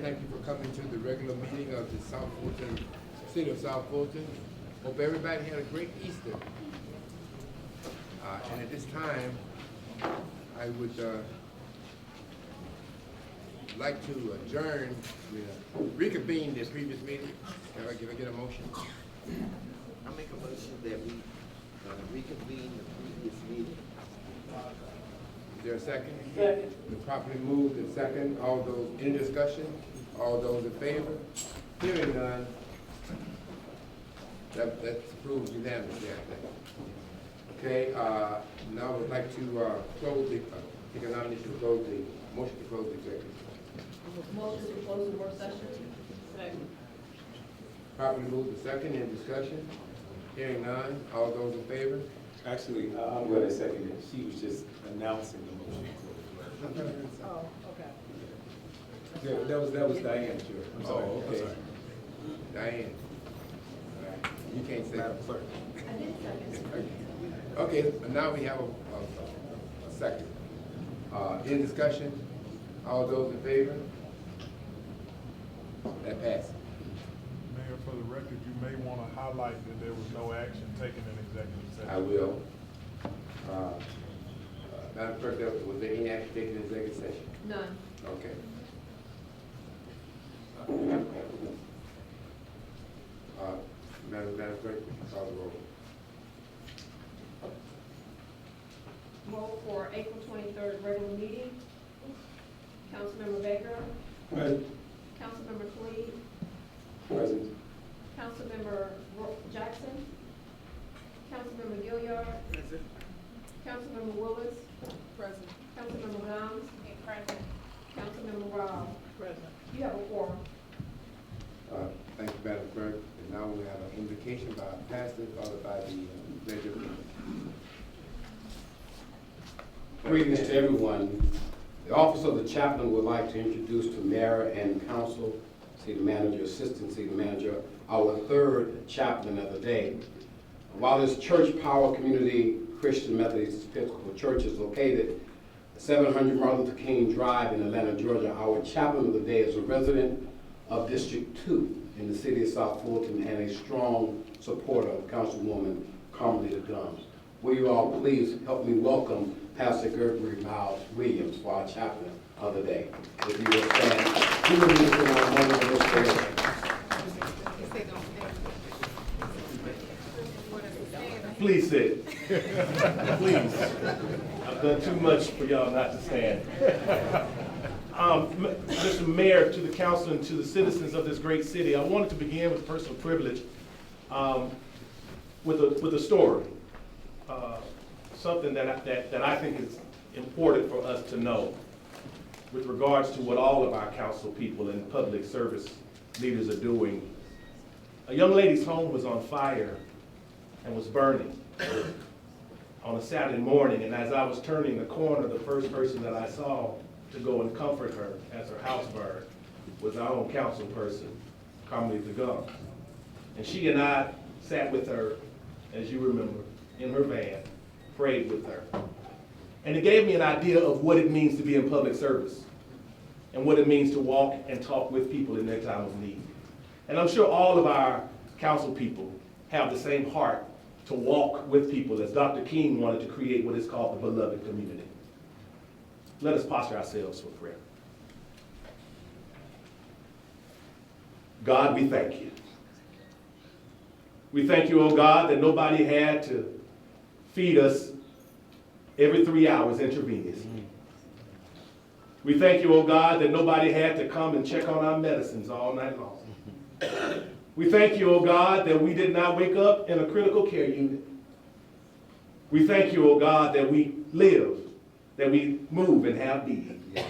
Thank you for coming to the regular meeting of the South Fulton, City of South Fulton. Hope everybody had a great Easter. And at this time, I would like to adjourn, reconvene the previous meeting. Can I get a motion? I make a motion that we reconvene the previous meeting. Is there a second? Second. Been properly moved and second. All those in discussion? All those in favor? Hearing none. That's approved unanimously, I think. Okay, now I would like to close the, take a nomination to close the, motion to close the executive. Motion to close the work session. Second. Properly moved and second, in discussion? Hearing none. All those in favor? Actually, I'm going to second it. She was just announcing the motion. Oh, okay. Yeah, that was Diane, sure. I'm sorry. Oh, okay. I'm sorry. Diane. All right. You can't say Madam that. Clerk. I did second. Okay, now we have a second. In discussion, all those in favor? That passes. Mayor, for the record, you may want to highlight that there was no action taken in executive session. I will. Madam Clerk, was there any action taken in executive session? None. Okay. Madam Clerk, call the roll. Roll for April 23rd regular meeting. Councilmember Baker. Present. Councilmember Tweed. Present. Councilmember Jackson. Councilmember Gilliard. Present. Councilmember Willis. Present. Councilmember Gomes. Present. Councilmember Rao. Present. You have a quorum. Thank you, Madam Clerk. And now we have an invocation by our pastor, followed by the regular. Greetings to everyone. The Office of the Chaplain would like to introduce to Mayor and Council, City Manager, Assistant City Manager, our third chaplain of the day. While this Church Power Community Christian Methodist Episcopal Church is located at 700 Martin Luther King Drive in Atlanta, Georgia, our chaplain of the day is a resident of District 2 in the city of South Fulton and a strong supporter of Councilwoman Carmelita Gomes. Will you all please help me welcome Pastor Gregory Miles Williams for our chaplain of the day. If you will stand, he will lead us in our moment of inspiration. Please sit. Please. I've done too much for y'all not to stand. Mr. Mayor, to the council and to the citizens of this great city, I wanted to begin with personal privilege with a story. Something that I think is important for us to know with regards to what all of our council people and public service leaders are doing. A young lady's home was on fire and was burning on a Saturday morning, and as I was turning the corner, the first person that I saw to go and comfort her as her house burned was our own council person, Carmelita Gomes. And she and I sat with her, as you remember, in her van, prayed with her. And it gave me an idea of what it means to be in public service and what it means to walk and talk with people in their time of need. And I'm sure all of our council people have the same heart to walk with people as Dr. King wanted to create what is called the beloved community. Let us posture ourselves for prayer. God, we thank you. We thank you, oh God, that nobody had to feed us every 3 hours intravenously. We thank you, oh God, that nobody had to come and check on our medicines all night long. We thank you, oh God, that we did not wake up in a critical care unit. We thank you, oh God, that we live, that we move and have being. Yes.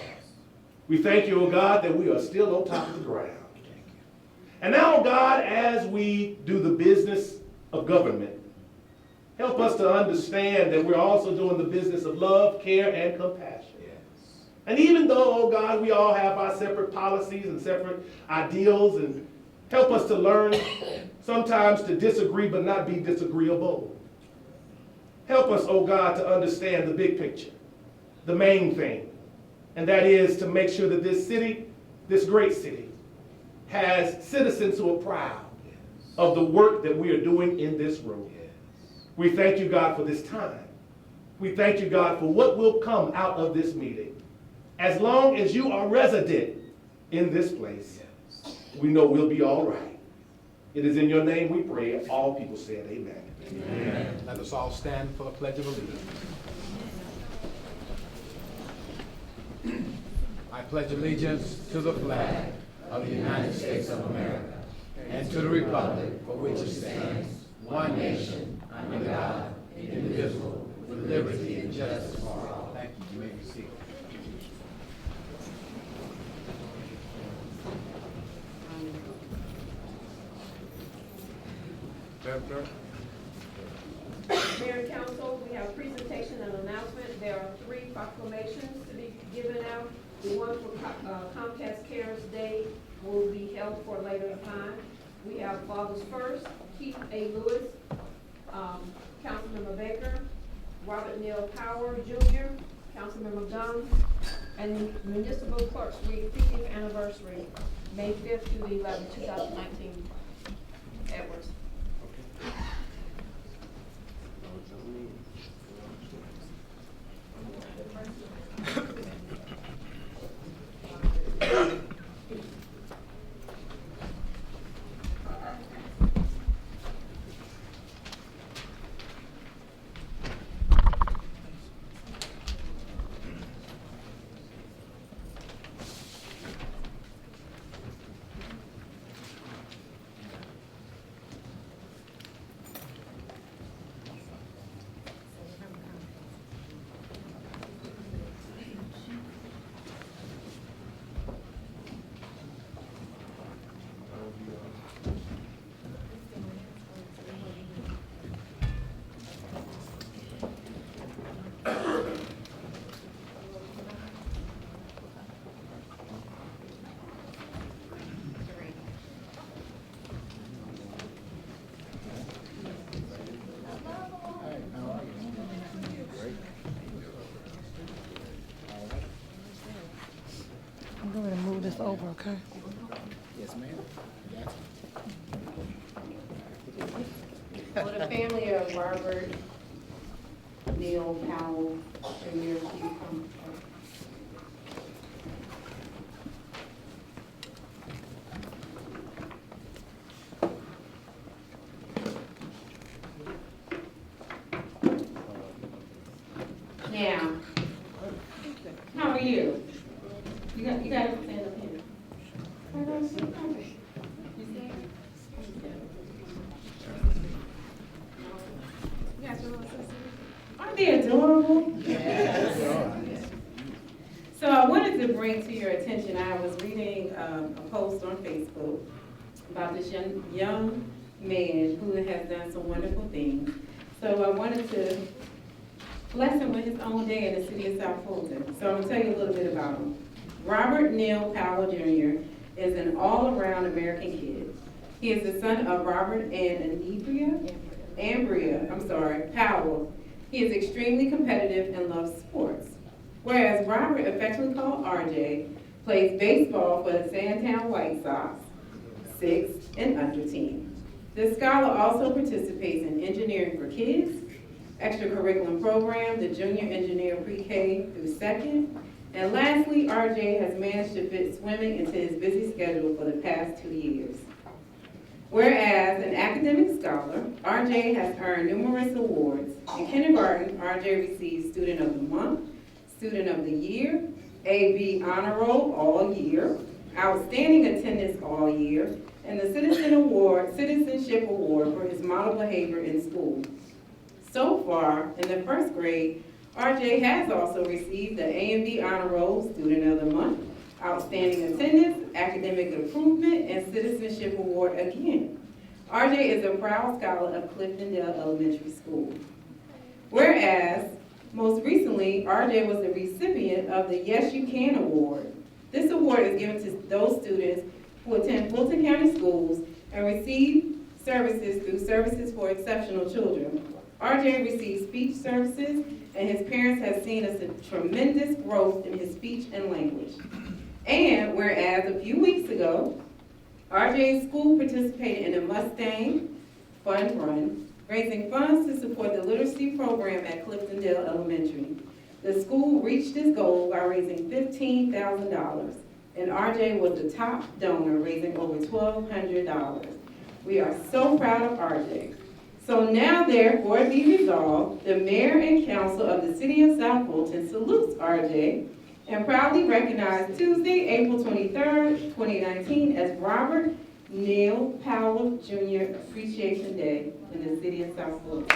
We thank you, oh God, that we are still on top of the ground. And now, oh God, as we do the business of government, help us to understand that we're also doing the business of love, care, and compassion. Yes. And even though, oh God, we all have our separate policies and separate ideals, and help us to learn sometimes to disagree but not be disagreeable. Help us, oh God, to understand the big picture, the main thing, and that is to make sure that this city this great city, has citizens who are proud of the work that we are doing in this room. We thank you, God, for this time. We thank you, God, for what will come out of this meeting. As long as you are resident in this place, we know we'll be all right. It is in your name we pray. All people said amen. Amen. Let us all stand for the Pledge of Allegiance. I pledge allegiance to the flag of the United States of America and to the republic for which it stands, one nation, under God, indivisible, with liberty and justice for all. Thank you. You may be seated. Madam Clerk? Mayor and council, we have a presentation and announcement. There are 3 proclamations to be given out. The one for Comcast Cares Day will be held for a later time. We have August 1st, Keith A. Lewis, Councilmember Baker, Robert Neal Power Jr., Councilmember Gumbs, and Municipal Clerks Week 50th anniversary, May 5th through the 11th, 2019. Edwards. I'm going to move this over, okay? Yes, ma'am. For the family of Robert Neal Powell, Jr., you come. Now, how are you? You got to stand up here. Aren't they adorable? Yes. So I wanted to bring to your attention, I was reading a post on Facebook about this young man who has done some wonderful things. So I wanted to bless him with his own day in the city of South Fulton. So I'm going to tell you a little bit about him. Robert Neal Powell Jr. is an all-around American kid. He is the son of Robert and Ambria Powell. He is extremely competitive and loves sports. Whereas Robert, affectionately called RJ, plays baseball for the Sandtown White Sox, 6 and under team. This scholar also participates in engineering for kids, extracurricular program, the junior engineer pre-K through 2nd, and lastly, RJ has managed to fit swimming into his busy schedule for the past 2 years. Whereas an academic scholar, RJ has earned numerous awards. In kindergarten, RJ received Student of the Month, Student of the Year, AB Honor Roll all year, Outstanding Attendance all year, and the Citizenship Award for his model behavior in school. So far, in the 1st grade, RJ has also received the A&B Honor Roll Student of the Month, Outstanding Attendance, Academic Improvement, and Citizenship Award again. RJ is a proud scholar of Cliftondale Elementary School. Whereas, most recently, RJ was the recipient of the Yes You Can Award. This award is given to those students who attend Fulton County schools and receive services through Services for Exceptional Children. RJ receives speech services, and his parents have seen a tremendous growth in his speech and language. And whereas a few ago, RJ's school participated in a Mustang Fun Run, raising funds to support the literacy program at Cliftondale Elementary. The school reached its goal by raising $15,000, and RJ was the top donor, raising over $1,200. We are so proud of RJ. So now therefore be resolved, the mayor and council of the city of South Fulton salutes RJ and proudly recognize Tuesday, April 23rd, 2019 as Robert Neil Powell Jr. Appreciation Day in the city of South Fulton.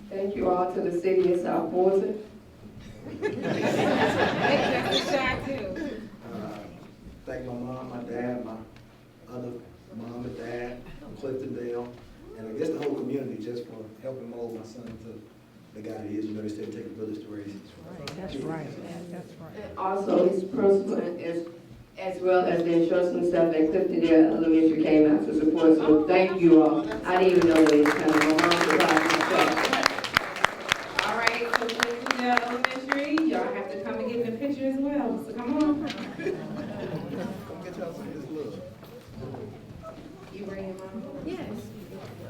Thank you all to the city of South Fulton. Thank my mom, my dad, my other mom and dad from Cliftondale, and I guess the whole community just for helping mold my son to the guy he is. You know, they say it takes a village to raise. That's right, that's right. And also his principal as well as the instructional staff at Cliftondale Elementary came out to support, so thank you all. I didn't even know they was coming. My mom surprised me. All right, so Cliftondale Elementary, y'all have to come and get in the picture as well, so come on. Come get y'all some of this love. You bring your mom? Yes.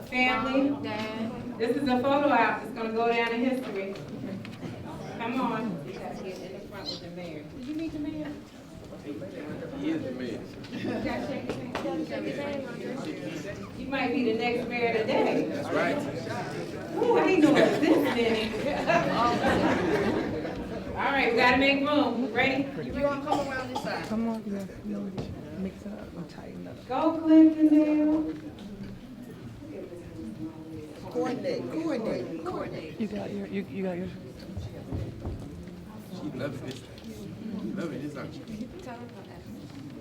Family, Dad. this is a photo op, it's gonna go down in history. Come on. You gotta get in the front with the mayor. Did you meet the mayor? He is the mayor. You gotta shake his hand. You might be the next mayor today. That's right. Ooh, I ain't know it was this many. All right, we gotta make room. Ready? You wanna come around this side? Come on, yeah, come on, mix it up and tighten up. Go Cliftondale. Coordinate. You got your, you got your. She loves this. She loves this, aren't you?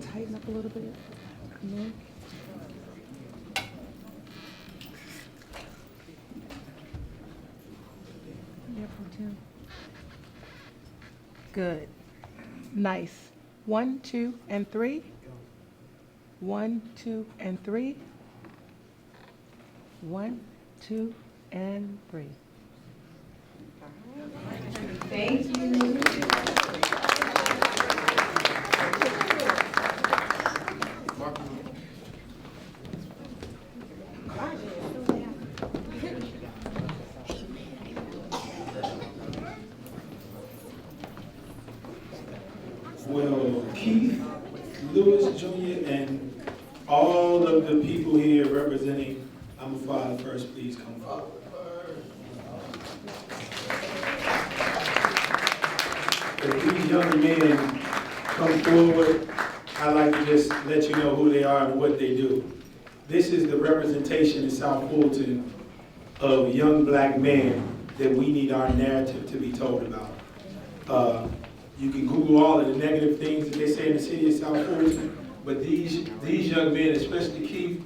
Tighten up a little bit. Come on. Yeah, Pro Tem. Good. Nice. 1, 2, and 3. 1, 2, and 3. 1, 2, and 3. Thank you. Well, Keith Lewis Jr. and all of the people here representing I'm a Father First, please come forward. If these young men come forward, I'd like to just let you know who they are and what they do. This is the representation in South Fulton of young black men that we need our narrative to be told about. You can Google all of the negative things that they say in the city of South Fulton, but these young men, especially Keith,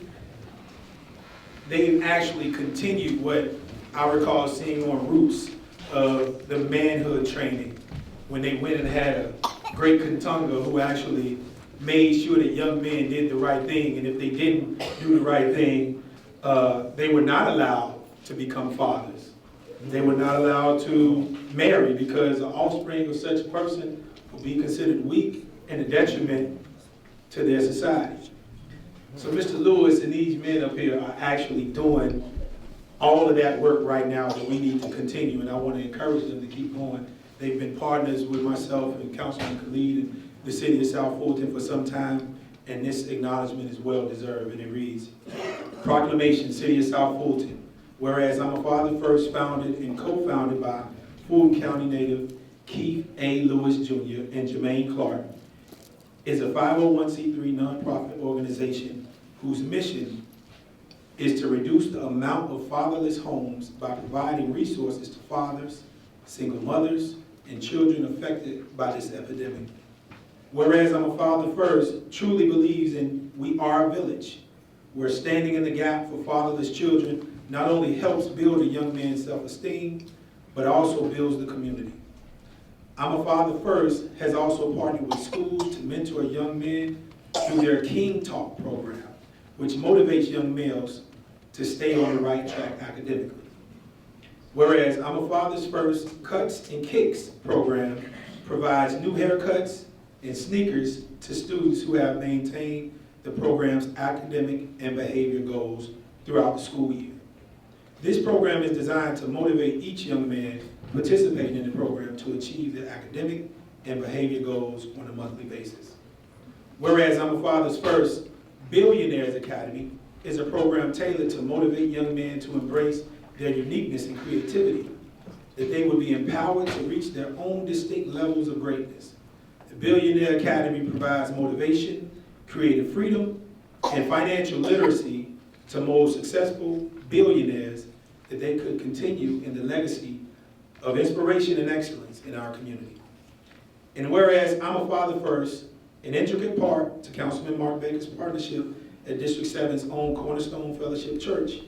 they've actually continued what I recall seeing on Roots of the manhood training when they went and had a great Katunga who actually made sure that young men did the right thing, and if they didn't do the right thing, they were not allowed to become fathers. They were not allowed to marry because the offspring of such a person will be considered weak and a detriment to their society. So Mr. Lewis and these men up here are actually doing all of that work right now that we need to continue, and I want to encourage them to keep going. They've been partners with myself and Councilman Khalid and the city of South Fulton for some time, and this acknowledgement is well deserved, and it reads, Proclamation, City of South Fulton. Whereas I'm a Father First founded and co-founded by Fulton County native Keith A. Lewis Jr. and Jermaine Clark, is a 501c3 nonprofit organization whose mission is to reduce the amount of fatherless homes by providing resources to fathers, single mothers, and children affected by this epidemic. Whereas I'm a Father First truly believes in We Are a Village, where standing in the gap for fatherless children not only helps build a young man's self-esteem, but also builds the community. I'm a Father First has also partnered with schools to mentor young men through their King Talk program, which motivates young males to stay on the right track academically. Whereas I'm a Father's First Cuts and Kicks program provides new haircuts and sneakers to students who have maintained the program's academic and behavior goals throughout the school year. This program is designed to motivate each young man participating in the program to achieve their academic and behavior goals on a monthly basis. Whereas I'm a Father's First Billionaires Academy is a program tailored to motivate young men to embrace their uniqueness and creativity, that they would be empowered to reach their own distinct levels of greatness. The Billionaire Academy provides motivation, creative freedom, and financial literacy to mold successful billionaires that they could continue in the legacy of inspiration and excellence in our community. And whereas I'm a Father First, an intricate part to Councilman Mark Baker's partnership at District 7's own Cornerstone Fellowship Church,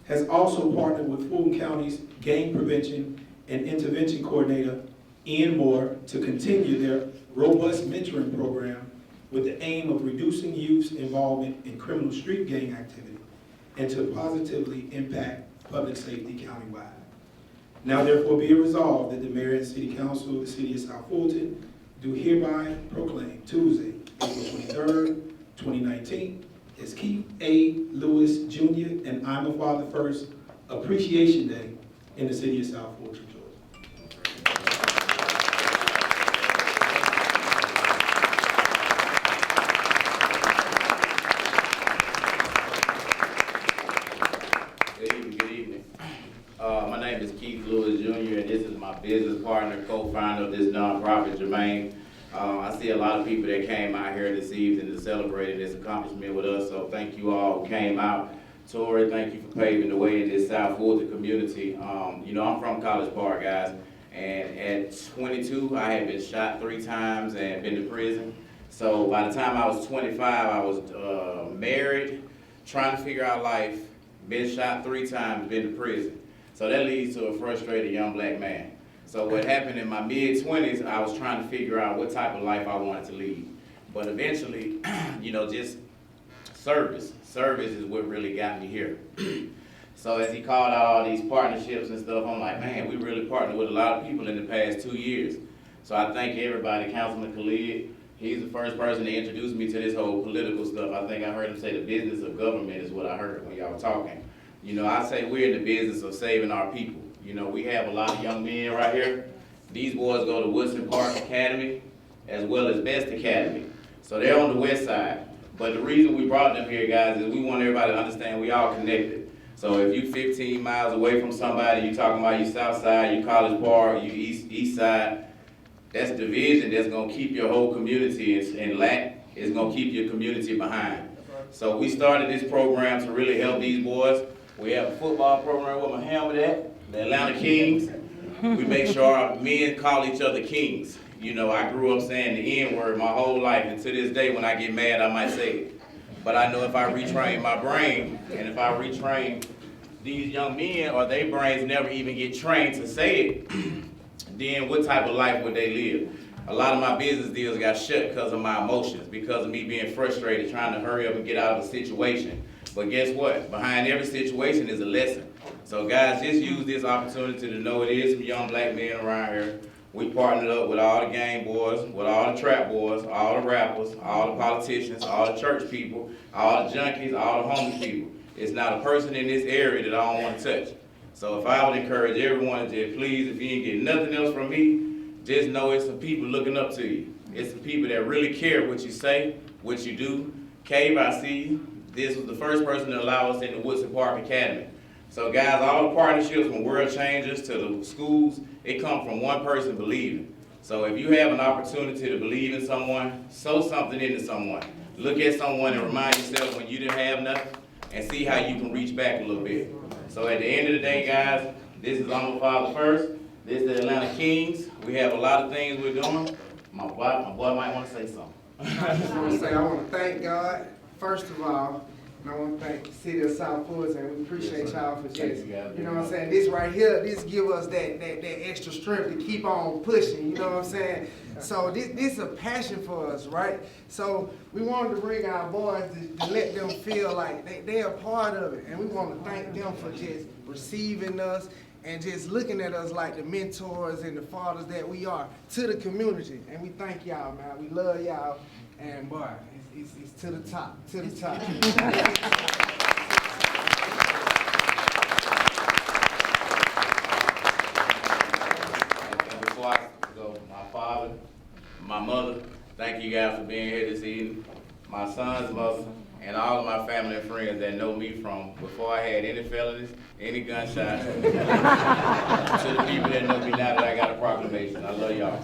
has also partnered with Fulton County's Gang Prevention and Intervention Coordinator, Ian Moore, to continue their robust mentoring program with the aim of reducing youth's involvement in criminal street gang activity and to positively impact public safety countywide. Now therefore be it resolved that the Mayor and City Council of the City of South Fulton do hereby proclaim Tuesday, April 23rd, 2019, as Keith A. Lewis Jr. and I'm a Father First Appreciation Day in the City of South Fulton, Georgia. Good evening. My name is Keith Lewis Jr. and this is my business partner, co-founder of this nonprofit, Jermaine. I see a lot of people that came out here this evening to celebrate this accomplishment with us, so thank you all who came out. Tori, thank you for paving the way in this South Fulton community. You know, I'm from College Park, guys, and at 22, I had been shot 3 times and been to prison. So by the time I was 25, I was married, trying to figure out life, been shot 3 times, been to prison. So that leads to a frustrated young black man. So what happened in my mid-20s, I was trying to figure out what type of life I wanted to lead. But eventually, you know, just service is what really got me here. So as he called out all these partnerships and stuff, I'm like, man, we really partnered with a lot of people in the past 2 years. So I thank everybody, Councilman Khalid. He's the first person to introduce me to this whole political stuff. I think I heard him say the business of government is what I heard when y'all were talking. You know, I say we're in the business of saving our people. You know, we have a lot of young men right here. These boys go to Woodson Park Academy as well as Best Academy. So they're on the west side. But the reason we brought them here, guys, is we want everybody to understand we all connected. So if you 15 miles away from somebody, you talking about you south side, you College Park, you east side, that's division that's gonna keep your whole community in lack. It's gonna keep your community behind. So we started this program to really help these boys. We have a football program with my helmet at, the Atlanta Kings. We make sure our men call each other kings. You know, I grew up saying the N-word my whole life, and to this day when I get mad, I might say it. But I know if I retrain my brain, and if I retrain these young men, or their brains never even get trained to say it, then what type of life would they live? A lot of my business deals got shut because of my emotions, because of me being frustrated, trying to hurry up and get out of a situation. But guess what? Behind every situation is a lesson. So guys, just use this opportunity to know it is some young black men around here. We partnered up with all the gang boys, with all the trap boys, all the rappers, all the politicians, all the church people, all the junkies, all the homeless people. It's not a person in this area that I don't want to touch. So if I would encourage everyone to please, if you ain't get nothing else from me, just know it's some people looking up to you. It's some people that really care what you say, what you do. Cave, I see you. This was the first person to allow us in the Woodson Park Academy. So guys, all the partnerships from World Changers to the schools, it comes from one person believing. So if you have an opportunity to believe in someone, sow something into someone. Look at someone and remind yourself when you didn't have nothing and see how you can reach back a little bit. So at the end of the day, guys, this is I'm a Father First. This is the Atlanta Kings. We have a lot of things we're doing. My boy might want to say something. I want to thank God, first of all, And I want to thank the city of South Fulton, and we appreciate y'all for Thank just, you, guys. you know what I'm saying, this right here, this give us that extra strength to keep on pushing, you know what I'm saying? So this is a passion for us, right? So we wanted to bring our boys to let them feel like they are part of it, and we want to thank them for just receiving us and just looking at us like the mentors and the fathers that we are to the community. And we thank y'all, man. We love y'all, and boy, it's to the top, to the top. And before I go, my father, my mother, thank you guys for being here this evening. My son's mother, and all of my family and friends that know me from before I had any felonies, any gunshots. To the people that know me now that I got a proclamation. I love y'all.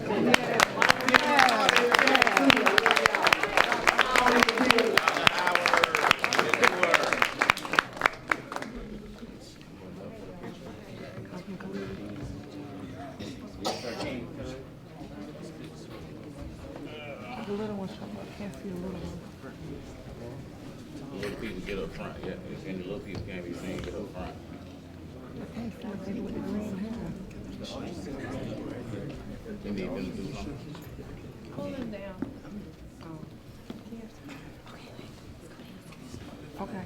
The little one's talking about, can't see the little one. The little people get up front, yeah. And the little people can't be seen, get up front. They need them to do something. Pull them down. Okay.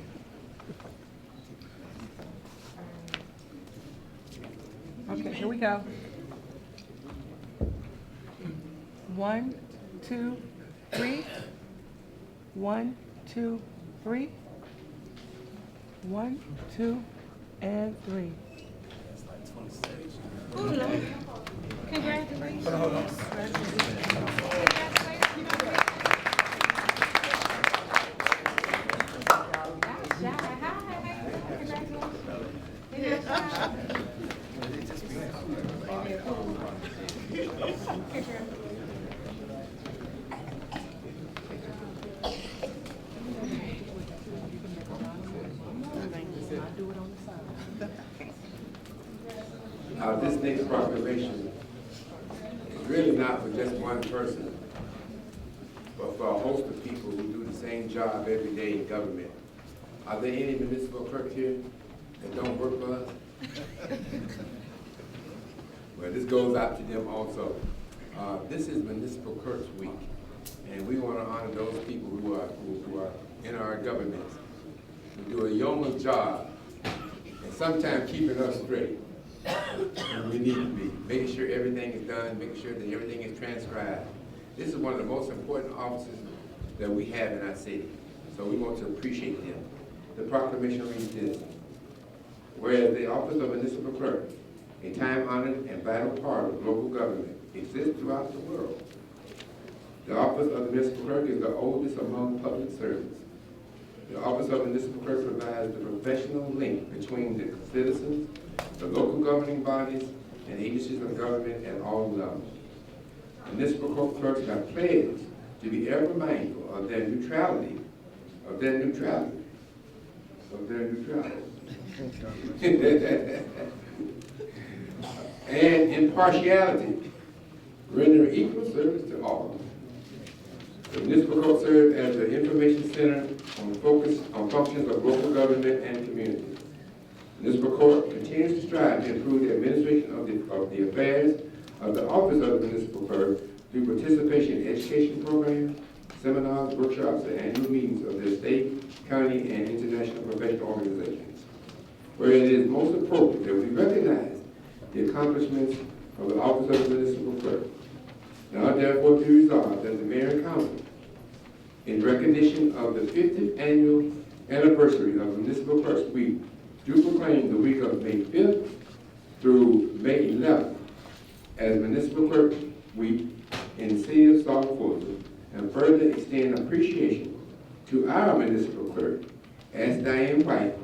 Okay, here we go. 1, 2, 3. 1, 2, 3. 1, 2, and 3. This next proclamation is really not for just one person, but for a host of people who do the same job every day in government. Are there any municipal clerks here that don't work for us? Well, this goes out to them also. This is Municipal Clerks Week, and we want to honor those people who are in our governments, who do a yeoman's job, and sometimes keeping us straight. And we need to be making sure everything is done, making sure that everything is transcribed. This is one of the most important offices that we have in our city, so we want to appreciate them. The proclamation reads this: whereas the office of municipal clerk, a time-honored and vital part of local government, exists throughout the world. The office of the municipal clerk is the oldest among public servants. The office of municipal clerk provides the professional link between the citizens, the local governing bodies, and agencies of government at all levels. Municipal court clerks are pledged to be ever mindful of their neutrality, and impartiality, rendering equal service to all. The municipal court serves as the information center on functions of local government and community. Municipal court continues to strive to improve the administration of the affairs of the office of the municipal clerk through participation in education programs, seminars, workshops, and annual meetings of their state, county, and international professional organizations, where it is most appropriate that we recognize the accomplishments of the office of the municipal clerk. Now therefore be resolved that the mayor and council, in recognition of the 50th annual anniversary of Municipal Clerks Week, do proclaim the week of May 5th through May 11th as Municipal Clerk Week in the city of South Fulton, and further extend appreciation to our municipal clerk, as Diane White,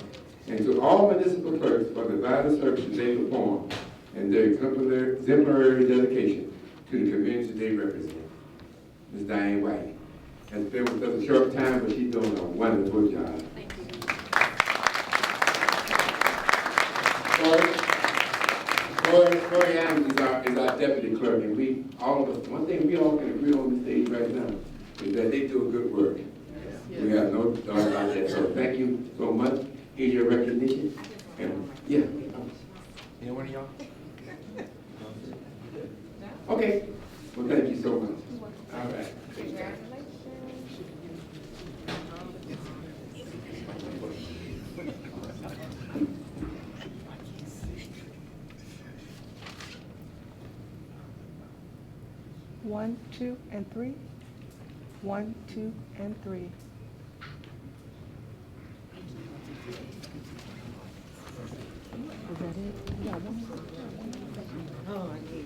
and to all municipal clerks for the vital services they perform and their exemplary dedication to the community they represent. Ms. Diane White has been with us a short time, but she's doing a wonderful job. Thank you. Corey Adams is our deputy clerk, and all of us, one thing we all can agree on this stage right now is that they do a good work. We have no doubt about that, so thank you so much. Here's your recognition. And, yeah. Anyone of y'all? Okay, well, thank you so much. All right. One, two, and three. 1, 2, and 3. Is that it? Yeah, one more. Oh, I need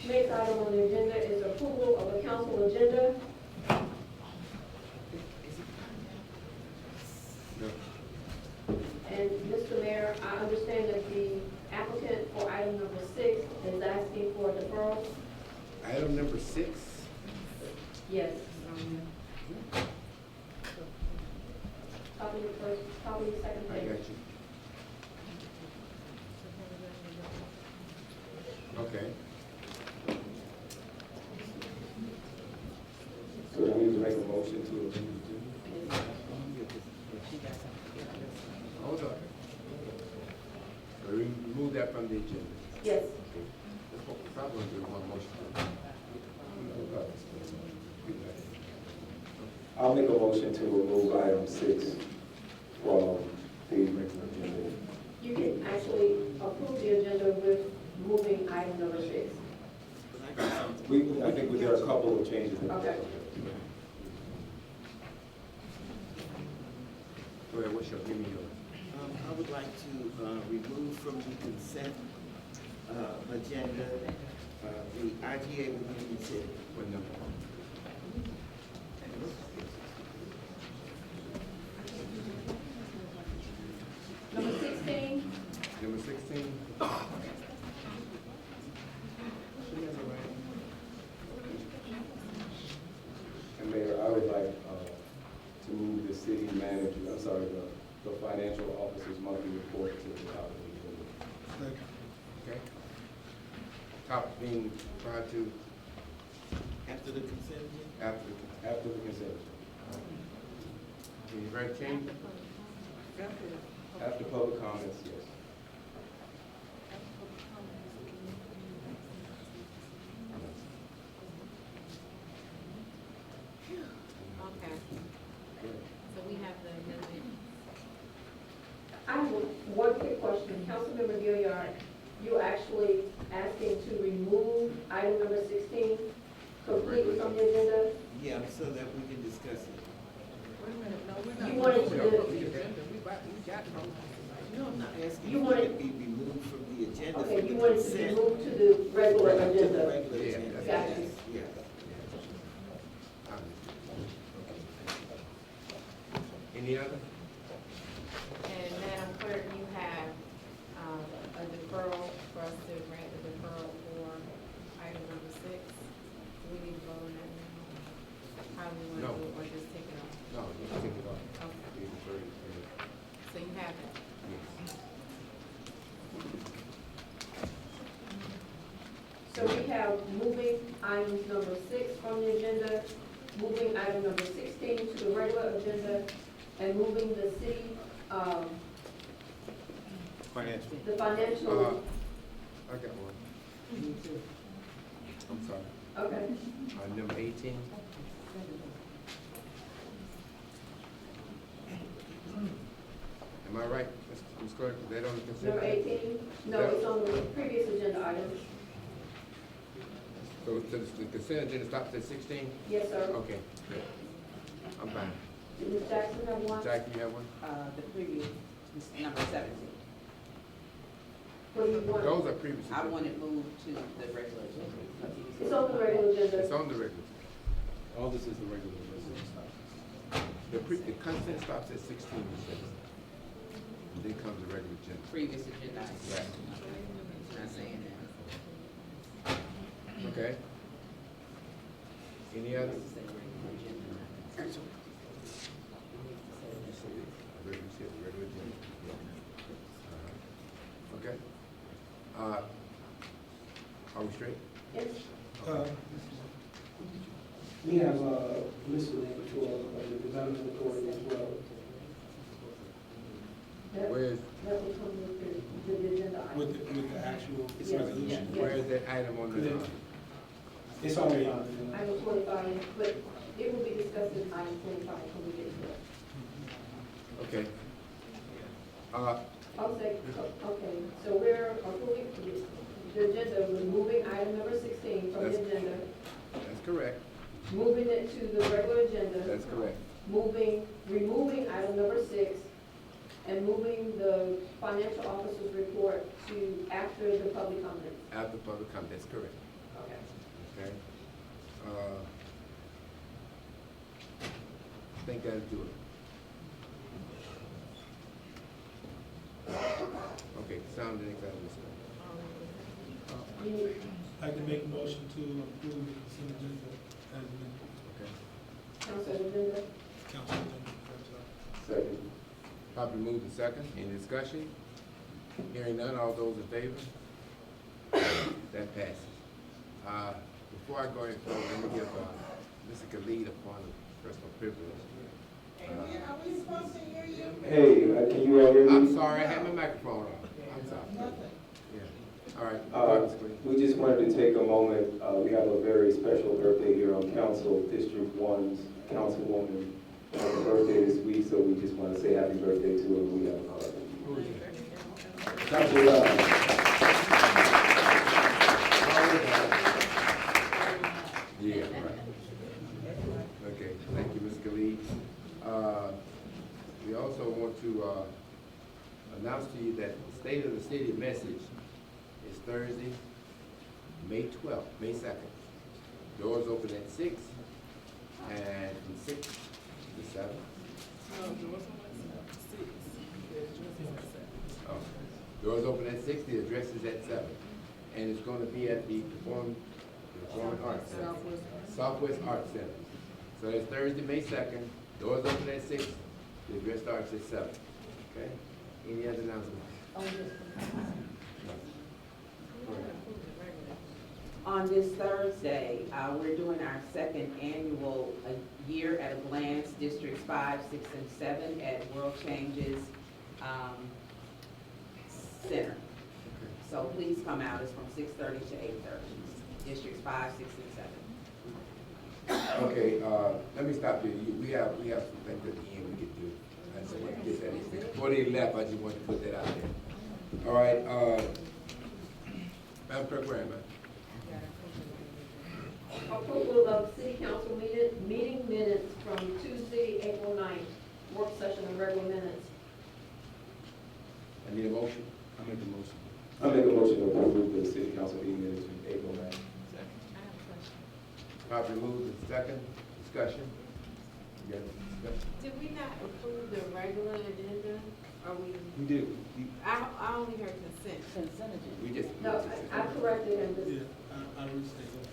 Next item on the agenda is approval of the council agenda. And Mr. Mayor, I understand that the applicant for item number 6 is asking for a deferral. Item number 6. Yes. Top of the first, top of the second I page. got you. Okay. So I need to make a motion to Hold on. So we remove that from the agenda. Yes. Probably going to do one motion. I'll make a motion to remove item 6 from the regular agenda. You can actually approve the agenda with moving item number 6. I think there are a couple of changes. Okay. Go ahead, what's your, give me yours. I would like to remove from the consent agenda the IGA will be considered. What number? Number 16. Number 16? And Mayor, I would like to move the city manager, the financial officer's monthly report to the top of the agenda. Okay. Top being prior to, After the consent agenda? After the consent. any red change? After public comments, yes. Okay. So we have the amendment. I have one quick question. Councilmember Gilliard, you're actually asking to remove item number 16 completely from the agenda? Yeah, so that we can discuss it. You wanted to, No, I'm not asking You for wanted- it to be removed from the agenda. okay, for you the wanted to be consent. moved to the regular To the agenda. regular Yeah, agenda. Gotcha. Yeah. Any other? And Madam Clerk, you have a deferral for us to grant the deferral for item number 6. Do we need to vote on that now? How do we No. want to do it, or just take it off? No, you can take it off. Okay, It's very- so you have it. yes. So we have moving items number 6 from the agenda, moving item number 16 to the regular agenda, and moving the city, Financial. the financial, I got one. I'm sorry. okay. Number 18. Am I right, Ms. Clerk? Is that on the consent? Number 18? No, it's on the previous agenda items. So the consent agenda stops at 16? Yes, sir. Okay, good. I'm fine. Did Ms. Jackson have one? Jack, you have one? The previous, number 17. What do you want? Those are previous. I want it moved to the regular agenda. It's on the regular agenda. It's on the regular. All this is the regular business. The consent stops at 16, it says. And then comes the regular agenda. Previous agenda. Right. Not saying that. Okay. Any other? Regular agenda. Okay. Are we straight? Yes. We have miscellaneous for the development authority as well. Where is, That will come with the agenda item. With the actual Yes, resolution. yes. where is that item on the? It's already on the Item 25, but it will be discussed in item 25 when we get to it. Okay. I'll say, okay, so we're approving the agenda, we're moving item number 16 from the That's- agenda, That's correct. moving it to the regular agenda. That's correct. Removing item number 6, and moving the financial officer's report to after the public comment. After public comment, that's correct. Okay. Okay. I think that'll do it. Okay, sound the next item. I'd like to make a motion to approve the consent agenda as amended. Okay. Council agenda. Council agenda. Second. Properly moved and second. Any discussion? Hearing none, all those in favor? That passes. Before I go any further, let me give Mr. Khalid a point of personal privilege. Are we supposed to hear you? Hey, can you all hear me? I'm sorry, I had my microphone on. I'm sorry. Yeah. All right. Go ahead, Mr. Khalid. We just wanted to take a moment, we have a very special birthday here on council, District 1's councilwoman. Her birthday this week, so we just want to say happy birthday to her. We have a card. Who is it? Dr. Love. Yeah, right. Okay, thank you, Ms. Khalid. We also want to announce to you that the State of the City message is Thursday, May 12th, May 2nd. Doors open at 6, and from 6 to 7. Oh, doors open at 6, the address is at 7. And it's going to be at the Performing Arts Center. Southwest Arts Center. So that's Thursday, May 2nd. Doors open at 6, the address starts at 7. Okay? Any other announcements? On this Thursday, we're doing our second annual Year at a Glance, Districts 5, 6, and 7 at World Changes Center. So please come out, it's from 6:30 to 8:30, Districts 5, 6, and 7. Okay, let me stop you. We have some things at the end we could do. I just want to get that in. Before they left, I just wanted to put that out there. All right, Madam Clerk, where am I? Approval of city council meeting minutes from Tuesday, April 9th, work session and regular minutes. I need a motion. I make a motion to approve the city council meeting minutes from April 9th. Properly moved and second. Discussion. You got discussion? Did we not approve the regular agenda? Or We did. I only heard consent. Consent agenda. We just. No, I corrected him, Yeah, just I restated.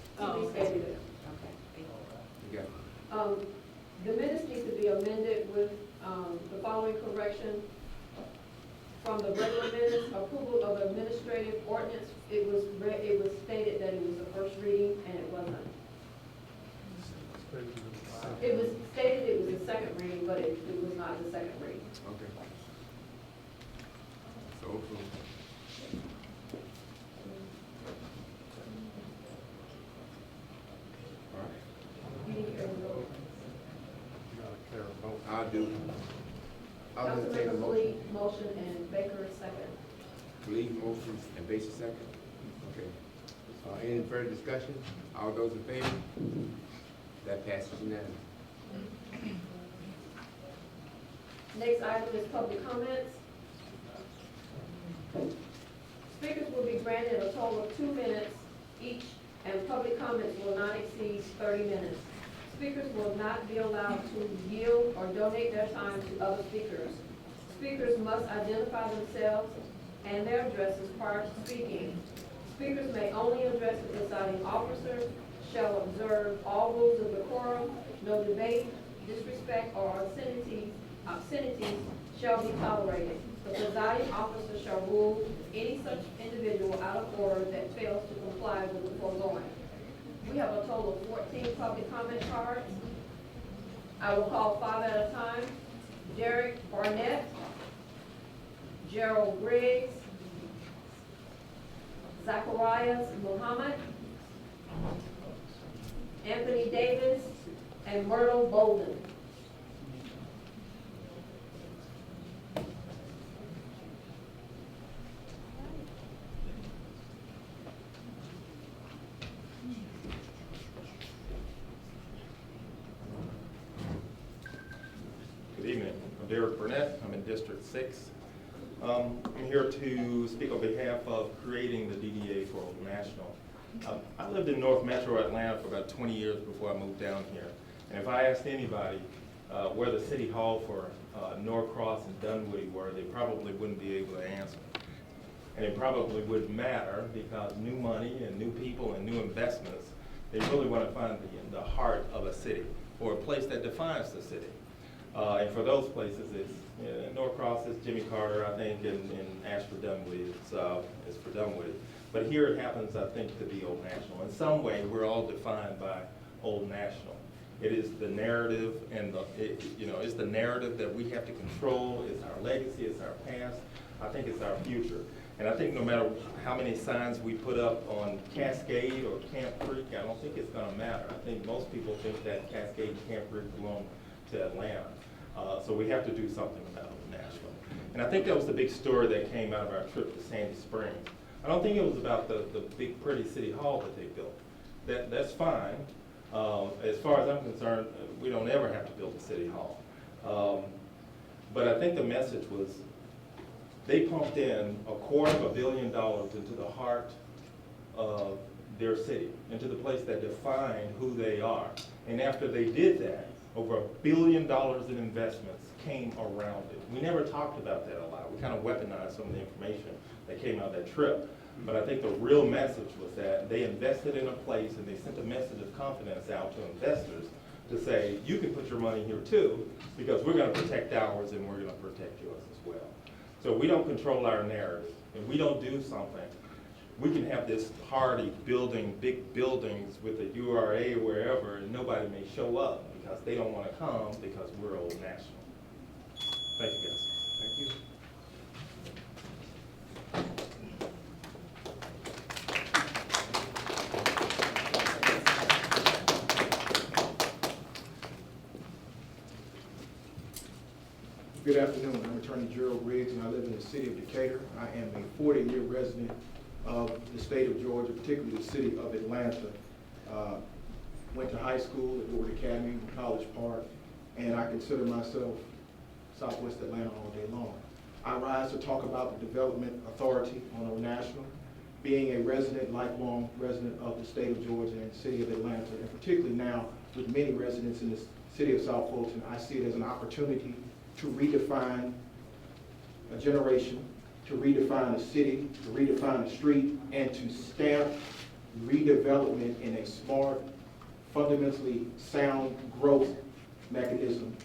restated it. Okay, thank you. You got it. The minutes need to be amended with the following correction. From the regular minutes, approval of administrative ordinance, it was stated that it was the first reading, and it wasn't. It was stated it was the second reading, but it was not the second reading. Okay. So approved. All right. You need to vote. You gotta carry a vote. I'll do. I'll entertain a Councilmember motion. Lee, motion, and Baker, second. Lee, motion, and Basie, second. Okay. Any further discussion? All those in favor? That passes unanimously. Next item is public comments. Speakers will be granted a total of 2 minutes each, and public comments will not exceed 30 minutes. Speakers will not be allowed to yield or donate their time to other speakers. Speakers must identify themselves and their addresses prior to speaking. Speakers may only address the presiding officer, shall observe all rules of decorum, no debate, disrespect, or obscenities shall be tolerated. The presiding officer shall rule any such individual out of order that fails to comply with the foregoing. We have a total of 14 public comment cards. I will call 5 at a time. Derek Barnett, Gerald Briggs, Zacharias Muhammad, Anthony Davis, and Myrtle Bolden. Good evening. I'm Derek Burnett. I'm in District 6. I'm here to speak on behalf of creating the DDA for Old National. I lived in North Metro Atlanta for about 20 years before I moved down here. And if I asked anybody where the City Hall for Norcross and Dunwoody were, they probably wouldn't be able to answer. And it probably wouldn't matter because new money and new people and new investments, they really want to find the heart of a city or a place that defines the city. And for those places, it's Norcross is Jimmy Carter, I think, and Ashford Dunwoody is for Dunwoody. But here it happens, I think, to be Old National. In some way, we're all defined by Old National. It is the narrative, and it's the narrative that we have to control. It's our legacy, it's our past. I think it's our future. And I think no matter how many signs we put up on Cascade or Camp Creek, I don't think it's going to matter. I think most people think that Cascade and Camp Creek belong to Atlanta. So we have to do something about Old National. And I think that was the big story that came out of our trip to Sandy Springs. I don't think it was about the big pretty city hall that they built. That's fine. As far as I'm concerned, we don't ever have to build a city hall. But I think the message was they pumped in $250 million into the heart of their city, into the place that defined who they are. And after they did that, over $1 billion in investments came around it. We never talked about that a lot. We kind of weaponized some of the information that came out of that trip. But I think the real message was that they invested in a place and they sent a message of confidence out to investors to say, you can put your money here too, because we're going to protect ours and we're going to protect yours as well. So we don't control our narrative. If we don't do something, we can have this party building big buildings with a URA or wherever, and nobody may show up because they don't want to come because we're Old National. Thank you, guys. Thank you. Good afternoon. I'm Attorney Gerald Briggs, and I live in the city of Decatur. I am a 40-year resident of the state of Georgia, particularly the city of Atlanta. Went to high school at Ward Academy, College Park, and I consider myself Southwest Atlanta all day long. I rise to talk about the Development Authority on Old National, being a resident, lifelong resident of the state of Georgia and the city of Atlanta, and particularly now with many residents in the city of South Fulton, I see it as an opportunity to redefine a generation, to redefine a city, to redefine a street, and to stamp redevelopment in a smart, fundamentally sound growth mechanism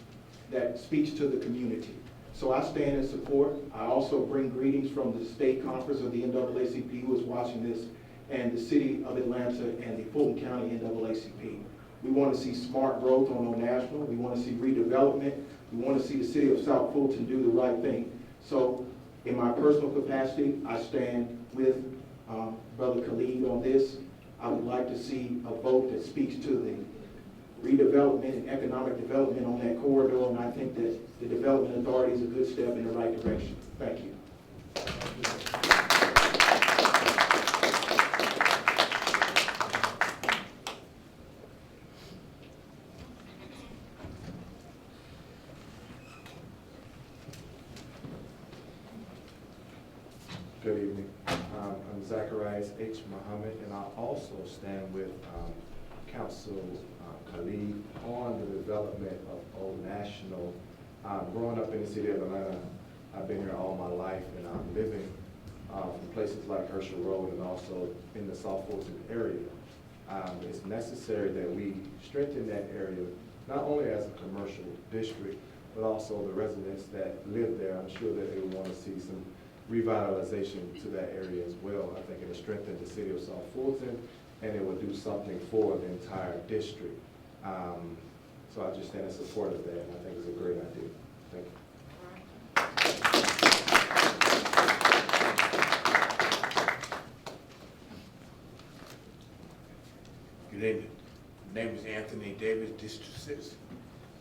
that speaks to the community. So I stand in support. I also bring greetings from the state conference of the NAACP who is watching this, and the city of Atlanta and the Fulton County NAACP. We want to see smart growth on Old National. We want to see redevelopment. We want to see the city of South Fulton do the right thing. So in my personal capacity, I stand with Brother Khalid on this. I would like to see a vote that speaks to the redevelopment and economic development on that corridor, and I think that the Development Authority is a good step in the right direction. Thank you. Good evening. I'm Zacharias H. Muhammad, and I also stand with Council Khalid on the development of Old National. Growing up in the city of Atlanta, I've been here all my life, and I'm living from places like Herschel Road and also in the South Fulton area. It's necessary that we strengthen that area, not only as a commercial district, but also the residents that live there. I'm sure that they want to see some revitalization to that area as well. I think it'll strengthen the city of South Fulton, and it will do something for the entire district. So I just stand in support of that, and I think it's a great idea. Thank you. Good evening. My name is Anthony Davis, District 6.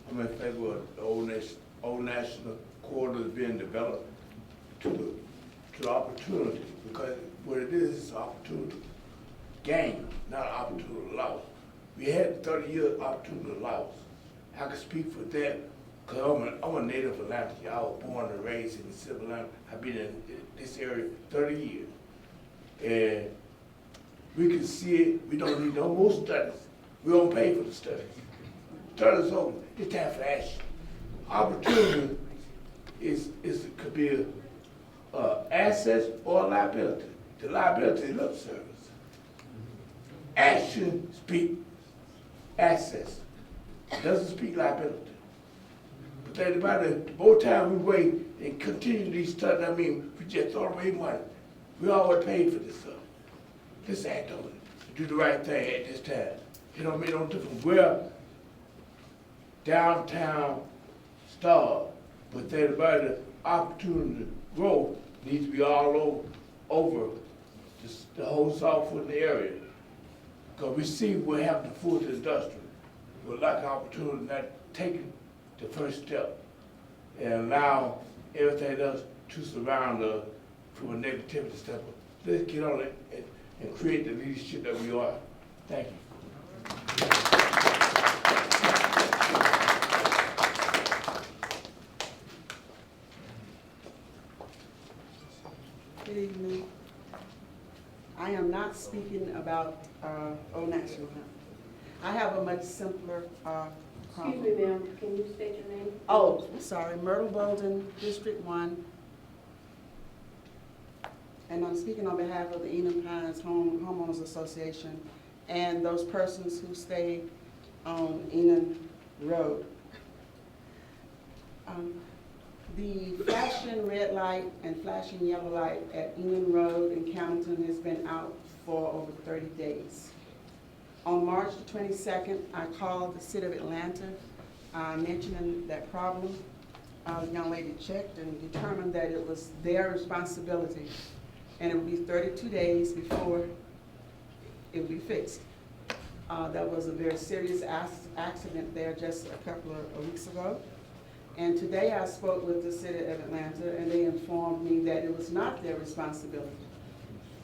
I'm in favor of the Old National Corridor being developed to the opportunity, because what it is an opportunity gain, not an opportunity loss. We had 30 years opportunity loss. I can speak for that because I'm a native Atlanta. I was born and raised in the city of Atlanta. I've been in this area 30 years. And we can see it. We don't need no more studies. We don't pay for the studies. Studies over. It's time for action. Opportunity could be assets or liability. The liability is lip service. Action speaks assets. It doesn't speak liability. But think about it, the more time we wait and continue these studies, I mean, we just throw away money. We always paid for this stuff. Let's act on it. Do the right thing at this time. It don't make no difference where downtown starts, but think about the opportunity to grow needs to be all over the whole South Fulton area. Because we see what happened to Fulton Industrial. We like an opportunity not taking the first step and allow everything else to surround us from a negativity step. Let's get on it and create the leadership that we are. Thank you. Good evening. I am not speaking about Old National. I have a much simpler problem. Excuse me, ma'am, can you state your name? Oh, sorry, Myrtle Bolden, District 1. And I'm speaking on behalf of the Enum Pines Homeowners Association and those persons who stay on Enum Road. The flashing red light and flashing yellow light at Enum Road in Camden has been out for over 30 days. On March the 22nd, I called the City of Atlanta mentioning that problem. The young lady checked and determined that it was their responsibility, and it would be 32 days before it would be fixed. There was a very serious accident there just a couple of weeks ago. And today I spoke with the City of Atlanta, and they informed me that it was not their responsibility.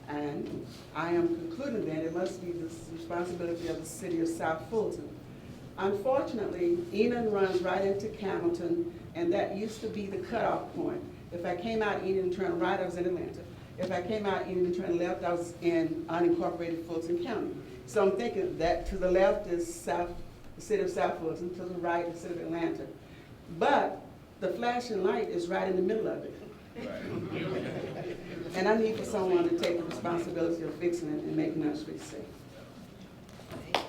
And I am concluding that it must be the responsibility of the City of South Fulton. Unfortunately, Enum runs right into Camden, and that used to be the cutoff point. If I came out Enum and turned right, I was in Atlanta. If I came out Enum and turned left, I was in unincorporated Fulton County. So I'm thinking that to the left is the City of South Fulton, to the right is the City of Atlanta. But the flashing light is right in the middle of it. And I need for someone to take the responsibility of fixing it and making our streets safe. As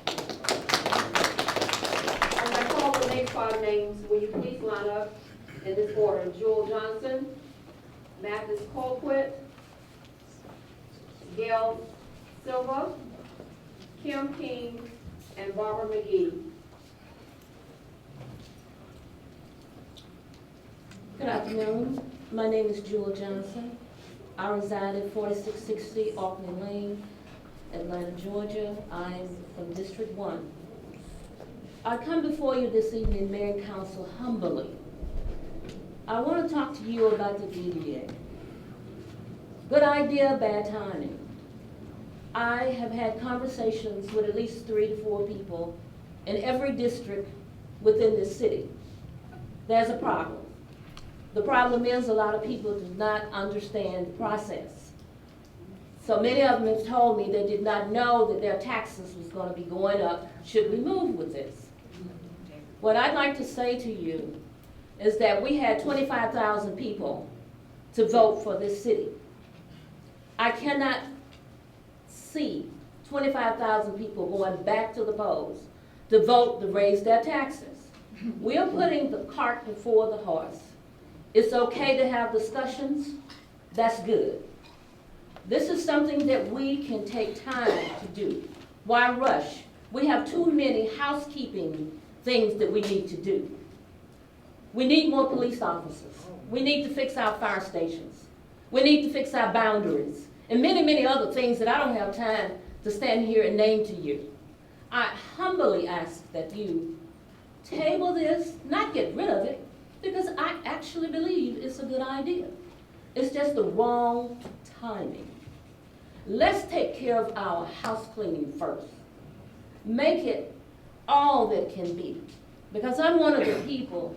I call the next 5 names, will you please line up in this order? Jewel Johnson, Mathis Colquitt, Gail Silva, Kim King, and Barbara McGee. Good afternoon. My name is Jewel Johnson. I reside at 4660 Auckland Lane, Atlanta, Georgia. I'm from District 1. I come before you this evening, Mayor and Council, humbly. I want to talk to you about the DDA. Good idea, bad timing. I have had conversations with at least 3 to 4 people in every district within this city. There's a problem. The problem is a lot of people do not understand the process. So many of them have told me they did not know that their taxes was going to be going up should we move with this. What I'd like to say to you is that we had 25,000 people to vote for this city. I cannot see 25,000 people going back to the polls to vote to raise their taxes. We are putting the cart before the horse. It's okay to have discussions. That's good. This is something that we can take time to do. Why rush? We have too many housekeeping things that we need to do. We need more police officers. We need to fix our fire stations. We need to fix our boundaries. And many, many other things that I don't have time to stand here and name to you. I humbly ask that you table this, not get rid of it, because I actually believe it's a good idea. It's just the wrong timing. Let's take care of our house cleaning first. Make it all that it can be. Because I'm one of the people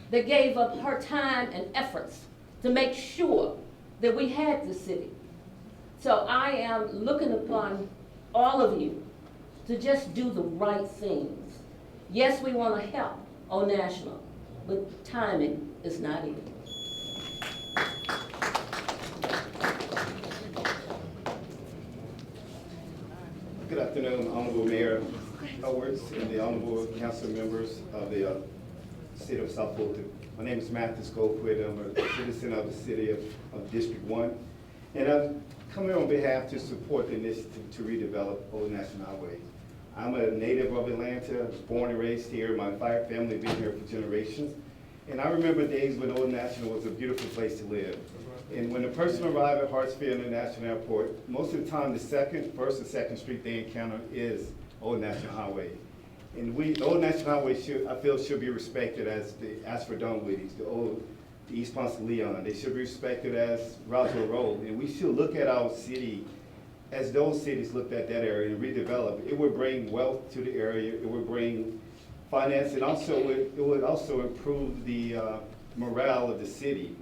that gave up her time and efforts to make sure that we had the city. So I am looking upon all of you to just do the right things. Yes, we want to help Old National, but timing is not it. Good afternoon, Honorable Mayor Edwards and the Honorable Council members of the City of South Fulton. My name is Matthew Scofield. I'm a citizen of the City of District 1. And I'm coming on behalf to support the initiative to redevelop Old National Highway. I'm a native of Atlanta, born and raised here. My family has been here for generations. And I remember days when Old National was a beautiful place to live. And when a person arrived at Hartsfield International Airport, most of the time the first and second street they encounter is Old National Highway. And the Old National Highway I feel should be respected as the Ashford Dunwoodies, the East Ponce de Leon. They should be respected as Roswell Road. And we should look at our city as those cities looked at that area and redevelop. It would bring wealth to the area. It would bring finance, and also it would also improve the morale of the city.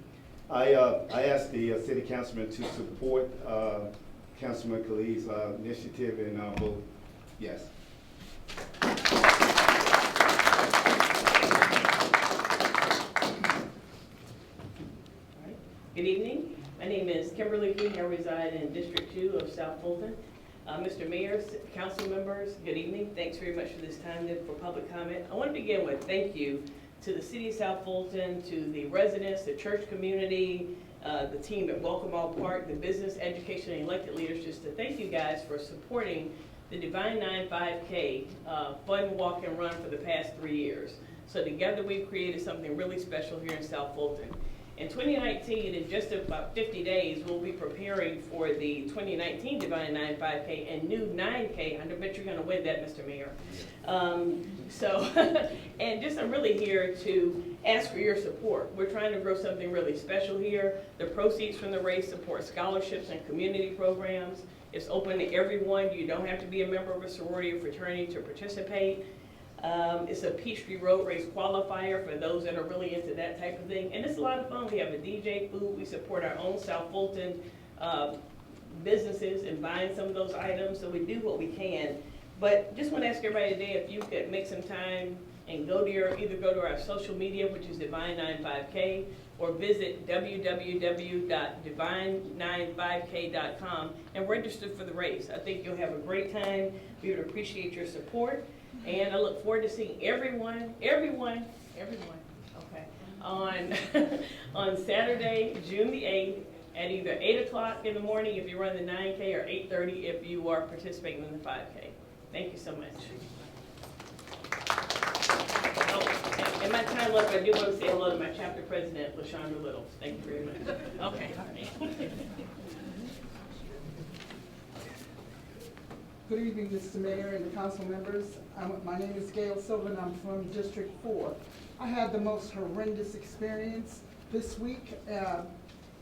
I asked the city councilman to support Councilman Khalid's initiative and vote yes. Good evening. My name is Kimberly King. I reside in District 2 of South Fulton. Mr. Mayor, council members, good evening. Thanks very much for this time for public comment. I want to begin with thank you to the City of South Fulton, to the residents, the church community, the team at Welcome All Park, the business, education, and elected leaders, just to thank you guys for supporting the Divine 9 5K fun walk and run for the past 3 years. So together we've created something really special here in South Fulton. In 2019, in just about 50 days, we'll be preparing for the 2019 Divine 9 5K and new 9K. I bet you're going to win that, Mr. Mayor. And just I'm really here to ask for your support. We're trying to grow something really special here. The proceeds from the race support scholarships and community programs. It's open to everyone. You don't have to be a member of a sorority or fraternity to participate. It's a Peachtree Road Race qualifier for those that are really into that type of thing. And it's a lot of fun. We have a DJ food. We support our own South Fulton businesses and buying some of those items. So we do what we can. But just want to ask everybody today if you could make some time and either go to our social media, which is Divine 9 5K, or visit www.divine95k.com and register for the race. I think you'll have a great time. We would appreciate your support. And I look forward to seeing everyone, okay, on Saturday, June the 8th, at either 8 o'clock in the morning if you run the 9K or 8:30 if you are participating in the 5K. Thank you so much. Oh, and my time left, I do want to say hello to my chapter president, LaShondra Little. Thank you very much. Okay. Good evening, Mr. Mayor and the council members. My name is Gail Silva, and I'm from District 4. I had the most horrendous experience this week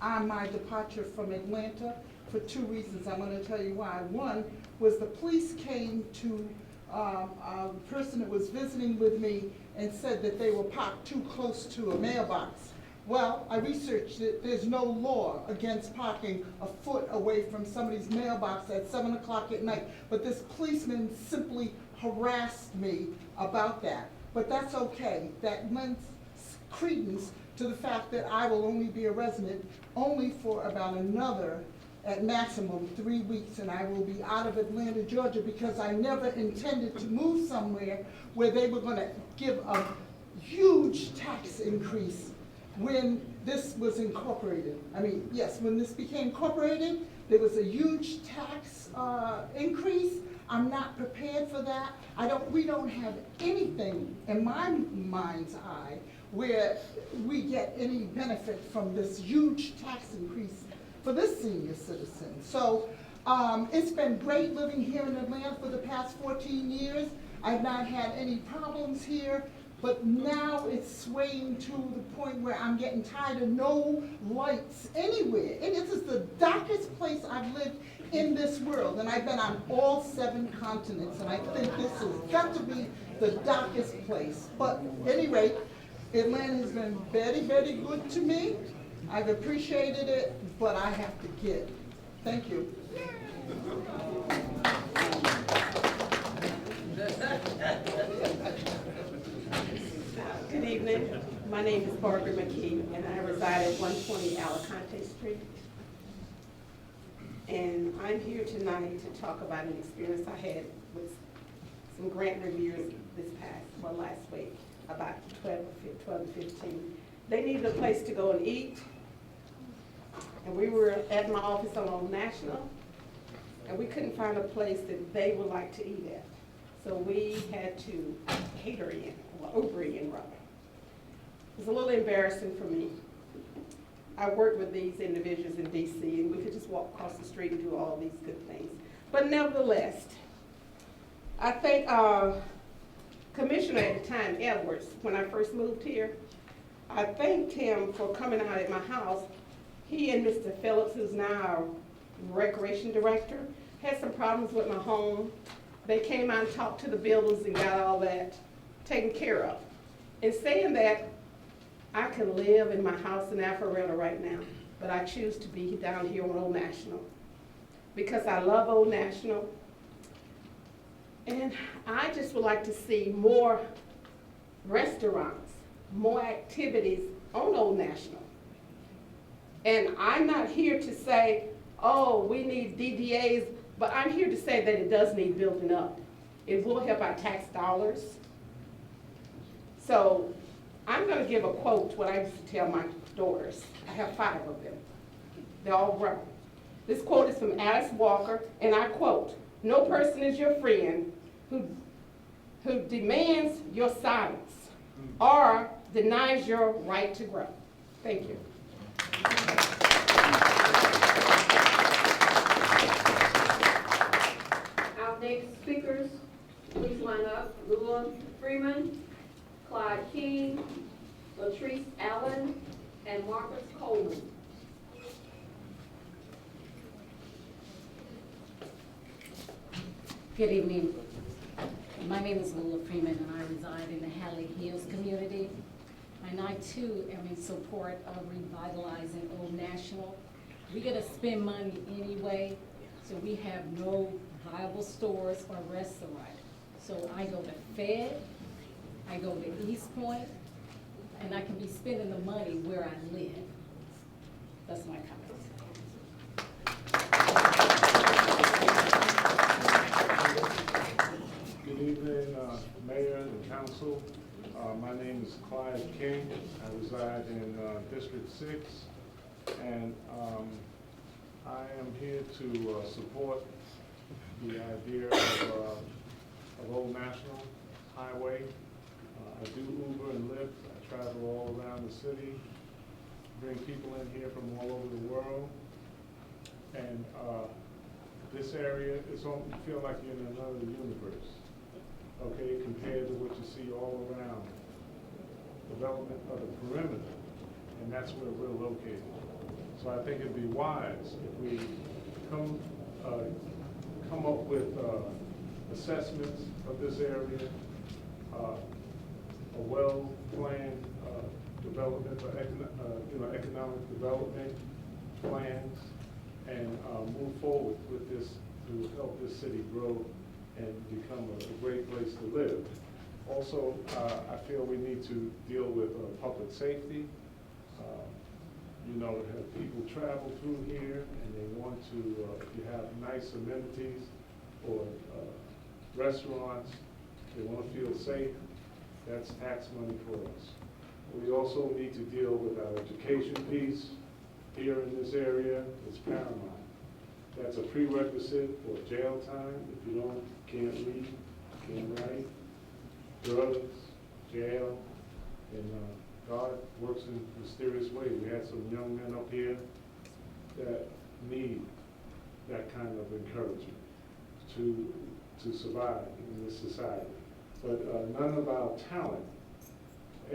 on my departure from Atlanta for 2 reasons. I'm going to tell you why. One was the police came to a person that was visiting with me and said that they were parked too close to a mailbox. Well, I researched it. There's no law against parking a foot away from somebody's mailbox at 7 o'clock at night. But this policeman simply harassed me about that. But that's okay. That lends credence to the fact that I will only be a resident only for about another, at maximum, 3 weeks, and I will be out of Atlanta, Georgia, because I never intended to move somewhere where they were going to give a huge tax increase when this was incorporated. I mean, yes, when this became incorporated, there was a huge tax increase. I'm not prepared for that. We don't have anything in my mind's eye where we get any benefit from this huge tax increase for this senior citizen. So it's been great living here in Atlanta for the past 14 years. I've not had any problems here, but now it's swaying to the point where I'm getting tired of no lights anywhere. And this is the darkest place I've lived in this world, and I've been on all 7 continents, and I think this has got to be the darkest place. But at any rate, Atlanta has been very, very good to me. I've appreciated it, but I have to get. Thank you. Good evening. My name is Barbara McKee, and I reside at 120 Alicante Street. And I'm here tonight to talk about an experience I had with some grant reviewers last week, about 12 to 15. They needed a place to go and eat, and we were at my office on Old National, and we couldn't find a place that they would like to eat at. So we had to cater in, or Uber in rather. It was a little embarrassing for me. I worked with these individuals in DC, and we could just walk across the street and do all these good things. But nevertheless, I think Commissioner at the time, Edwards, when I first moved here, I thanked him for coming out at my house. He and Mr. Phillips, who's now our recreation director, had some problems with my home. They came out and talked to the builders and got all that taken care of. In saying that, I can live in my house in Alpharetta right now, but I choose to be down here on Old National because I love Old National. And I just would like to see more restaurants, more activities on Old National. And I'm not here to say, oh, we need DDAs, but I'm here to say that it does need building up. It will help our tax dollars. So I'm going to give a quote, what I used to tell my daughters. I have 5 of them. They're all grown. This quote is from Alice Walker, and I quote, "No person is your friend who demands your silence or denies your right to grow." Thank you. Our next speakers, please line up. Lula Freeman, Clyde King, Latrice Allen, and Marcus Coleman. Good evening. My name is Lula Freeman, and I reside in the Hadley Hills community. And I too am in support of revitalizing Old National. We gotta spend money anyway, so we have no viable stores or restaurants. So I go to Fed, I go to East Point, and I can be spending the money where I live. That's my comment. Good evening, Mayor and Council. My name is Clyde King. I reside in District 6, and I am here to support the idea of Old National Highway. I do Uber and Lyft. I travel all around the city, bring people in here from all over the world, and This area is on, you feel like you're in another universe, okay, compared to what you see all around. Development of the perimeter, and that's where we're located. So I think it'd be wise if we come up with assessments of this area, a well-planned development for economic development plans, and move forward with this to help this city grow and become a great place to live. Also, I feel we need to deal with public safety. Have people travel through here and they want to, if you have nice amenities or restaurants, they want to feel safe, that's tax money for us. We also need to deal with our education piece here in this area. It's paramount. That's a prerequisite for jail time. If you can't read, can't write, drugs, jail, and God works in mysterious ways. We had some young men up here that need that kind of encouragement to survive in this society. But none of our talent,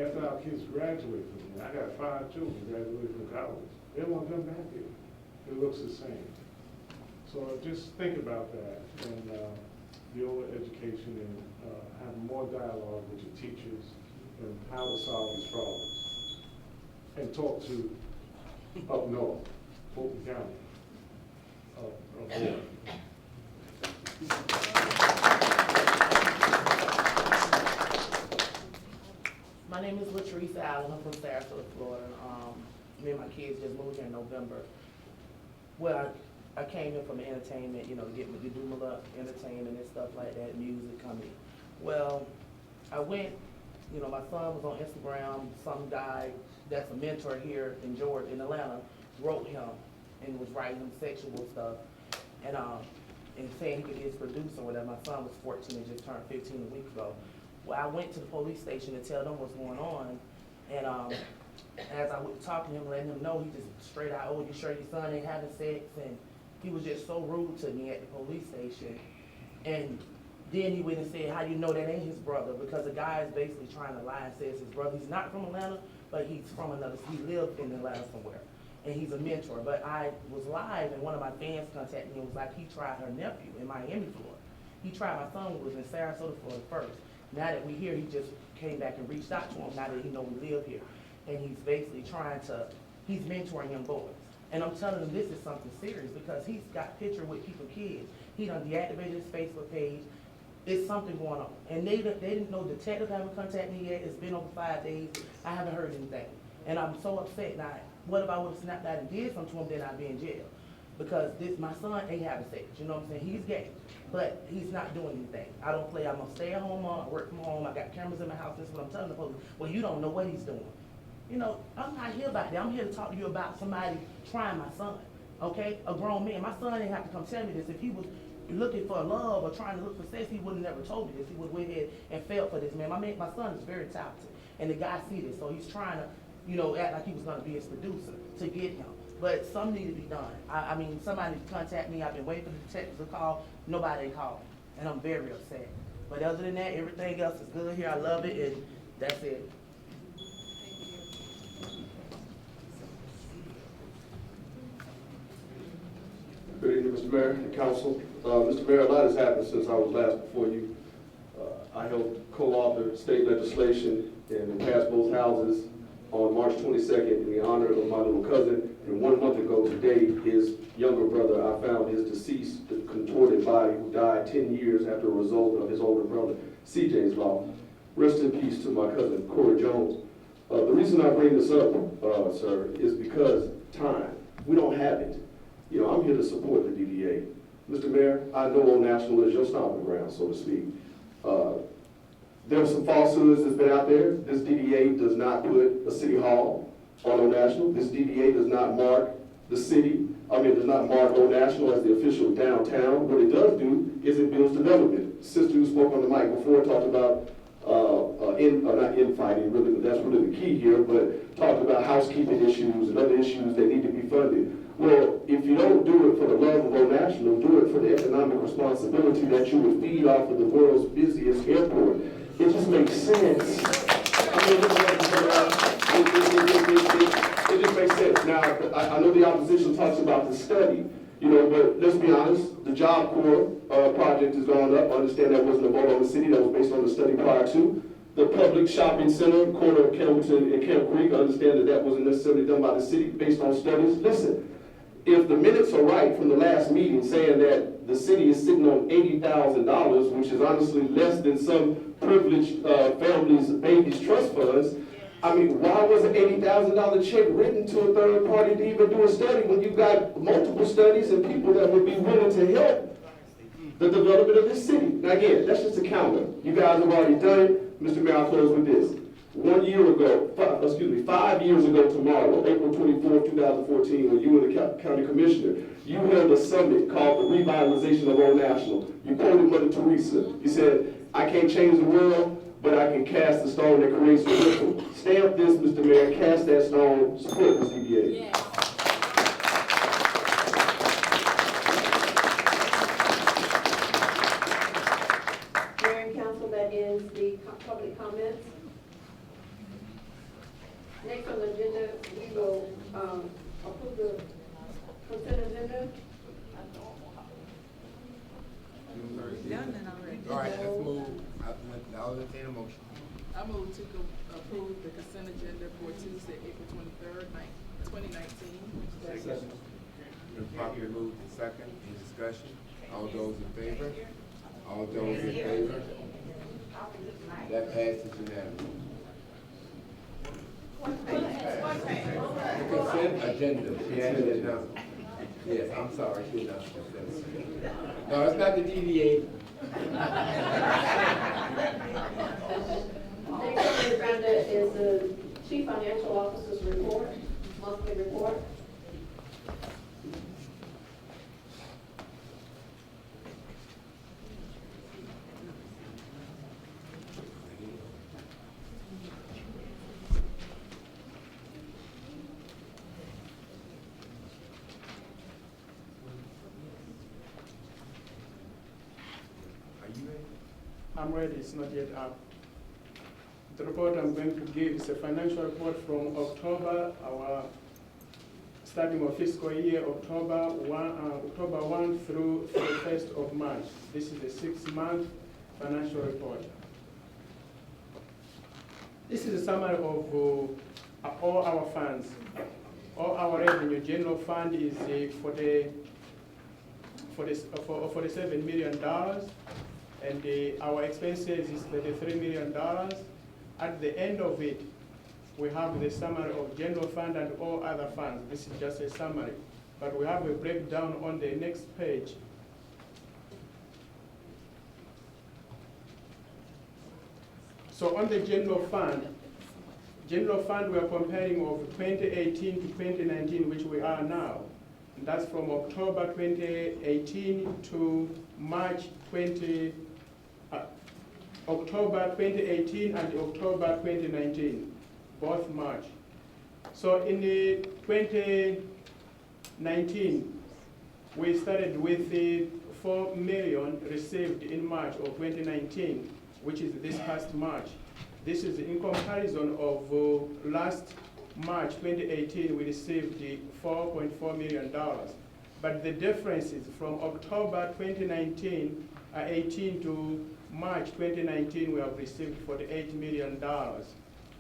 after our kids graduate from here, I got 5 children graduated from college, they won't come back here. It looks the same. So just think about that and deal with education and have more dialogue with your teachers and how to solve these problems. And talk to up north, Fulton County, up north. My name is Latrice Allen. I'm from Sarasota, Florida. Me and my kids just moved here in November. Well, I came here from entertainment, to get me to do my little entertainment and stuff like that, music, comedy. Well, I went, my son was on Instagram, some guy that's a mentor here in Georgia, in Atlanta, wrote him and was writing him sexual stuff and saying he could be his producer or whatever. My son was 14 and just turned 15 a week ago. Well, I went to the police station to tell them what's going on, and as I was talking to him, letting him know, he just straight out, oh, you sure your son ain't having sex? And he was just so rude to me at the police station. And then he went and said, how you know that ain't his brother? Because the guy is basically trying to lie and says his brother. He's not from Atlanta, but he's from another, he lived in Atlanta somewhere. And he's a mentor. But I was live, and one of my fans contacted me and was like, he tried her nephew in Miami, Florida. He tried my son who was in Sarasota, Florida first. Now that we're here, he just came back and reached out to him now that he know we live here. And he's basically he's mentoring young boys. And I'm telling him this is something serious because he's got picture with people's kids. He done deactivated his Facebook page. It's something going on. And they didn't know, detective haven't contacted me yet. It's been over 5 days. I haven't heard anything. And I'm so upset. Now, what if I would have snapped out and did something to him, then I'd be in jail? Because my son ain't having sex, you know what I'm saying? He's gay, but he's not doing anything. I don't play, I'm a stay-at-home mom, I work from home, I got cameras in my house, this is what I'm telling the police. Well, you don't know what he's doing. I'm not here about that. I'm here to talk to you about somebody trying my son, okay? A grown man. My son didn't have to come tell me this. If he was looking for love or trying to look for sex, he would have never told me this. He would have went ahead and fell for this man. My son is very talented, and the guy see this, so he's trying to, act like he was gonna be his producer to get him. But something need to be done. I mean, somebody contact me. I've been waiting for the detectives to call. Nobody called, and I'm very upset. But other than that, everything else is good here. I love it, and that's it. Good evening, Mr. Mayor and Council. Mr. Mayor, a lot has happened since I was last before you. I helped co-author state legislation and passed both houses on March 22nd in the honor of my little cousin. And 1 month ago today, his younger brother, I found his deceased, contorted body, who died 10 years after a result of his older brother, CJ's law. Rest in peace to my cousin, Corey Jones. The reason I bring this up, sir, is because time. We don't have it. I'm here to support the DDA. Mr. Mayor, I know Old National is your stomping ground, so to speak. There are some falsehoods that's been out there. This DDA does not put a city hall on Old National. This DDA does not mark the city, does not mark Old National as the official downtown. What it does do is it builds development. The sister who spoke on the mic before talked about, not infighting, really, but that's really the key here, but talked about housekeeping issues and other issues that need to be funded. Well, if you don't do it for the love of Old National, do it for the economic responsibility that you would feed off of the world's busiest airport. It just makes sense. I mean, it just makes sense. Now, I know the opposition talks about the study, you know, but let's be honest, the Job Corps project is going up. I understand that wasn't a vote on the city, that was based on the study prior to. The public shopping center, corner of Campbellton and Camp Creek, I understand that that wasn't necessarily done by the city based on studies. Listen, if the minutes are right from the last meeting saying that the city is sitting on $80,000, which is honestly less than some privileged families' babies' trust funds, I mean, why was an $80,000 check written to a third party to even do a study when you've got multiple studies and people that would be willing to help the development of this city? Now again, that's just a counter. You guys have already done it. Mr. Mayor, I'll close with this. 5 years ago tomorrow, April 24th, 2014, when you were the county commissioner, you held a summit called the Revitalization of Old National. You quoted Mother Teresa. You said, I can't change the world, but I can cast the stone that creates a ripple. Stamp this, Mr. Mayor, cast that stone, support the CBA. Yeah. Mayor and council, that ends the public comments. Next on the agenda, we will approve the consent agenda. All right, let's move. I'll entertain a motion. I move to approve the consent agenda for Tuesday, April 23rd, 2019. Second. Been properly moved and second. Any discussion? All those in favor? All those in favor? That passes unanimously. The consent agenda. She added it down. Yes, I'm sorry. She announced it. No, it's not the DDA. Next on the agenda is the Chief Financial Officer's report, monthly report. I'm ready, it's not yet up. The report I'm going to give is a financial report from October, starting of fiscal year, October 1 through the 1st of March. This is a 6-month financial report. This is a summary of all our funds. All our revenue. General fund is $47 million. And our expenses is $33 million. At the end of it, we have the summary of general fund and all other funds. This is just a summary, but we have a breakdown on the next page. So on the general fund we are comparing of 2018 to 2019, which we are now. And that's from October 2018 to March October 2018 and October 2019, both March. So in the 2019, we started with the 4 million received in March of 2019, which is this past March. This is in comparison of last March 2018, we received $4.4 million. But the difference is from October 2018 to March 2019, we have received $48 million,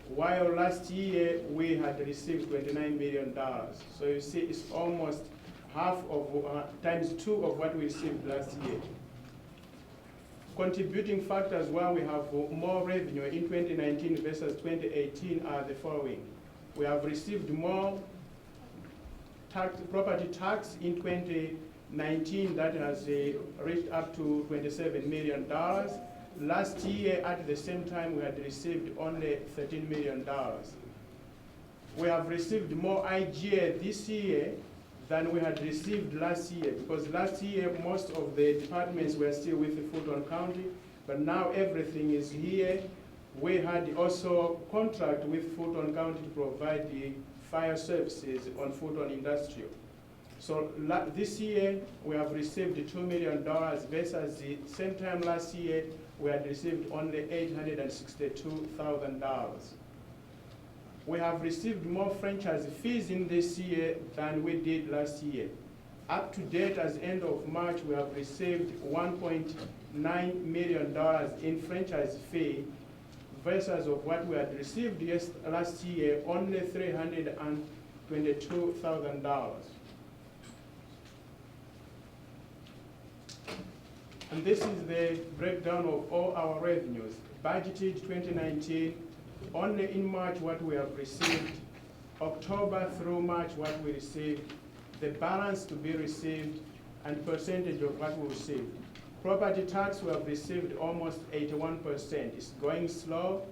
while last year we had received $29 million. So you see, it's almost half of, times 2 of what we received last year. Contributing factors why we have more revenue in 2019 versus 2018 are the following. We have received more property tax in 2019 that has reached up to $27 million. Last year, at the same time, we had received only $13 million. We have received more IGA this year than we had received last year, because last year, most of the departments were still with the Fulton County, but now everything is here. We had also contract with Fulton County to provide the fire services on Fulton Industrial. So this year, we have received $2 million versus the same time last year, we had received only $862,000. We have received more franchise fees in this year than we did last year. Up to date, as end of March, we have received $1.9 million in franchise fee versus of what we had received last year, only $322,000. And this is the breakdown of all our revenues. Budgeted 2019, only in March what we have received, October through March what we received, the balance to be received, and percentage of what we received. Property tax we have received almost 81%. It's going slow,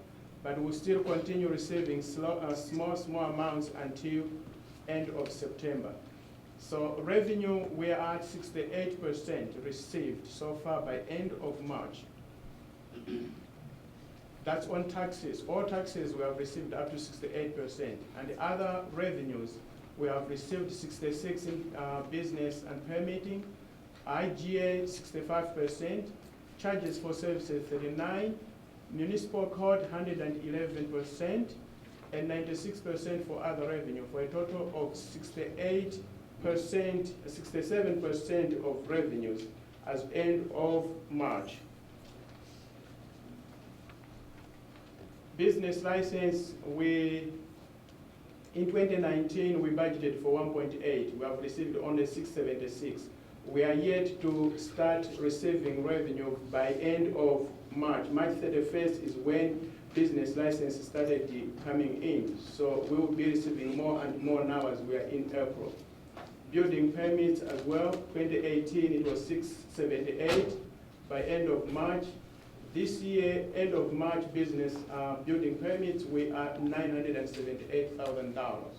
but we'll still continue receiving small amounts until end of September. So revenue, we are at 68% received so far by end of March. That's on taxes. All taxes we have received up to 68%. And the other revenues, we have received 66 in business and permitting, IGA 65%, charges for services 39%, municipal code 111%, and 96% for other revenue, for a total of 67% of revenues as end of March. Business license, in 2019, we budgeted for 1.8. We have received only 676. We are yet to start receiving revenue by end of March. March 31st is when business licenses started coming in. So we will be receiving more and more now as we are in April. Building permits as well, 2018 it was 678 by end of March. This year, end of March business building permits, we are at $978,000.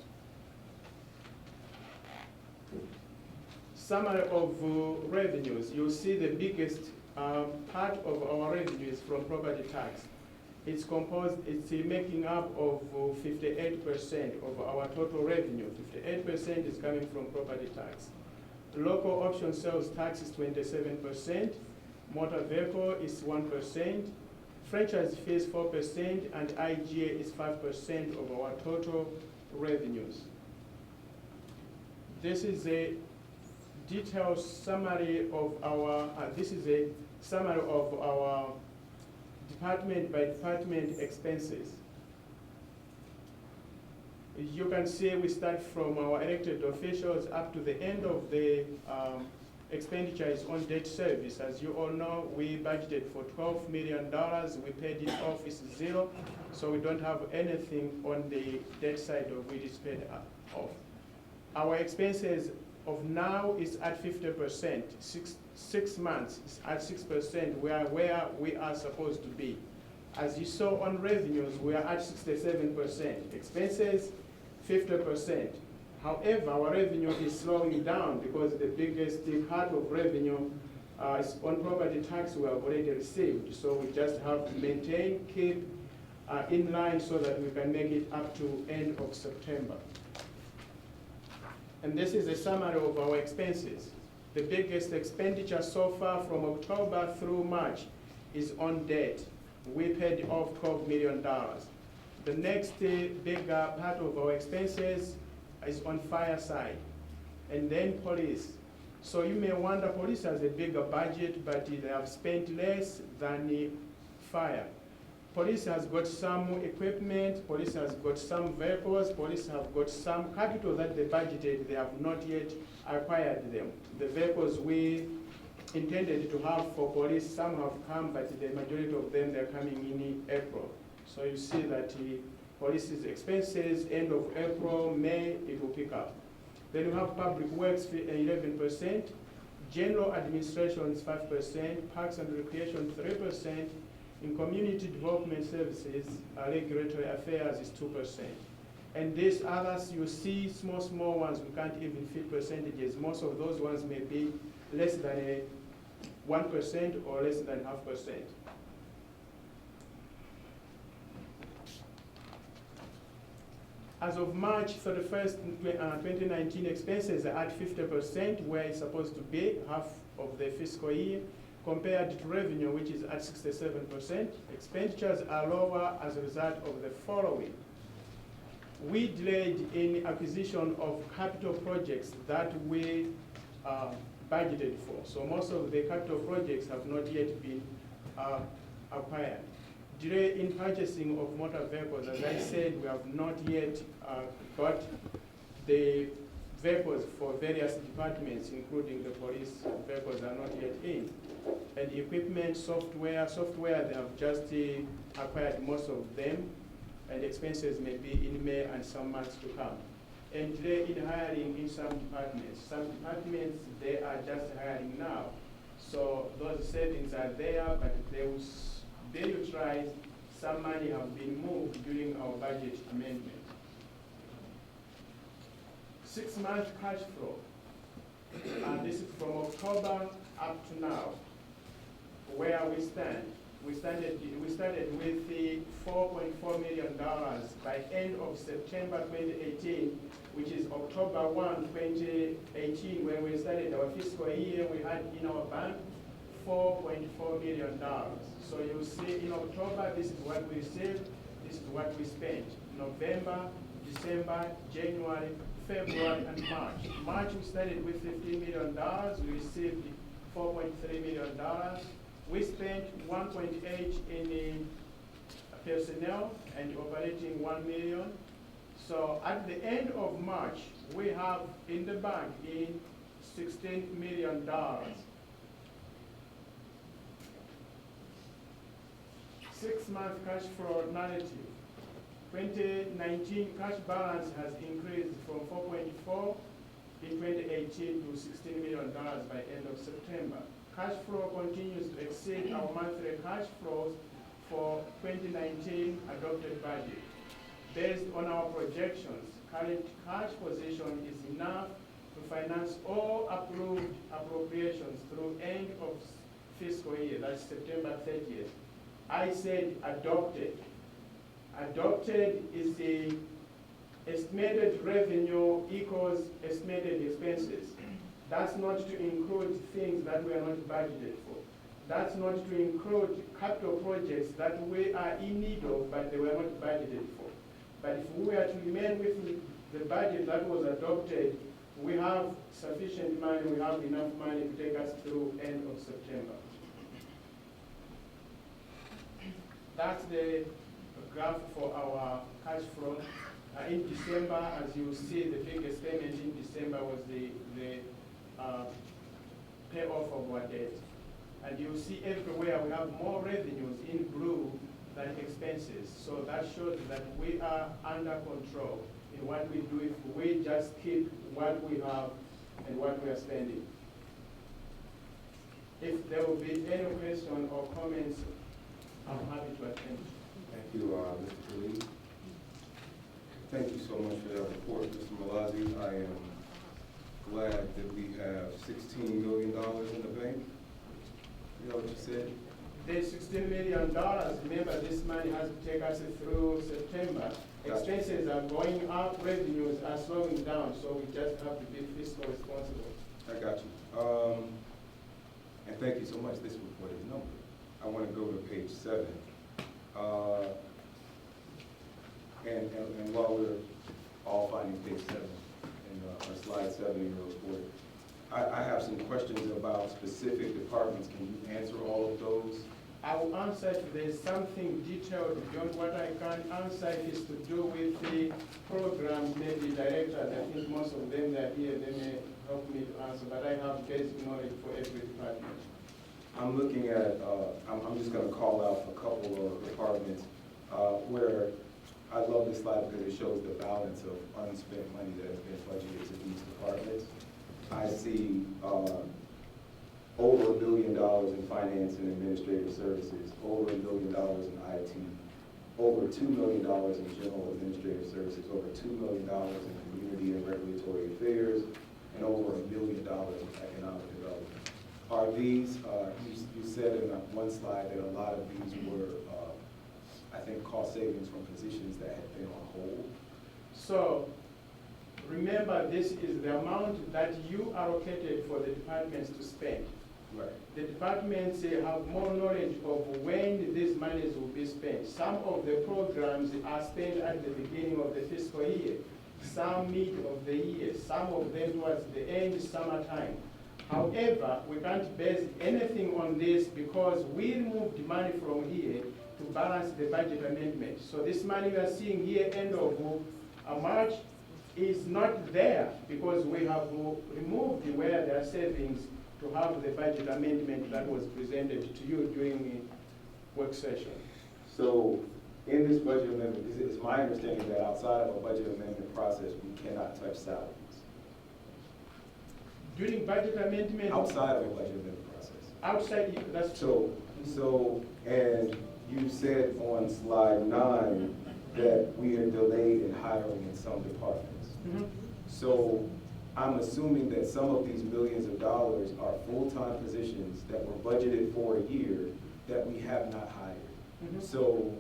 Summary of revenues, you'll see the biggest part of our revenue is from property tax. It's making up of 58% of our total revenue. 58% is coming from property tax. Local option sales tax is 27%. Motor vehicle is 1%. Franchise fees 4%, and IGA is 5% of our total revenues. This is a detailed summary of our. Department by department expenses. You can see we start from our elected officials up to the end of the expenditures on debt service. As you all know, we budgeted for $12 million. We paid it off, it's zero. So we don't have anything on the debt side of which is paid off. Our expenses of now is at 50%. 6 months is at 6%. We are where we are supposed to be. As you saw on revenues, we are at 67%. Expenses, 50%. However, our revenue is slowing down because the biggest part of revenue is on property tax we have already received. So we just have to maintain, keep in line so that we can make it up to end of September. And this is a summary of our expenses. The biggest expenditure so far from October through March is on debt. We paid off $12 million. The next bigger part of our expenses is on fire side, and then police. So you may wonder, police has a bigger budget, but they have spent less than the fire. Police has got some equipment, police has got some vehicles, police have got some capital that they budgeted, they have not yet acquired them. The vehicles we intended to have for police, some have come, but the majority of them, they're coming in April. So you see that the police's expenses, end of April, May, it will pick up. Then you have public works, 11%, general administration is 5%, parks and recreation 3%, in community development services, regulatory affairs is 2%. And these others, you see small ones, we can't even fit percentages. Most of those ones may be less than 1% or less than 0.5%. As of March 31st, 2019, expenses are at 50% where it's supposed to be, half of the fiscal year, compared to revenue, which is at 67%. Expenditures are lower as a result of the following. We delayed in acquisition of capital projects that we budgeted for. So most of the capital projects have not yet been acquired. Delay in purchasing of motor vehicles, as I said, we have not yet got the vehicles for various departments, including the police vehicles are not yet in. And equipment, software, they have just acquired most of them, and expenses may be in May and some months to come. And delay in hiring in some departments. Some departments, they are just hiring now. So those savings are there, but they will be utilized. Some money have been moved during our budget amendment. 6-month cash flow. This is from October up to now, where we stand. We started with the $4.4 million by end of September 2018, which is October 1, 2018, when we started our fiscal year. We had in our bank $4.4 million. So you see in October, this is what we received, this is what we spent. November, December, January, February, and March. March we started with $15 million, we received $4.3 million. We spent 1.8 in personnel and operating 1 million. So at the end of March, we have in the bank in $16 million. 6-month cash flow narrative. 2019 cash balance has increased from 4.4 in 2018 to $16 million by end of September. Cash flow continues to exceed our monthly cash flows for 2019 adopted budget. Based on our projections, current cash position is enough to finance all approved appropriations through end of fiscal year, that's September 30th. I said adopted. Adopted is the estimated revenue equals estimated expenses. That's not to include things that we are not budgeted for. That's not to include capital projects that we are in need of, but they were not budgeted for. But if we are to remain with the budget that was adopted, we have sufficient money, we have enough money to take us through end of September. That's the graph for our cash flow. In December, as you see, the biggest payment in December was the payoff of our debt. And you see everywhere we have more revenues in blue than expenses. So that shows that we are under control in what we do if we just keep what we have and what we are spending. If there will be any question or comments, I'm happy to attend. Thank you, Mr. Khalid. Thank you so much for that report, Mr. Malazi. I am glad that we have $16 million in the bank. You know what you said? There's $16 million. Remember, this money has to take us through September. Gotcha. Expenses are going up, revenues are slowing down, so we just have to be fiscally responsible. I got you. And thank you so much. This report is numbered. I want to go to page 7. And while we're all finding page 7 or slide 7 in your report, I have some questions about specific departments. Can you answer all of those? I will answer if there's something detailed beyond what I can answer. It is to do with the programs, maybe directors. I think most of them that are here, they may help me to answer, but I have basic knowledge for every department. I'm looking at, I'm just going to call out a couple of departments where I love this slide because it shows the balance of unspent money that has been budgeted to these departments. I see over $1 billion in finance and administrative services, over $1 billion in IT, over $2 million in general administrative services, over $2 million in community and regulatory affairs, and over $1 million in economic development. Are these, you said in one slide that a lot of these were, I think, cost savings from positions that had been on hold. So remember, this is the amount that you allocated for the departments to spend. Right. The departments have more knowledge of when these monies will be spent. Some of the programs are spent at the beginning of the fiscal year, some mid of the year, some of them towards the end, summertime. However, we can't base anything on this because we removed money from here to balance the budget amendment. So this money we are seeing here, end of March, is not there because we have removed where there are savings to have the budget amendment that was presented to you during the work session. So in this budget amendment, it's my understanding that outside of a budget amendment process, we cannot touch salaries. During budget amendment? Outside of a budget amendment process. Outside, that's true. So, and you said on slide 9 that we are delayed in hiring in some departments. Mm-hmm. So I'm assuming that some of these millions of dollars are full-time positions that were budgeted for a year that we have not hired. Mm-hmm. So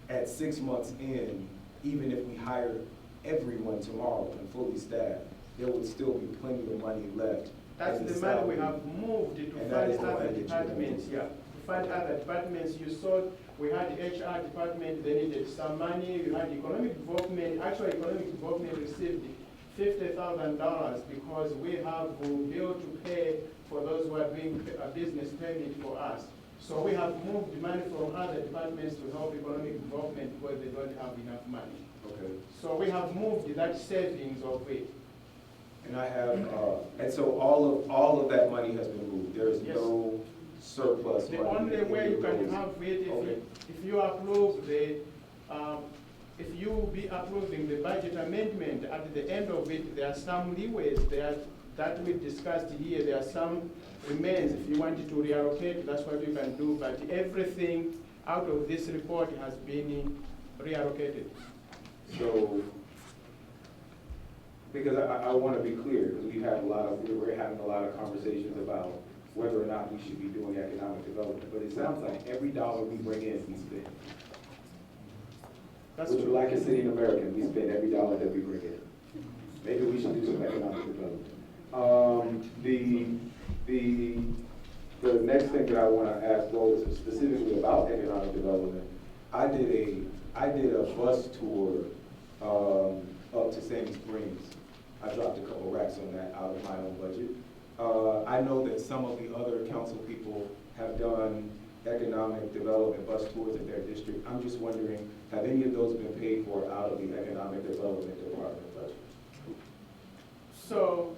at 6 months in, even if we hire everyone tomorrow and fully staffed, there would still be plenty of money left. That's the money we have moved to fund other departments, yeah. To fund other departments. You saw we had the HR department, they needed some money. You had economic development. Actually, economic development received $50,000 because we have a bill to pay for those who are doing a business permit for us. So we have moved money from other departments to help economic development because they don't have enough money. Okay. So we have moved that savings of it. And I have, and so all of that money has been moved. There is Yes. no surplus money. The only way you can have it, if you approve the, if you be approving the budget amendment, at the end of it, there are some leeways there that we discussed here. There are some remains. If you wanted to reallocate, that's what you can do. But everything out of this report has been reallocated. So, because I want to be clear, because we're having a lot of conversations about whether or not we should be doing economic development. But it sounds like every dollar we bring in, we spend. That's Which, true. like a city American, we spend every dollar that we bring in. Maybe we should do some economic development. The next thing that I want to ask, though, is specifically about economic development. I did a bus tour up to Sandy Springs. I dropped a couple racks on that out of my own budget. I know that some of the other council people have done economic development bus tours in their district. I'm just wondering, have any of those been paid for out of the economic development department budget? So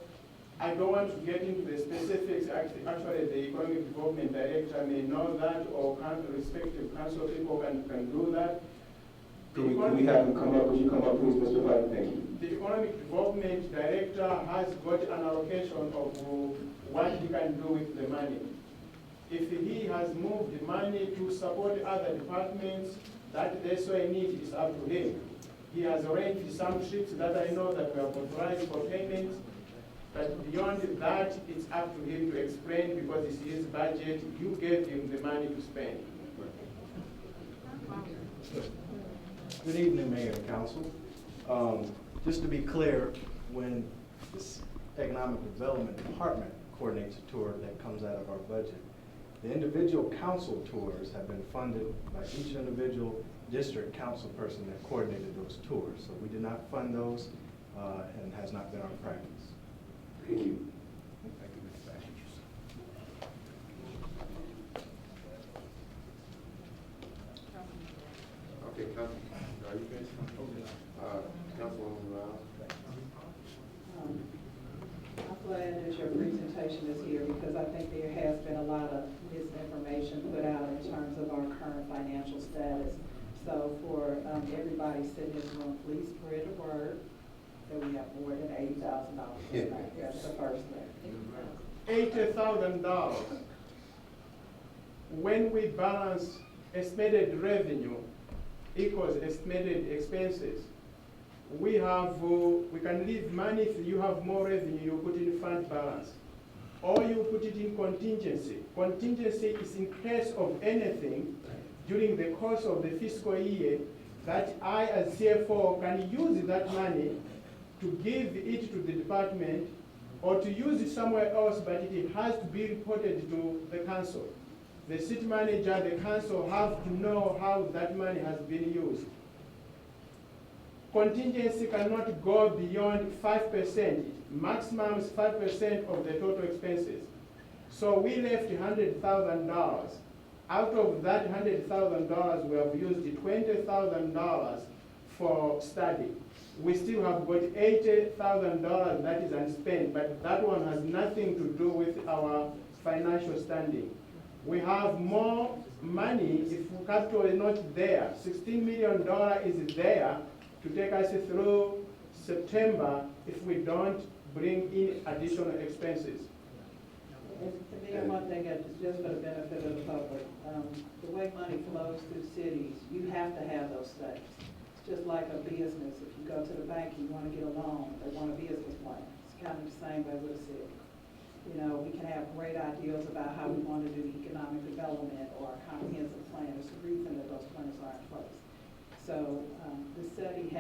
I don't want to get into the specifics. Actually, the economic development director may know that, or respective council people can do that. Can we have them come up? Would you come up, please, Mr. Pike? Thank you. The economic development director has got an allocation of what he can do with the money. If he has moved the money to support other departments that they so need, is up to him. He has arranged some trips that I know that we have authorized for payment, but beyond that, it's up to him to explain because it's his budget. You gave him the money to spend. Good evening, Mayor and Council. Just to be clear, when this Economic Development Department coordinates a tour that comes out of our budget, the individual council tours have been funded by each individual district council person that coordinated those tours. So we did not fund those, and has not been our practice. Thank you. Okay, Council, are you finished? Councilwoman Rouse. I'm glad that your presentation is here because I think there has been a lot of misinformation put out in terms of our current financial status. So for everybody sitting in the room, please spread the word that we have more than $80,000. That's the first thing. $80,000. When we balance estimated revenue equals estimated expenses, we can leave money. If you have more revenue, you put in fund balance, or you put it in contingency. Contingency is in case of anything during the course of the fiscal year. that I as CFO can use that money to give it to the department or to use it somewhere else, but it has to be reported to the council. The city manager, the council have to know how that money has been used. Contingency cannot go beyond 5%. Maximum is 5% of the total expenses. So we left $100,000. Out of that $100,000, we have used $20,000 for study. We still have got $80,000 that is unspent, but that one has nothing to do with our financial standing. We have more money if capital is not there. $16 million is there to take us through September if we don't bring in additional expenses. And then one thing, just for the benefit of the public, the way money flows through cities, you have to have those studies. It's just like a business. If you go to the bank, you want to get a loan, they want a business plan. It's kind of the same way with a city. You know, we can have great ideas about how we want to do economic development or a comprehensive plan. There's a reason that those plans are in place. So the city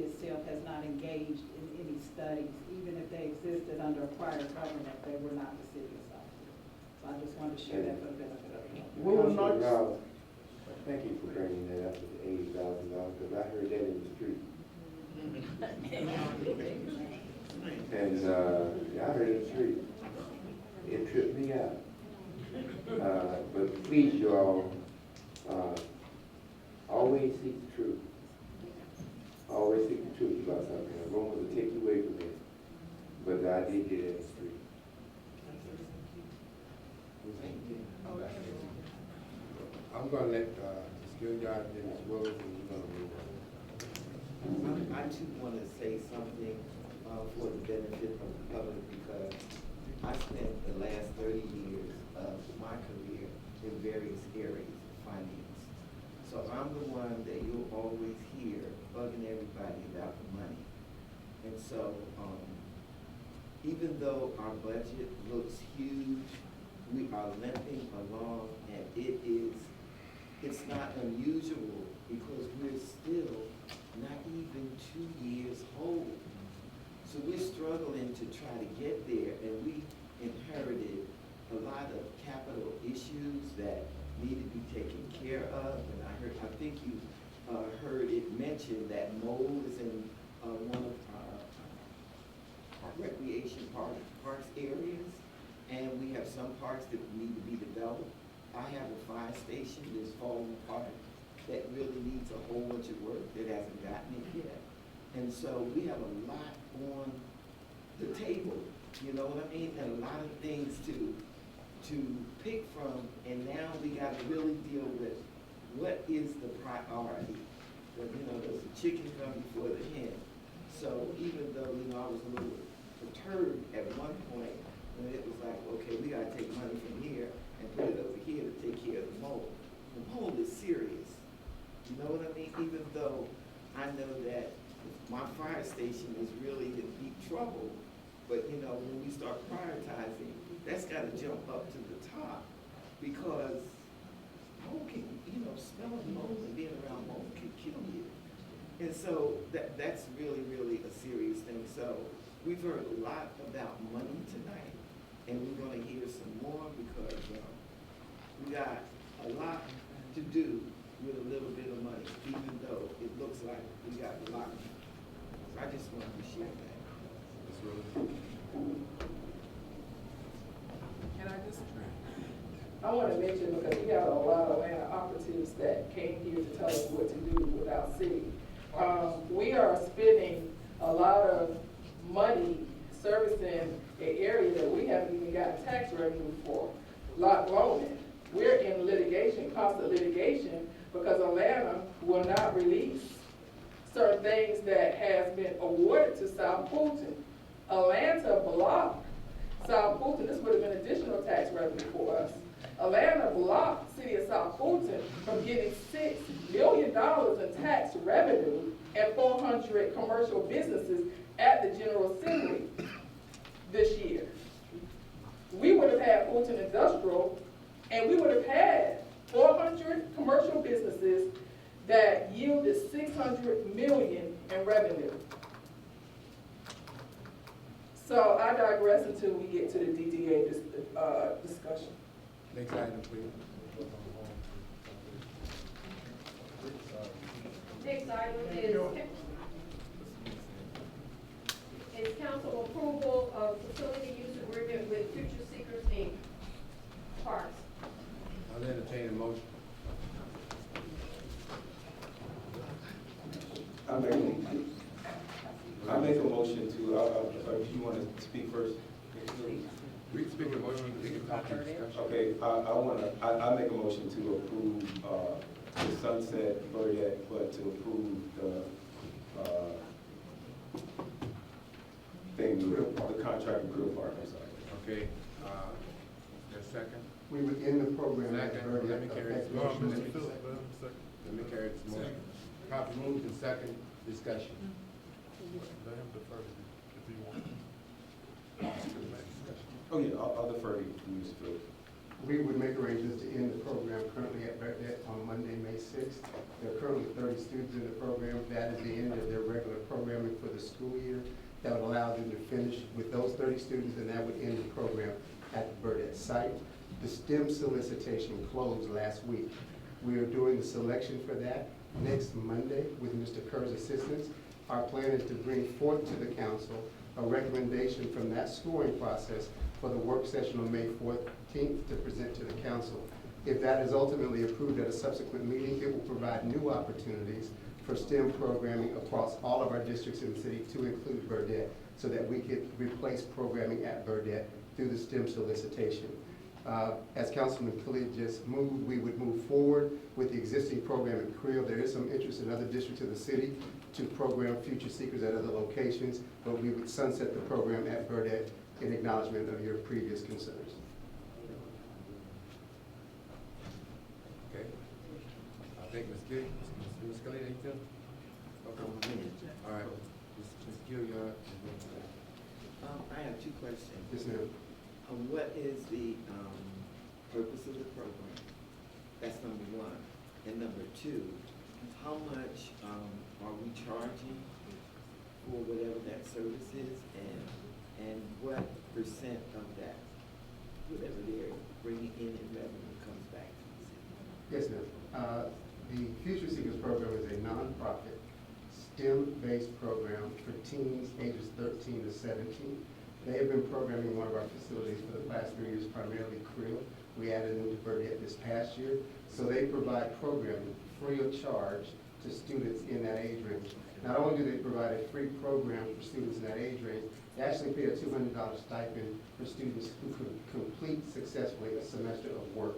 itself has not engaged in any studies, even if they existed under a prior government, they were not the city of South Florida. So I just wanted to share that for the benefit of the public. We will not. Thank you for bringing that up with the $80,000, because I heard that in the street. And I heard it in the street. It tripped me out. But please, you all, always seek the truth. Always seek the truth about something. Rumors will take you away from it. But I did get it in the street. I'm gonna let Ms. Gilliard and Ms. Willis, and you're gonna move on. I too want to say something for the benefit of the public, because I spent the last 30 years of my career in various areas of finance. So I'm the one that you'll always hear bugging everybody about the money. And so even though our budget looks huge, we are limping along, and it's not unusual because we're still not even 2 years old. So we're struggling to try to get there, and we inherited a lot of capital issues that need to be taken care of. And I think you heard it mentioned that mold is in one of our recreation parks areas, and we have some parks that need to be developed. I have a fire station that's falling apart that really needs a whole bunch of work that hasn't gotten it yet. And so we have a lot on the table, you know what I mean? And a lot of things to pick from, and now we gotta really deal with what is the priority. But, you know, does the chicken come before the hen? So even though, you know, I was a little perturbed at one point when it was like, okay, we gotta take money from here and put it over here to take care of the mold. The mold is serious. You know what I mean? Even though I know that my fire station is really in deep trouble, but you know, when we start prioritizing, that's gotta jump up to the top, because mold can, you know, smelling mold and being around mold can kill you. And so that's really, really a serious thing. So we've heard a lot about money tonight, and we're gonna hear some more, because we got a lot to do with a little bit of money, even though it looks like we got a lot. So I just wanted to share that. Can I just? I want to mention, because we got a lot of Atlanta operatives that came here to tell us what to do with our city. We are spending a lot of money servicing an area that we haven't even gotten tax revenue for, lot loaning. We're in litigation, constant litigation, because Atlanta will not release certain things that has been awarded to South Fulton. Atlanta blocked South Fulton. This would have been additional tax revenue for us. Atlanta blocked City of South Fulton from getting $6 million in tax revenue and 400 commercial businesses at the General Assembly this year. We would have had Fulton Industrial, and we would have had 400 commercial businesses that yielded 600 million in revenue. So I digress until we get to the DDA discussion. Next item, please. Next item is council approval of facility use agreement with Future Seekers Inc. Parks. I'll entertain a motion. I make a motion to, do you want to speak first? We can speak a motion, you can talk to discussion. Okay, I make a motion to approve, the Sunset Burdette, but to approve the contract with Creel Park, I'm sorry. Okay, there's a second? We would end the program. Second, let me carry this motion. Let me carry this motion. Properly moved and second, discussion. Let him defer if he wants. Oh, yeah, I'll defer to you, Mr. Phillips. We would make arrangements to end the program currently at Burdette on Monday, May 6th. There are currently 30 students in the program. That is the end of their regular programming for the school year. That would allow them to finish with those 30 students, and that would end the program at the Burdette site. The STEM solicitation closed last week. We are doing the selection for that next Monday with Mr. Kerr's assistance. Our plan is to bring forth to the council a recommendation from that scoring process for the work session on May 14th to present to the council. If that is ultimately approved at a subsequent meeting, it will provide new opportunities for STEM programming across all of our districts in the city, to include Burdette, so that we could replace programming at Burdette through the STEM solicitation. As Councilman Khalid just moved, we would move forward with the existing program at Creel. There is some interest in other districts of the city to program future seekers at other locations, but we would sunset the program at Burdette in acknowledgement of your previous concerns. Okay. I think Ms. Gill, Ms. Scully, are you done? Okay. All right. Ms. Gill, I have two questions. Yes, ma'am. What is the purpose of the program? That's number one. And number two, how much are we charging for whatever that service is, and what percent of that, whatever they're bringing in revenue, comes back to the city? Yes, ma'am. The Future Seekers program is a nonprofit, STEM-based program for teens ages 13 to 17. They have been programming one of our facilities for the past 3 years, primarily Creel. We added them to Burdette this past year. So they provide programming free of charge to students in that age range. Not only do they provide a free program for students in that age range, they actually pay a $200 stipend for students who can complete successfully a semester of work.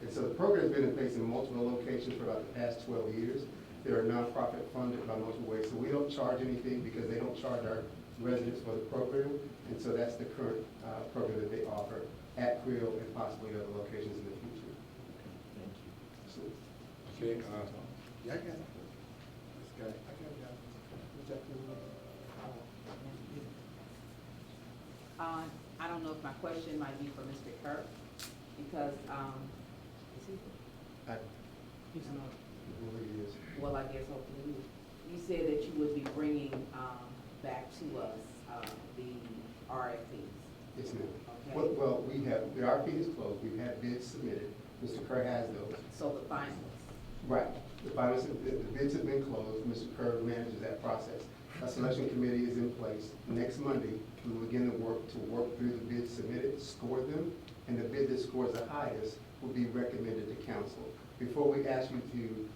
And so the program has been in place in multiple locations for about the past 12 years. They're nonprofit funded by multiple ways. So we don't charge anything because they don't charge our residents for the program. And so that's the current program that they offer at Creel and possibly other locations in the future. Thank you. So, okay, yeah, I got it. This guy, I got it. I don't know if my question might be for Mr. Kirk, because, is he? He's not. Well, I guess hopefully, you said that you would be bringing, back to us, the RFPs. Yes, ma'am. Okay. Well, we have, the RFP is closed. We've had bids submitted. Mr. Kerr has those. So the finalists. Right. The bids have been closed. Mr. Kerr manages that process. A selection committee is in place. Next Monday, we will begin to work through the bids submitted, score them, and the bid that scores the highest will be recommended to council. Before we ask you to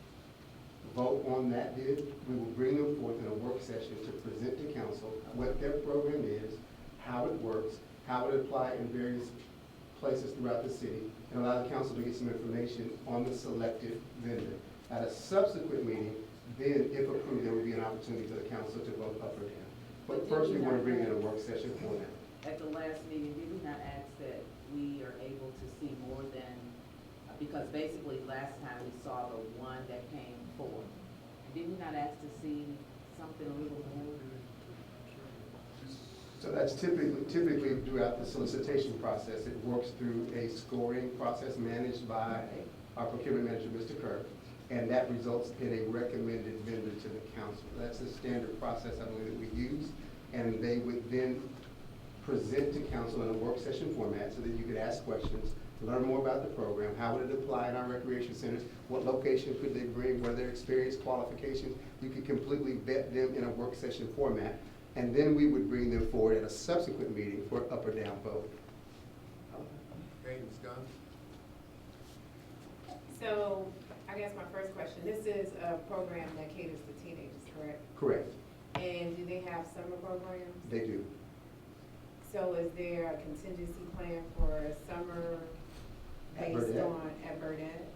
vote on that bid, we will bring them forth in a work session to present to council what their program is, how it works, how it applies in various places throughout the city, and allow the council to get some information on the selected vendor. At a subsequent meeting, then, if approved, there will be an opportunity for the council to vote up or down. But first, we want to bring in a work session for that. At the last meeting, did we not ask that we are able to see more than, because basically last time we saw the one that came forward. Did we not ask to see something a little more? So that's typically throughout the solicitation process. It works through a scoring process managed by our procurement manager, Mr. Kerr. and that results in a recommended vendor to the council. That's the standard process, I believe, that we use, and they would then present to council in a work session format so that you could ask questions, learn more about the program, how would it apply in our recreation centers, what location could they bring, what are their experience, qualifications. You could completely vet them in a work session format, and then we would bring them forward at a subsequent meeting for up or down vote. Okay, Ms. Gunn? So, I guess my first question, this is a program that caters to teenagers, correct? Correct. And do they have summer programs? They do. So is there a contingency plan for summer At based Burdette? on, at Burdette?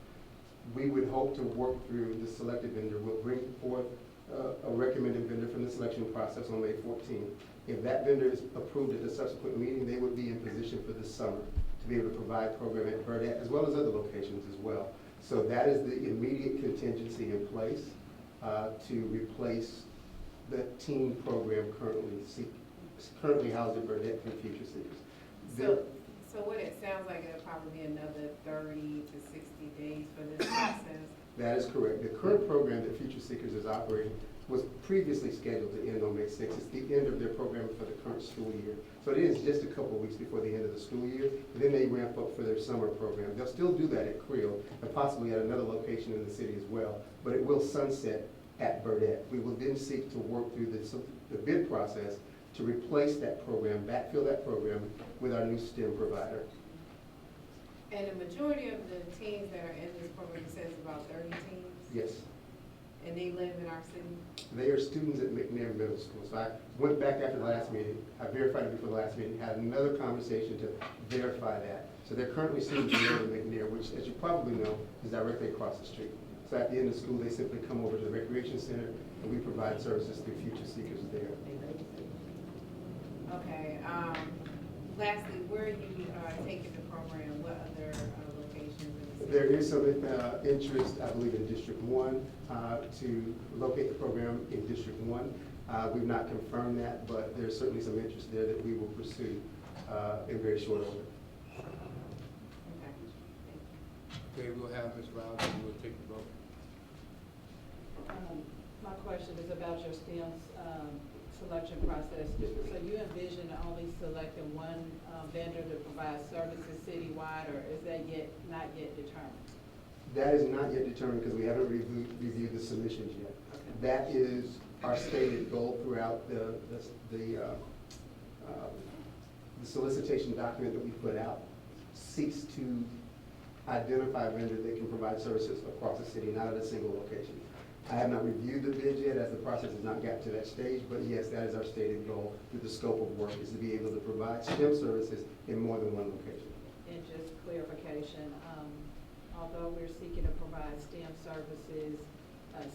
We would hope to work through the selected vendor. We'll bring forth a recommended vendor from the selection process on May 14th. If that vendor is approved at the subsequent meeting, they would be in position for the summer to be able to provide program at Burdette as well as other locations as well. So that is the immediate contingency in place to replace the teen program currently housed at Burdette through Future Seekers. So what it sounds like, it'll probably be another 30 to 60 days for this process? That is correct. The current program that Future Seekers is operating was previously scheduled to end on May 6th. It's the end of their program for the current school year. So it is just a couple of weeks before the end of the school year. And then they ramp up for their summer program. They'll still do that at Creel and possibly at another location in the city as well. But it will sunset at Burdette. We will then seek to work through the bid process to replace that program, backfill that program with our new STEM provider. And the majority of the teens that are in this program, it says about 30 teens? Yes. And they live in our city? They are students at McNair Middle School. So I went back after the last meeting, I verified it before the last meeting, had another conversation to verify that. So they're currently students at McNair, which, as you probably know, is directly across the street. So at the end of school, they simply come over to the recreation center, and we provide services through Future Seekers there. Okay, lastly, where are you taking the program? What other locations in the city? There is some interest, I believe, in District 1 to locate the program in District 1. We've not confirmed that, but there's certainly some interest there that we will pursue in very short order. Okay, we'll have Ms. Rouse and we'll take the vote. My question is about your STEM selection process. So you envision only selecting one vendor to provide services citywide, or is that not yet determined? That is not yet determined because we haven't reviewed the submissions yet. Okay. That is our stated goal throughout the solicitation document that we put out. Seeks to identify a vendor that can provide services across the city, not at a single location. I have not reviewed the bid yet, as the process has not gotten to that stage, but yes, that is our stated goal through the scope of work, is to be able to provide STEM services in more than one location. And just clarification, although we're seeking to provide STEM services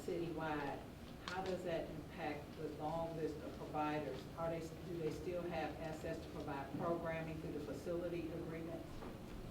citywide, how does that impact the long list of providers? Do they still have access to provide programming through the facility agreements?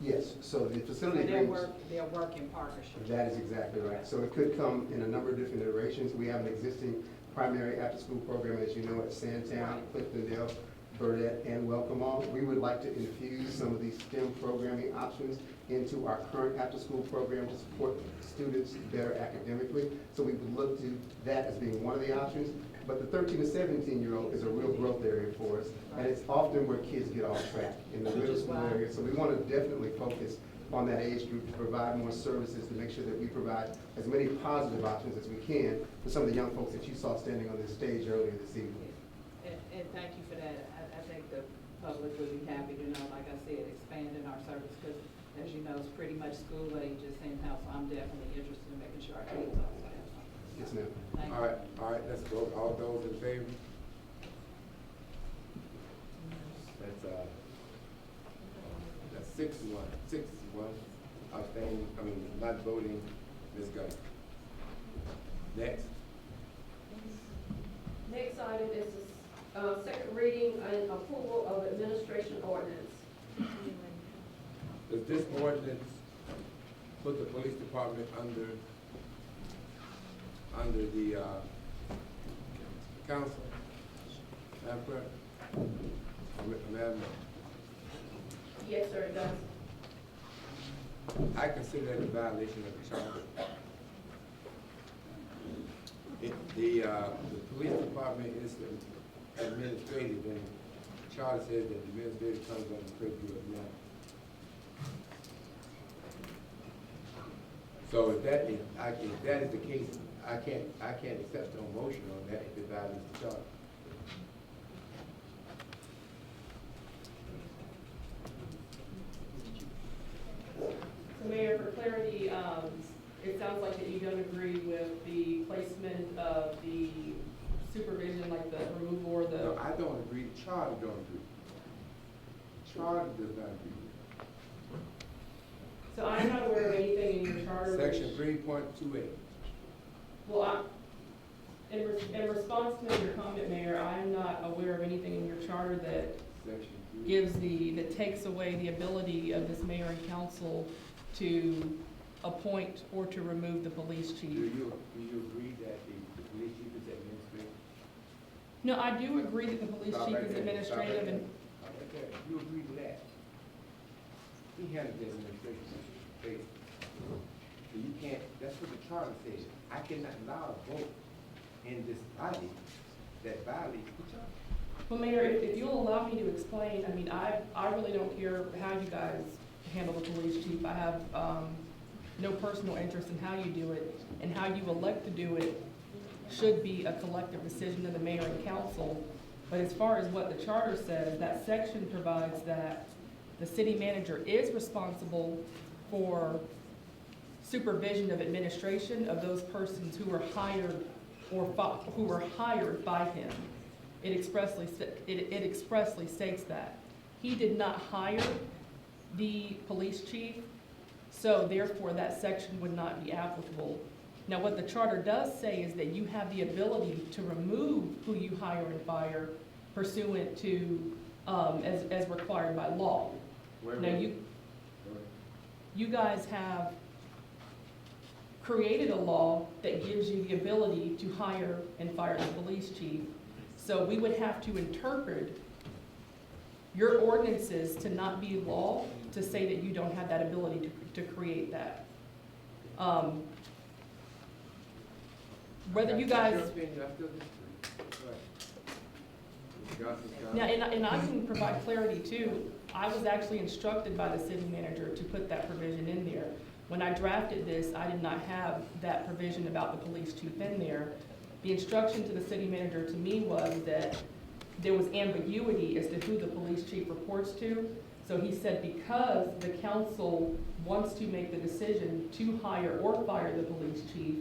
Yes, so the facility So agreements. they'll work in partnership. That is exactly right. So it could come in a number of different iterations. We have an existing primary after-school program, as you know, at Sandtown, Cliftondale, Burdette, and Welcome All. We would like to infuse some of these STEM programming options into our current after-school program to support students better academically. So we would look to that as being one of the options. But the 13 to 17-year-old is a real growth area for us, and it's often where kids get off track in the middle school area. So we want to definitely focus on that age group to provide more services, to make sure that we provide as many positive options as we can for some of the young folks that you saw standing on this stage earlier this evening. And thank you for that. I think the public would be happy to know, like I said, expanding our service, because as you know, it's pretty much school age at St. House, so I'm definitely interested in making sure our kids are safe. Yes, ma'am. All right, let's vote. All those in favor? That's 6-1. Abstaining, not voting, Ms. Gunn. Next. Next item is the second reading and approval of administration ordinance. Does this ordinance put the police department under the council? Madam Clerk? Madam? Yes, sir, it does. I consider that a violation of the charter. The police department is administrative, and the charter says that the administrative comes under the purview of law. So if that is the case, I can't accept no motion on that if it violates the charter. So Mayor, for clarity, it sounds like that you don't agree with the placement of the supervision, like the removal or the. No, I don't agree. The charter don't agree. The charter does not agree. So I'm not aware of anything in your charter. Section 3.28. Well, in response to your comment, Mayor, I am not aware of anything in your charter that that takes away the ability of this mayor and council to appoint or to remove the police chief. Do you agree that the police chief is administrative? No, I do agree that the police chief is administrative and. Okay, you agree to that? He handles the administration. So you can't, that's what the charter says. I cannot allow a vote in this body that violates the charter. Well, Mayor, if you'll allow me to explain, I mean, I really don't care how you guys handle the police chief. I have no personal interest in how you do it, and how you elect to do it should be a collective decision of the mayor and council. But as far as what the charter says, that section provides that the city manager is responsible for supervision of administration of those persons who were hired or who were hired by him. It expressly states that. He did not hire the police chief, so therefore that section would not be applicable. Now, what the charter does say is that you have the ability to remove who you hire and fire pursuant to, as required by law. Now, you guys have created a law that gives you the ability to hire and fire the police chief. So we would have to interpret your ordinances to not be law to say that you don't have that ability to create that. Whether you guys. Now, and I can provide clarity too. I was actually instructed by the city manager to put that provision in there. When I drafted this, I did not have that provision about the police chief in there. The instruction to the city manager to me was that there was ambiguity as to who the police chief reports to. So he said because the council wants to make the decision to hire or fire the police chief,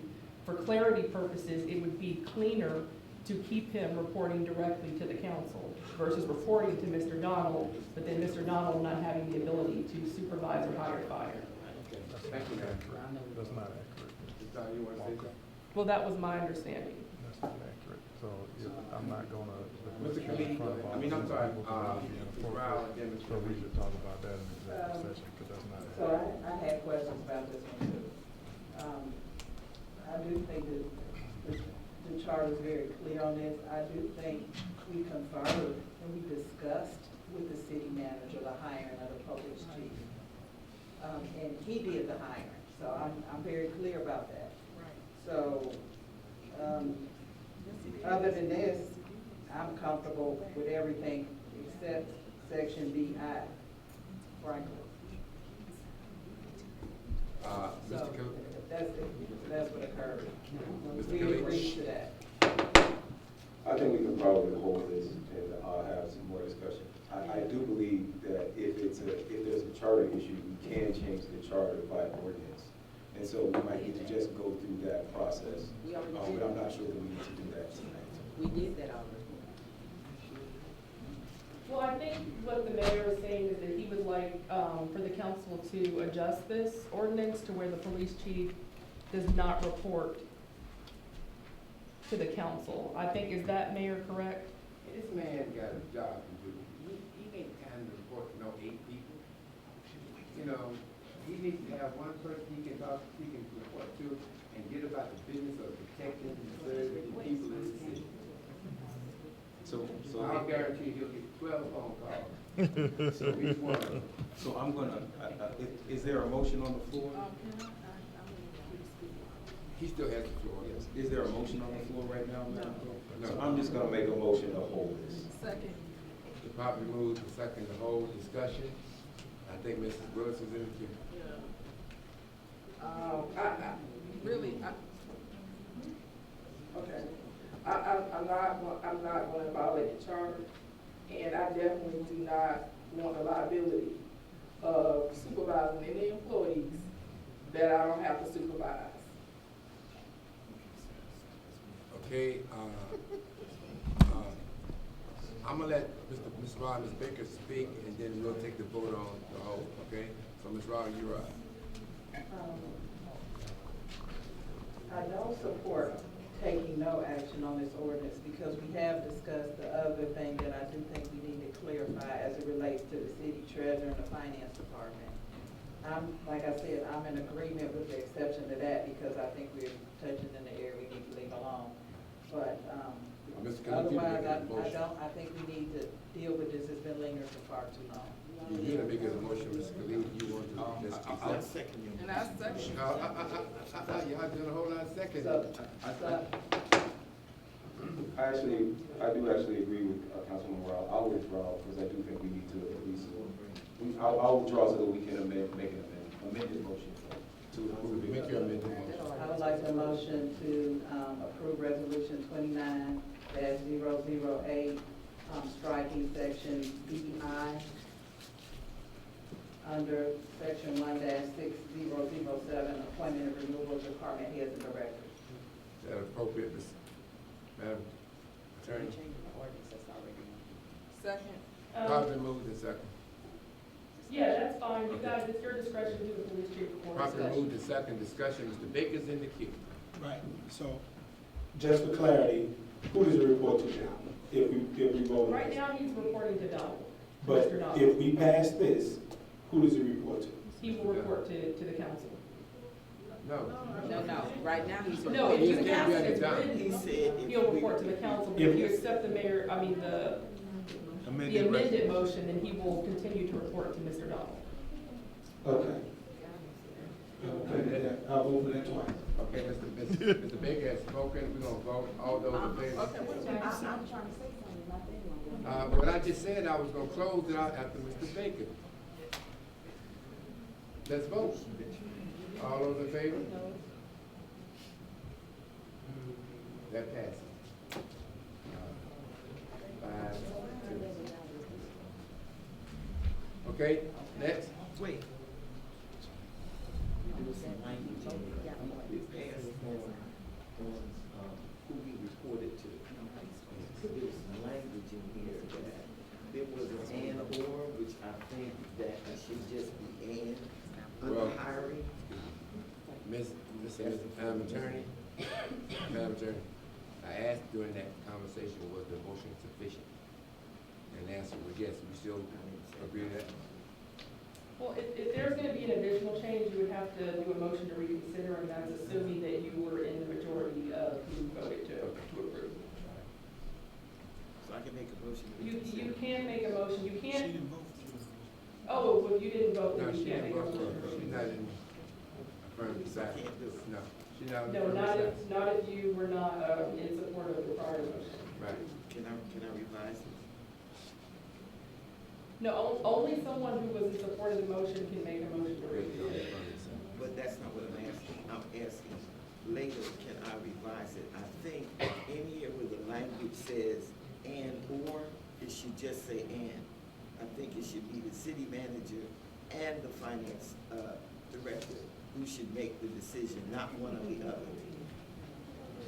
for clarity purposes, it would be cleaner to keep him reporting directly to the council versus reporting to Mr. Donald, but then Mr. Donald not having the ability to supervise or hire fire. Thank you, ma'am. That's not accurate. You want to say something? Well, that was my understanding. That's not accurate, so I'm not gonna. Mr. Khalid, I mean, I'm sorry, So we should talk about that in executive session, because that's not So accurate. I had questions about this one too. I do think that the charter is very clear on this. I do think we conferred and we discussed with the city manager the hiring of the police chief. And he did the hiring, so I'm very clear about that. So, other than this, I'm comfortable with everything except section BI, frankly. Mr. Kelly? That's what occurred. Mr. We Kelly? agreed to that. I think we can probably hold this and have some more discussion. I do believe that if there's a charter issue, we can change the charter by ordinance. And so we might need to just go through that process. But I'm not sure that we need to do that tonight. We did that already. Well, I think what the mayor is saying is that he would like for the council to adjust this ordinance to where the police chief does not report to the council. I think, is that, Mayor, correct? This man got a job to do. He ain't kind of report to no 8 people. You know, he needs to have one person he can report to and get about the business of protecting and serving the people in the city. So I'll guarantee he'll get 12 phone calls. So each one of them. So I'm gonna, is there a motion on the floor? He still has the floor. Is there a motion on the floor right now, Madam Clerk? No. So I'm just gonna make a motion to hold this. Second. The properly moved and second the whole discussion. I think Mrs. Willis is in the queue. Okay. I'm not gonna violate the charter, and I definitely do not want the liability of supervising any employees that I don't have to supervise. Okay, I'm gonna let Ms. Rod, Ms. Baker speak, and then we'll take the vote on the whole, okay? So Ms. Rod, you're up. I don't support taking no action on this ordinance because we have discussed the other thing that I do think we need to clarify as it relates to the city treasurer and the finance department. Like I said, I'm in agreement with the exception to that because I think we're touching in the area we need to leave alone. But, Mr. Khalid, you otherwise, make a motion. I think we need to deal with this. It's been lingering for far too long. You're gonna make a motion, Mr. Khalid, you want to just. I'll second you. And I second. Y'all doing a whole lot of seconds. I do actually agree with Councilman Morale. I'll withdraw because I do think we need to at least, I'll withdraw so that we can make an amended motion to approve it. Make your amended motion. I would like the motion to approve resolution 29-008, striking section BI under section 1-6007, appointment and removal of department heads and directors. Is that appropriate, Madam Attorney? Second. Properly moved and second. Yeah, that's fine. You guys, it's your discretion to do the police chief report Properly discussion. moved and second discussion. Mr. Baker's in the queue. Right, so, just for clarity, who does it report to now? If we vote on Right this? now, he's reporting to Donald. But Mr. Donald. if we pass this, who does it report to? He will report to the council. No. No, right now he's. No, if you It can't pass be it, any it's time. written, he'll report to the council. But If- if you accept the amended motion, then he will continue to report to Mr. Donald. Okay. Okay, I'll vote for that twice. Okay, Mr. Baker has spoken. We're gonna vote. All those in favor? Okay, what you I'm trying to say something, not anyone. What I just said, I was gonna close it out after Mr. Baker. Let's vote. All those in favor? That passes. 5-2. Okay, next. Wait. There was some language in here. We passed on, who we reported to. There was some language in here that there was an and or, which I think that it should just be and Well, under hiring. Madam Attorney, Madam Attorney, I asked during that conversation, was the motion sufficient? And the answer was yes. We still agree to that? Well, if there's gonna be an additional change, you would have to do a motion to reconsider, and that's assuming that you were in the majority of who voted to approve. So I can make a motion. to You reconsider. can make a motion, you can't. Oh, well, you didn't vote, No, then she you can't didn't make a vote motion. for it. She's not in affirmative side. Can't do it. No, she's not on the No, affirmative side. not if you were not, in support of the prior motion. Right. Can I revise this? No, only someone who was in support of the motion can make a motion to reconsider. But that's not what I'm asking. I'm asking, later, can I revise it? I think in here where the language says and or, it should just say and. I think it should be the city manager and the finance director who should make the decision, not one or the other.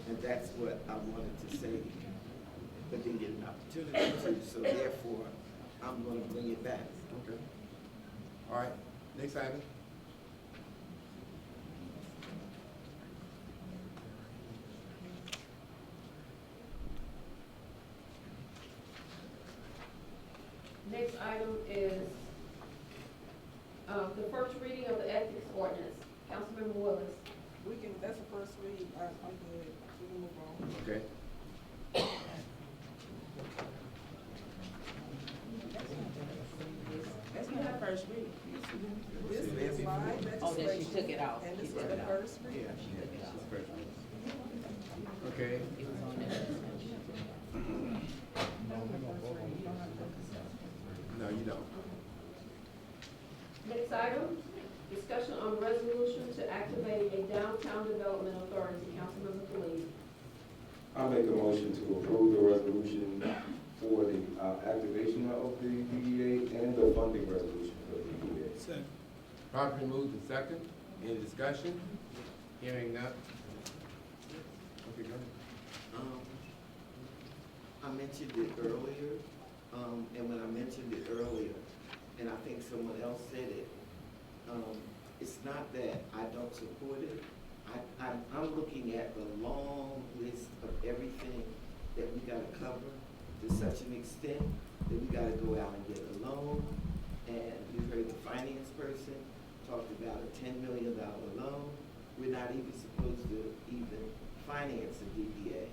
And that's what I wanted to say, but didn't get an opportunity to, so therefore, I'm gonna bring it back. Okay. All right, next item. Next item is, the first reading of the ethics ordinance. Councilmember Willis. We can, that's the first read, I'm good, we can move on. Okay. That's not the first read. This is my Oh, then she legislation, took it out. and She this is took the it out. first read. Yeah, she took it out. motion to approve the resolution for the activation of the DDA and the funding resolution for the DDA. Second. Properly moved and second. Any discussion? Hearing none. Okay, go ahead. I mentioned it earlier, and when I mentioned it earlier, and I think someone else said it, it's not that I don't support it. I'm looking at the long list of everything that we gotta cover to such an extent that we gotta go out and get a loan. And you heard the finance person talked about a $10 million loan. We're not even supposed to even finance a DDA.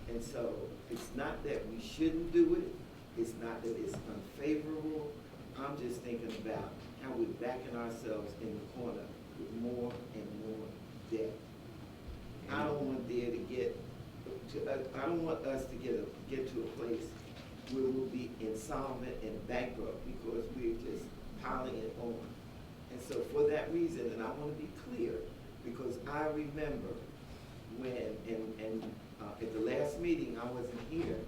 And so it's not that we shouldn't do it. It's not that it's unfavorable. I'm just thinking about how we're backing ourselves in the corner with more and more debt. I don't want there to get I don't want us to get to a place where we'll be insolvent and bankrupt because we're just piling it on. And so for that reason, and I want to be clear, because I remember when, at the last meeting, I wasn't here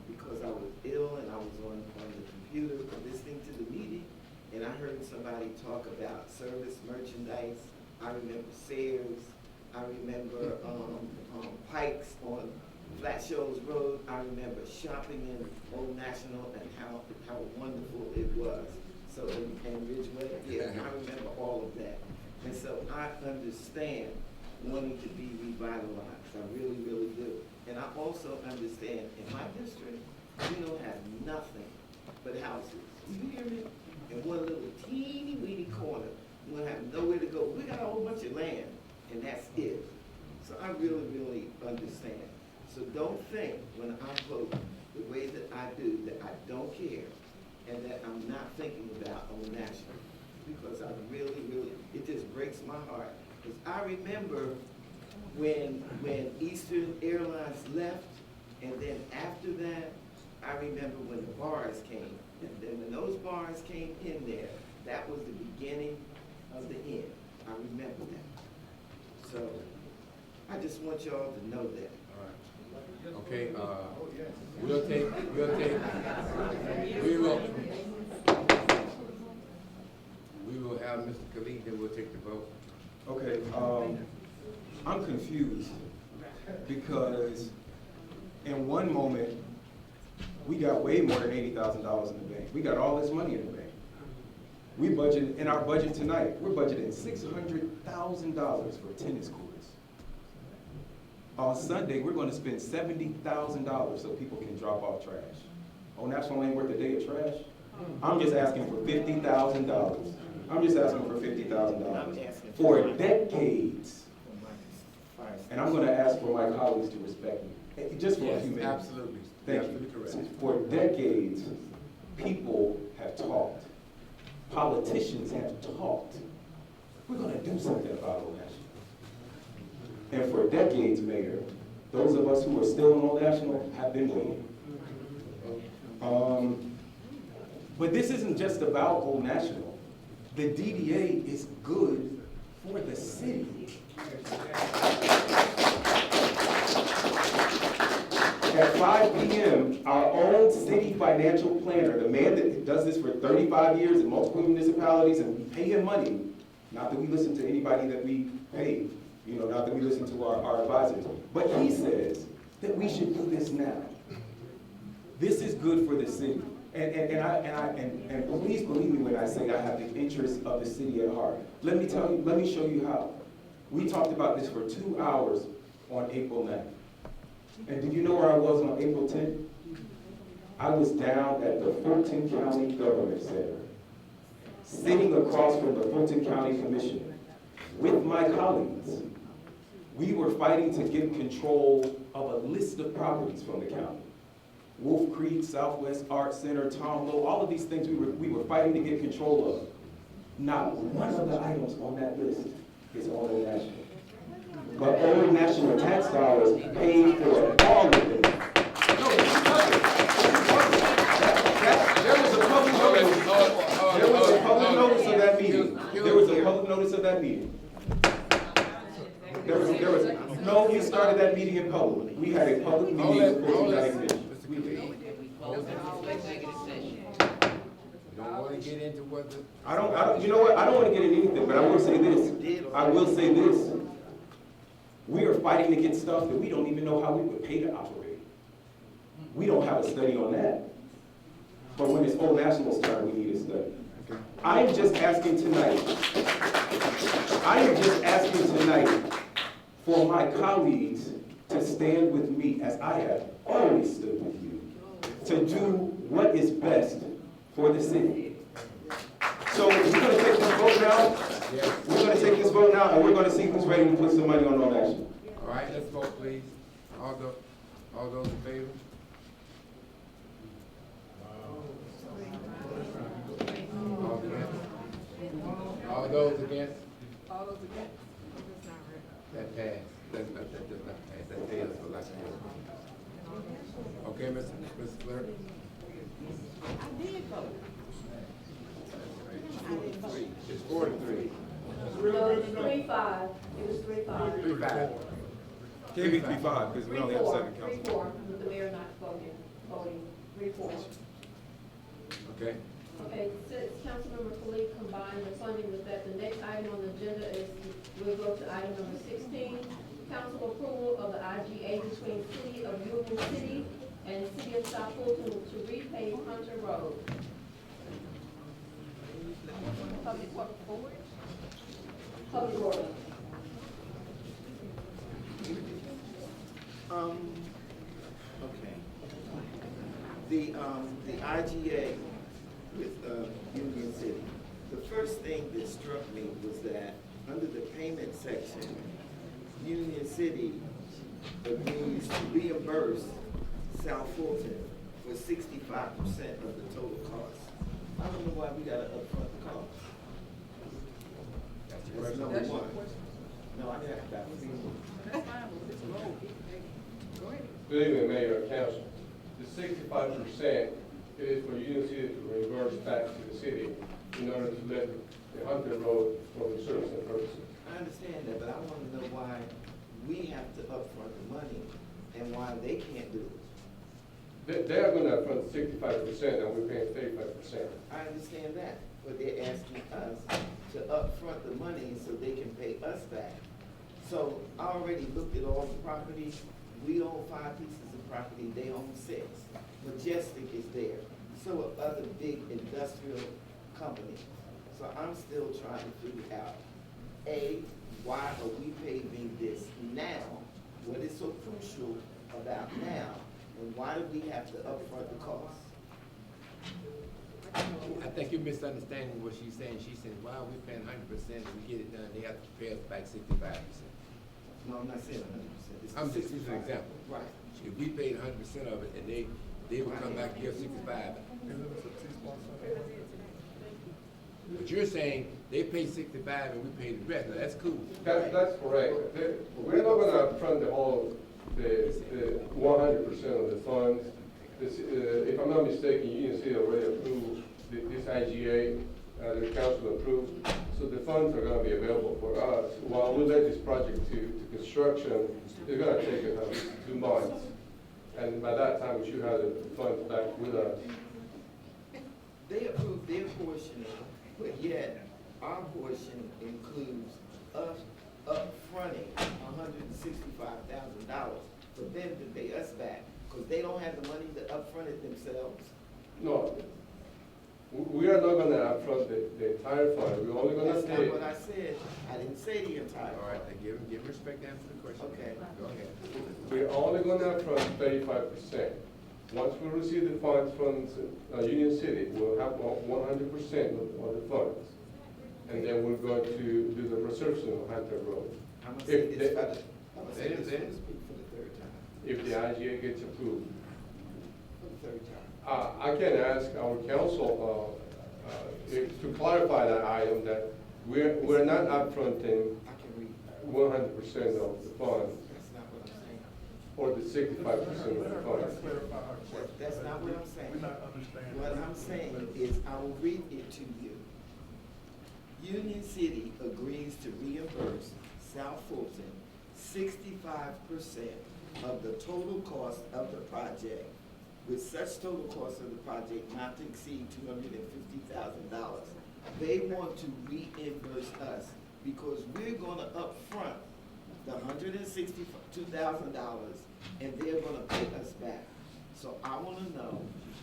because I was ill and I was on the computer listening to the meeting, and I heard somebody talk about service merchandise. I remember Sears. I remember Pikes on Flat Shoals Road. I remember shopping in Old National and how wonderful it was. So in Ridgeway, yeah, I remember all of that. And so I understand wanting to be revitalized. I really, really do. And I also understand in my district, we don't have nothing but houses. You hear me? In one little teeny weeny corner. We don't have nowhere to go. We got a whole bunch of land, and that's it. So I really, really understand. So don't think when I vote the way that I do that I don't care and that I'm not thinking about Old National. Because I really, really, it just breaks my heart. Because I remember when Eastern Airlines left, and then after that, I remember when the bars came. And then when those bars came in there, that was the beginning of the end. I remember that. So I just want y'all to know that. Okay, we will have Mr. Khalid, then we'll take the vote. Okay, I'm confused because in one moment, we got way more than $80,000 in the bank. We got all this money in the bank. We budgeted, in our budget tonight, we're budgeting $600,000 for tennis courts. On Sunday, we're gonna spend $70,000 so people can drop off trash. Oh, National ain't worth a day of trash? I'm just asking for $50,000. I'm just asking for $50,000 for decades. And I'm gonna ask for my colleagues to respect me, just for a few minutes. Absolutely. Thank you. For decades, people have talked. Politicians have talked. We're gonna do something about Old National. And for decades, Mayor, those of us who are still in Old National have been waiting. But this isn't just about Old National. The DDA is good for the city. At 5 p.m., our own city financial planner, the man that does this for 35 years in multiple municipalities, and we pay him money, not that we listen to anybody that we pay, not that we listen to our advisors, but he says that we should do this now. This is good for the city. And please believe me when I say I have the interests of the city at heart. Let me show you how. We talked about this for 2 hours on April 9th. And did you know where I was on April 10th? I was down at the Fulton County Government Center, sitting across from the Fulton County Commission with my colleagues. We were fighting to get control of a list of properties from the county. Wolf Creek, Southwest Art Center, Tom Low, all of these things we were fighting to get control of. Not one of the items on that list is Old National. But Old National tax dollars paid for all of it. No, there was a public notice. There was a public notice of that meeting. There was a public notice of that meeting. No, we started that meeting in public. We had a public All meeting that- before all we got that- finished. Mr. Khalid, you don't wanna get into what the. I don't, you know what, I don't wanna get into anything, but I will say this, I will say this. We are fighting to get stuff that we don't even know how we would pay to operate. We don't have a study on that. But when it's Old National's turn, we need a study. I am just asking tonight for my colleagues to stand with me as I have always stood with you, to do what is best for the city. So we're gonna take this vote now. We're gonna take this vote now, and we're gonna see who's ready to put some money on Old National. All right, let's vote, please. All those in favor? All those against? All those against? That passed. That does not pass. That fails for lack of vote. Okay, Mr. Clerk? I did vote. It's 4-3. No, it's 3-5. It was 3-5. 3-5. Can't be 3-5, because we only have 7 council. 3-4, with the mayor not voting, 3-4. Okay. Okay, since Councilmember Khalid combined the funding with that, the next item on the agenda is, we'll go to item number 16, council approval of the IGA between City of Union City and City of South Fulton to repave Hunter Road. Public Works Board? Public Works. Okay. The IGA with Union City, the first thing that struck me was that under the payment section, Union City agrees to reimburse South Fulton for 65% of the total cost. I don't know why we gotta upfront the cost. That's number one. No, I got that. That's fine, but it's road. Go ahead. Good evening, Mayor and Council. The 65% is for Union City to reimburse back to the city in order to let the Hunter Road for the service and purposes. I understand that, but I want to know why we have to upfront the money and why they can't do it. They're gonna upfront 65% and we're paying 35%. I understand that, but they're asking us to upfront the money so they can pay us back. So I already looked at all the properties. We own 5 pieces of property, they own 6. Majestic is there. So are other big industrial companies. So I'm still trying to figure out, A, why are we paving this now? What is so crucial about now? And why do we have to upfront the cost? I think you're misunderstanding what she's saying. She's saying, why are we paying 100% and we get it done, they have to pay us back 65%. No, I'm not saying 100%. I'm just using an example. Right. If we paid 100% of it and they would come back and give 65. But you're saying they pay 65 and we pay the rest. Now, that's cool. That's correct. We're not gonna upfront the 100% of the funds. If I'm not mistaken, Union City already approved this IGA, the council approved. So the funds are gonna be available for us. While we let this project to construction, it's gonna take us 2 months. And by that time, we should have the funds back with us. They approved their portion, but yet our portion includes us upfronting $165,000 for them to pay us back, because they don't have the money to upfront it themselves. No, we are not gonna upfront the entire fund. We're only gonna That's pay. not what I said. I didn't say the entire. All right, then give respect to answer the question. Okay. Go ahead. We're only gonna upfront 35%. Once we receive the funds from Union City, we'll have 100% of the funds. And then we're going to do the resurfacing of Hunter Road. I'm gonna say If this the- for the, I'm gonna say this for the speak for the third time. If the IGA gets approved. For the third time. I can ask our council to clarify that item, that we're not upfronting I can read. 100% of the funds, That's not what I'm saying. or the 65% of the funds. That's not what I'm saying. What I'm saying is, I will read it to you. Union City agrees to reimburse South Fulton 65% of the total cost of the project, with such total cost of the project not to exceed $250,000. They want to reimburse us because we're gonna upfront the $162,000 and they're gonna pay us back. So I wanna know,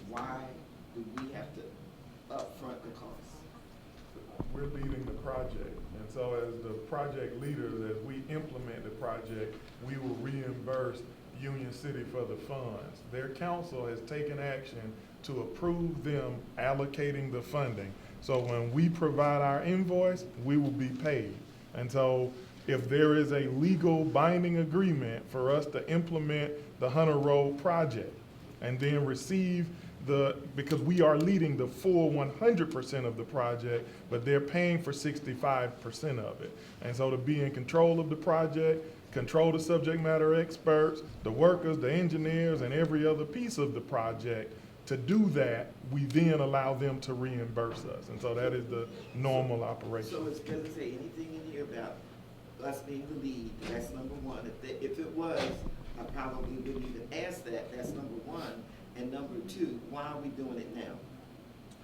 why do we have to upfront the cost? We're leading the project, and so as the project leaders, as we implement the project, we will reimburse Union City for the funds. Their council has taken action to approve them allocating the funding. So when we provide our invoice, we will be paid. And so if there is a legal binding agreement for us to implement the Hunter Road project and then receive because we are leading the full 100% of the project, but they're paying for 65% of it. And so to be in control of the project, control the subject matter experts, the workers, the engineers, and every other piece of the project, to do that, we then allow them to reimburse us. And so that is the normal operation. So it doesn't say anything in here about us being the lead, that's number one. If it was, I probably wouldn't even ask that, that's number one. And number two, why are we doing it now?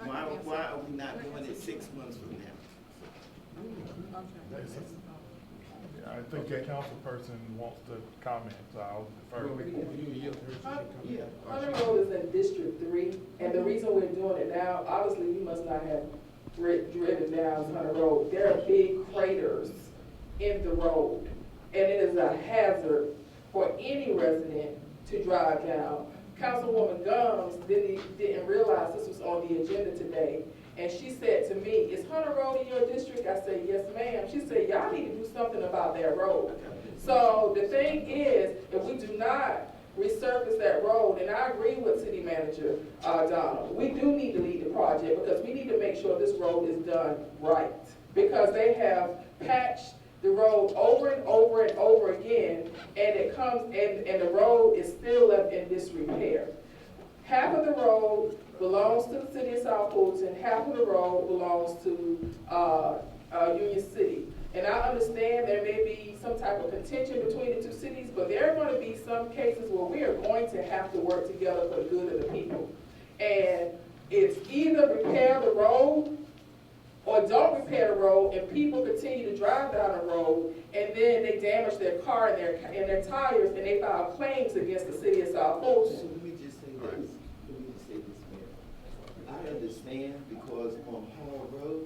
Why are we not doing it 6 months from now? I think the council person wants to comment, so I'll defer. Hunter Road is in District 3, and the reason we're doing it now, obviously you must not have driven down Hunter Road. There are big craters in the road, and it is a hazard for any resident to drive down. Councilwoman Gums didn't realize this was on the agenda today. And she said to me, is Hunter Road in your district? I said, yes, ma'am. She said, y'all need to do something about that road. So the thing is, if we do not resurface that road, and I agree with City Manager Donald, we do need to lead the project because we need to make sure this road is done right. Because they have patched the road over and over and over again, and it comes and the road is still left in disrepair. Half of the road belongs to the city of South Fulton, half of the road belongs to Union City. And I understand there may be some type of contention between the two cities, but there are going to be some cases where we are going to have to work together for the good of the people. And it's either repair the road or don't repair the road, and people continue to drive down the road, and then they damage their car and their tires, and they file claims against the city of South Fulton. Let me just say this. Mayor. I understand because on Hall Road,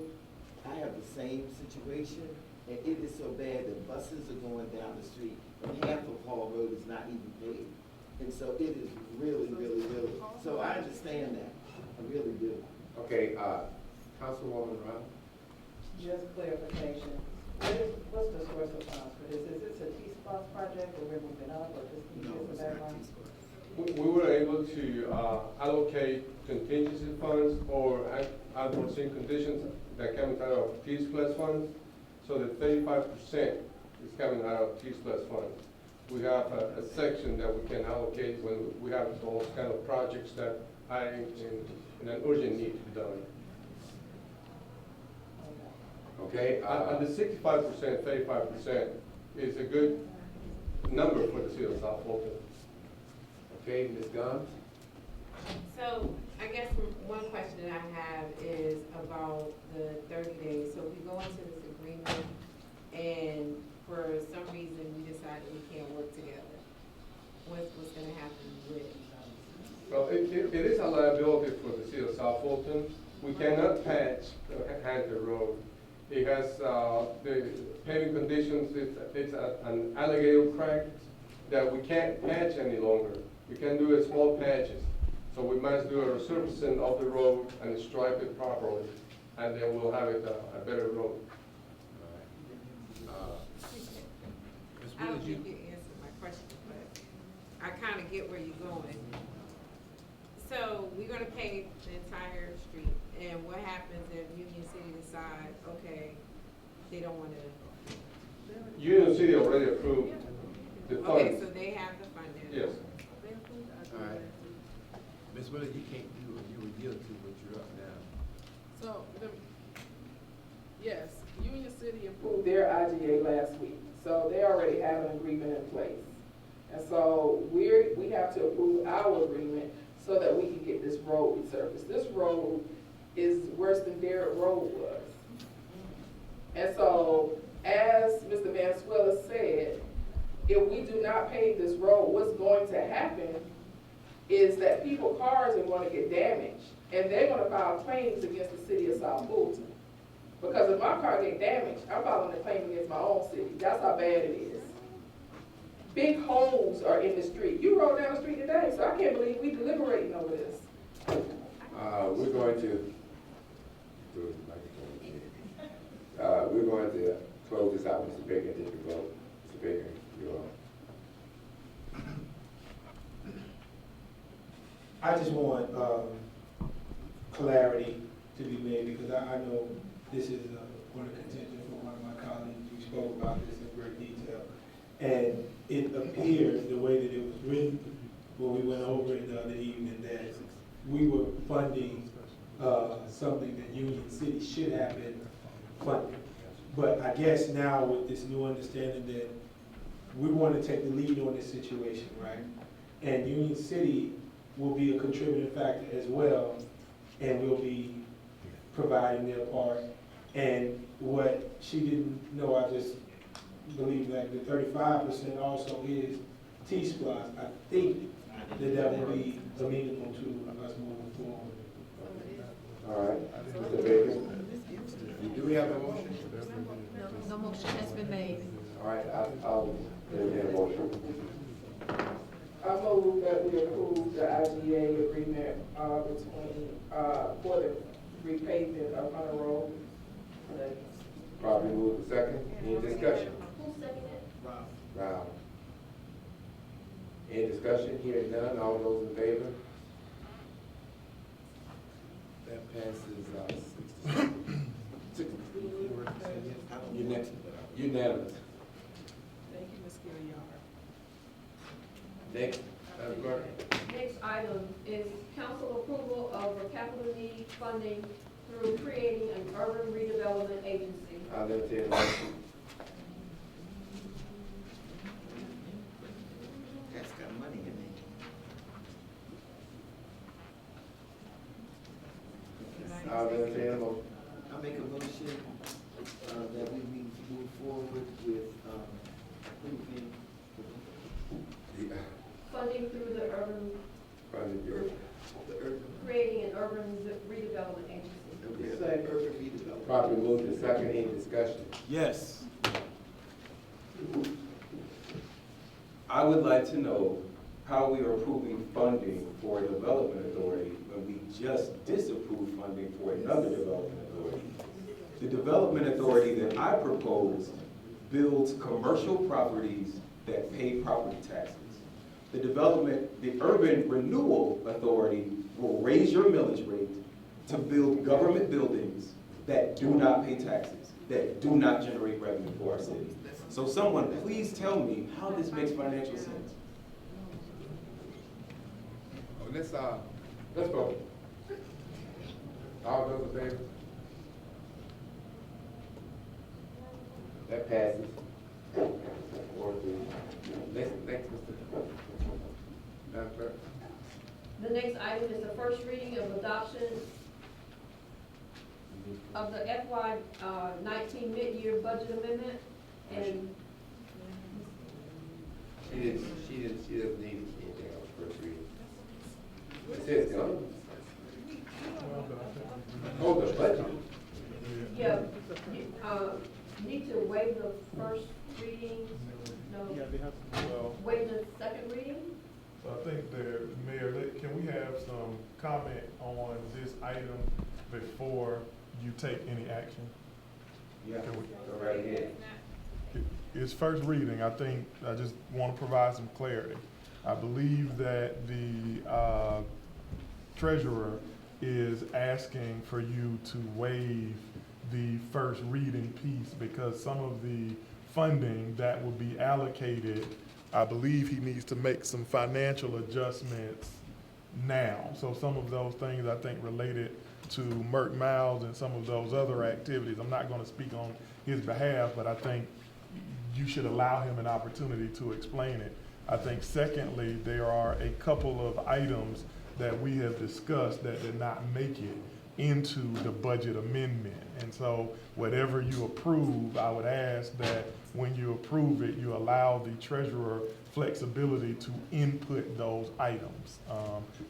I have the same situation, and it is so bad that buses are going down the street, and half of Hall Road is not even paved. And so it is really, really, really, so I understand that. I really do. Okay, Councilwoman Brown? Just clarification, what's the source of funds for this? Is this a T-Splosh project or we're moving up, or just can you give us a background? We were able to allocate contingency funds or unforeseen conditions that come out of T-Splosh funds. So the 35% is coming out of T-Splosh funds. We have a section that we can allocate when we have those kind of projects that are in an urgent need to be done. Okay. And the 65%, 35% is a good number for the city of South Fulton. Okay, Ms. Gums? So I guess one question I have is about the 30 days. So if we go into this agreement and for some reason we decide that we can't work together, what's going to happen with it? Well, it is a liability for the city of South Fulton. We cannot patch Hunter Road. It has the paving conditions, it's an alligator crack that we can't patch any longer. We can do it small patches. So we must do a resurfacing of the road and stripe it properly, and then we'll have it a better road. I don't think you answered my question, but I kind of get where you're going. So we're going to pave the entire street, and what happens if Union City decides, okay, they don't want to? Union City already approved the funds. Okay, so they have the funding. Yes. All right. Ms. Miller, you can't do it. You were guilty, but you're up now. So, yes, Union City approved their IGA last week, so they already have an agreement in place. And so we have to approve our agreement so that we can get this road resurfaced. This road is worse than Derrick Road was. And so, as Mr. Vanswiller said, if we do not pave this road, what's going to happen is that people's cars are going to get damaged, and they're going to file claims against the city of South Fulton. Because if my car get damaged, I'm filing a claim against my own city. That's how bad it is. Big holes are in the street. You rode down the street today, so I can't believe we deliberating over this. We're going to close this out, Mr. Baker, and take the vote. Mr. Baker, you're on. I just want clarity to be made, because I know this is one of the contention for one of my colleagues. You spoke about this in great detail. And it appears, the way that it was written, when we went over it the other evening, that we were funding something that Union City should have been funding. But I guess now with this new understanding that we want to take the lead on this situation, right? And Union City will be a contributing factor as well, and will be providing their part. And what she didn't know, I just believe that the 35% also is T-Splosh. I think that will be amenable to us moving forward. All right, Mr. Baker, do we have a motion? No motion has been made. All right, I'll entertain a motion. I move that we approve the IGA agreement for the repaving of Hunter Road. Probably move the second. Any discussion? Who seconded it? Rob. Any discussion? Hearing none, all those in favor? That passes 6 unanimous. Thank you, Ms. Gilliard. Next, Madam Clerk. Next item is council approval of a capital need funding through creating an urban redevelopment agency. I'll entertain a motion. That's got money in it. I'll entertain a motion. I make a motion that we move forward with approving Funding through the urban, creating an urban redevelopment agency. urban redevelopment. Properly moved to second. Any discussion? Yes. I would like to know how we are approving funding for a development authority when we just disapproved funding for another development authority. The development authority that I propose builds commercial properties that pay property taxes. The Urban Renewal Authority will raise your millage rate to build government buildings that do not pay taxes, that do not generate revenue for our city. So someone please tell me how this makes financial sense. Let's vote. All those in favor? That passes. 4-3. Next, Mr. Madam Clerk. The next item is the first reading of adoption of the FY 19 mid-year budget amendment. And She doesn't need anything else first reading. It says done. Oh, the budget. yeah, need to waive the first reading, no, waive the second reading? So I think the mayor, can we have some comment on this item before you take any action? Yeah, go right ahead. It's first reading. I think I just want to provide some clarity. I believe that the treasurer is asking for you to waive the first reading piece because some of the funding that will be allocated, I believe he needs to make some financial adjustments now. So some of those things I think related to Merck Miles and some of those other activities. I'm not going to speak on his behalf, but I think you should allow him an opportunity to explain it. I think secondly, there are a couple of items that we have discussed that did not make it into the budget amendment. And so whatever you approve, I would ask that when you approve it, you allow the treasurer flexibility to input those items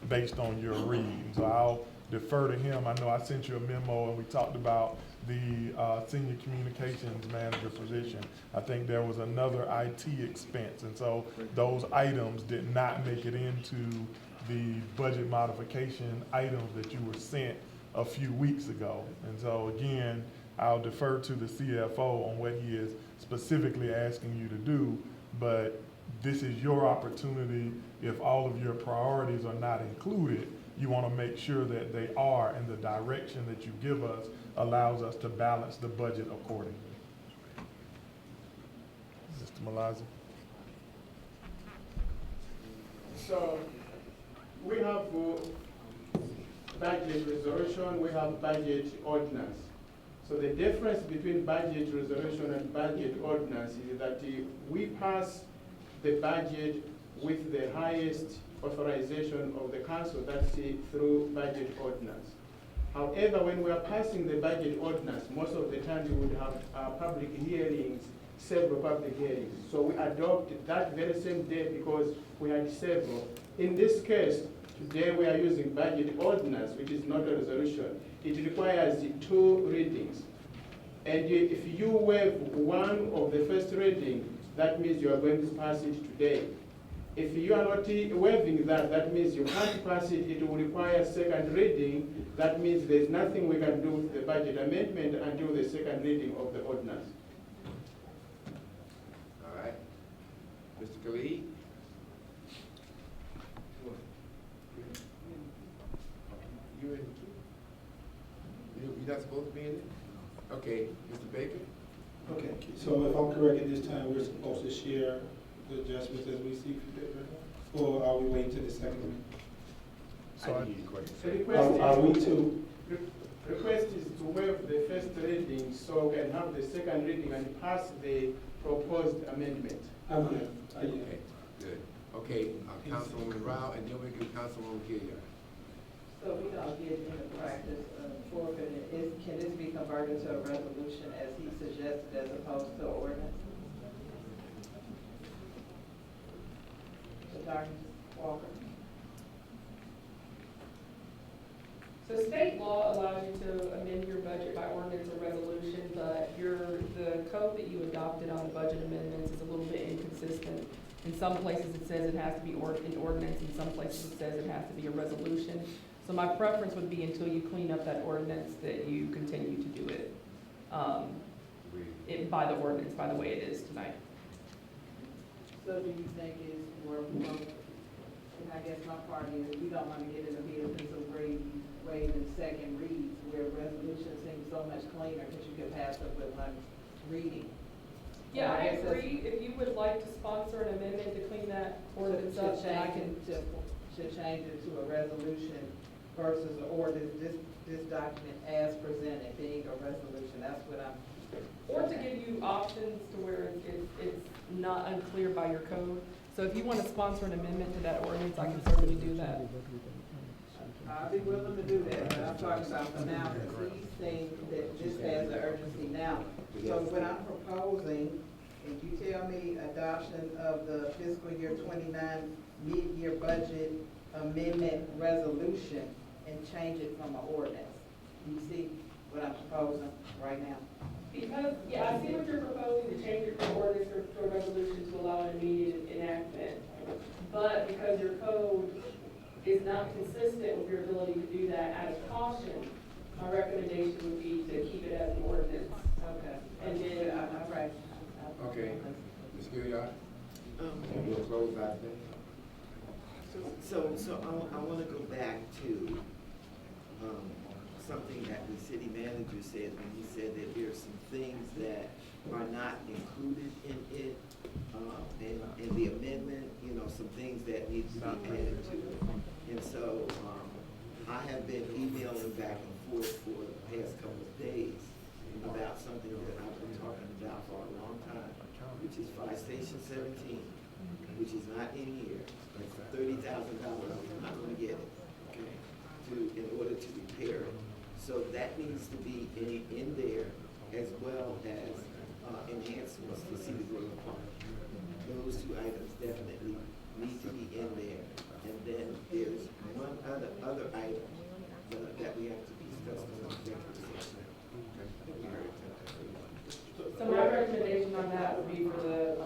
based on your reading. So I'll defer to him. I know I sent you a memo and we talked about the senior communications manager position. I think there was another IT expense. And so those items did not make it into the budget modification items that you were sent a few weeks ago. And so again, I'll defer to the CFO on what he is specifically asking you to do, but this is your opportunity. If all of your priorities are not included, you want to make sure that they are, and the direction that you give us allows us to balance the budget accordingly. Mr. Malazzi. So we have budget resolution, we have budget ordinance. So the difference between budget resolution and budget ordinance is that we pass the budget with the highest authorization of the council, that's through budget ordinance. However, when we are passing the budget ordinance, most of the time we would have public hearings, several public hearings. So we adopt that very same day because we had several. In this case, today we are using budget ordinance, which is not a resolution. It requires 2 readings. And if you waive one of the first reading, that means you are going to pass it today. If you are not waiving that, that means you can't pass it. It will require second reading. That means there's nothing we can do with the budget amendment until the second reading of the ordinance. All right. Mr. Khalid? You're not supposed to be in it? Okay, Mr. Baker? Okay, so if I'm correct, at this time, we're supposed to share the adjustments as we see fit, right? Or are we waiting to the second reading? So The request is to waive the first reading so we can have the second reading and pass the proposed amendment. Okay, good. Okay, Councilwoman Rao, and then we get Councilwoman Gilliard. So we don't get in the practice of forfeiting, can this be converted to a resolution as he suggested as opposed to ordinance? So Dr. Walker? So state law allows you to amend your budget by ordinance or resolution, but the code that you adopted on budget amendments is a little bit inconsistent. In some places it says it has to be an ordinance, in some places it says it has to be a resolution. So my preference would be until you clean up that ordinance that you continue to do it, by the ordinance, by the way it is tonight. So do you think it's more, and I guess my part is, we don't want to get in the business of waiving second reads, where resolution seems so much cleaner because you can pass it with one reading. Yeah, I agree. If you would like to sponsor an amendment to clean that ordinance up, then I can. To change it to a resolution versus the ordinance, this document as presented being a resolution, that's what I'm. Or to give you options to where it's not unclear by your code. So if you want to sponsor an amendment to that ordinance, I can certainly do that. I'd be willing to do that, but I'm talking about for now, because he's saying that this has the urgency now. So what I'm proposing, and you tell me adoption of the fiscal year 29 mid-year budget amendment resolution and change it from an ordinance. You see what I'm proposing right now? Because, yeah, I see what you're proposing, to change it from ordinance to a resolution to allow an immediate enactment. But because your code is not consistent with your ability to do that, out of caution, my recommendation would be to keep it as an ordinance. Okay. And then, all right. Okay, Ms. Gilliard? And we'll close out there. So I want to go back to something that the city manager said when he said that there are some things that are not included in it, in the amendment, some things that need to be added to it. And so I have been emailing back and forth for the past couple of days about something that I've been talking about for a long time, which is Fire Station 17, which is not in here, that's $30,000, we're not gonna get it, okay? In order to repair it. So that needs to be in there, as well as enhancements to City Grove Park. Those two items definitely need to be in there. And then there's one other item that we have to discuss in executive session. So my recommendation on that would be for the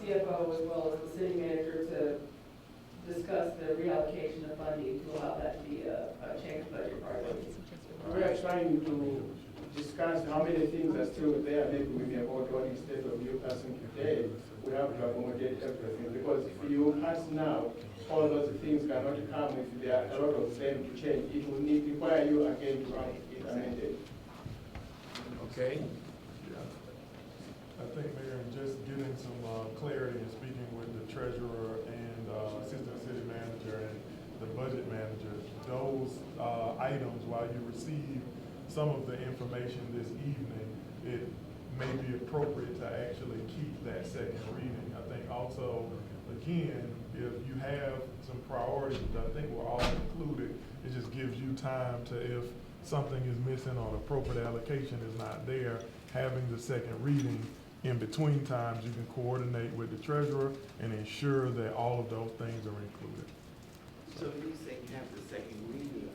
CFO as well as the city manager to discuss the reallocation of funding to allow that to be a change budget priority. We are trying to discuss how many things are still there, maybe we can vote on instead of you passing today. We have to accommodate everything, because if you pass now, all those things cannot come if there are a lot of them to change. It will require you again to have it amended. Okay. I think, Mayor, just getting some clarity and speaking with the treasurer and assistant city manager and the budget manager, those items, while you receive some of the information this evening, it may be appropriate to actually keep that second reading. I think also, again, if you have some priorities, which I think were all included, it just gives you time to, if something is missing or the appropriate allocation is not there, having the second reading in between times, you can coordinate with the treasurer and ensure that all of those things are included. So when you say you have the second reading,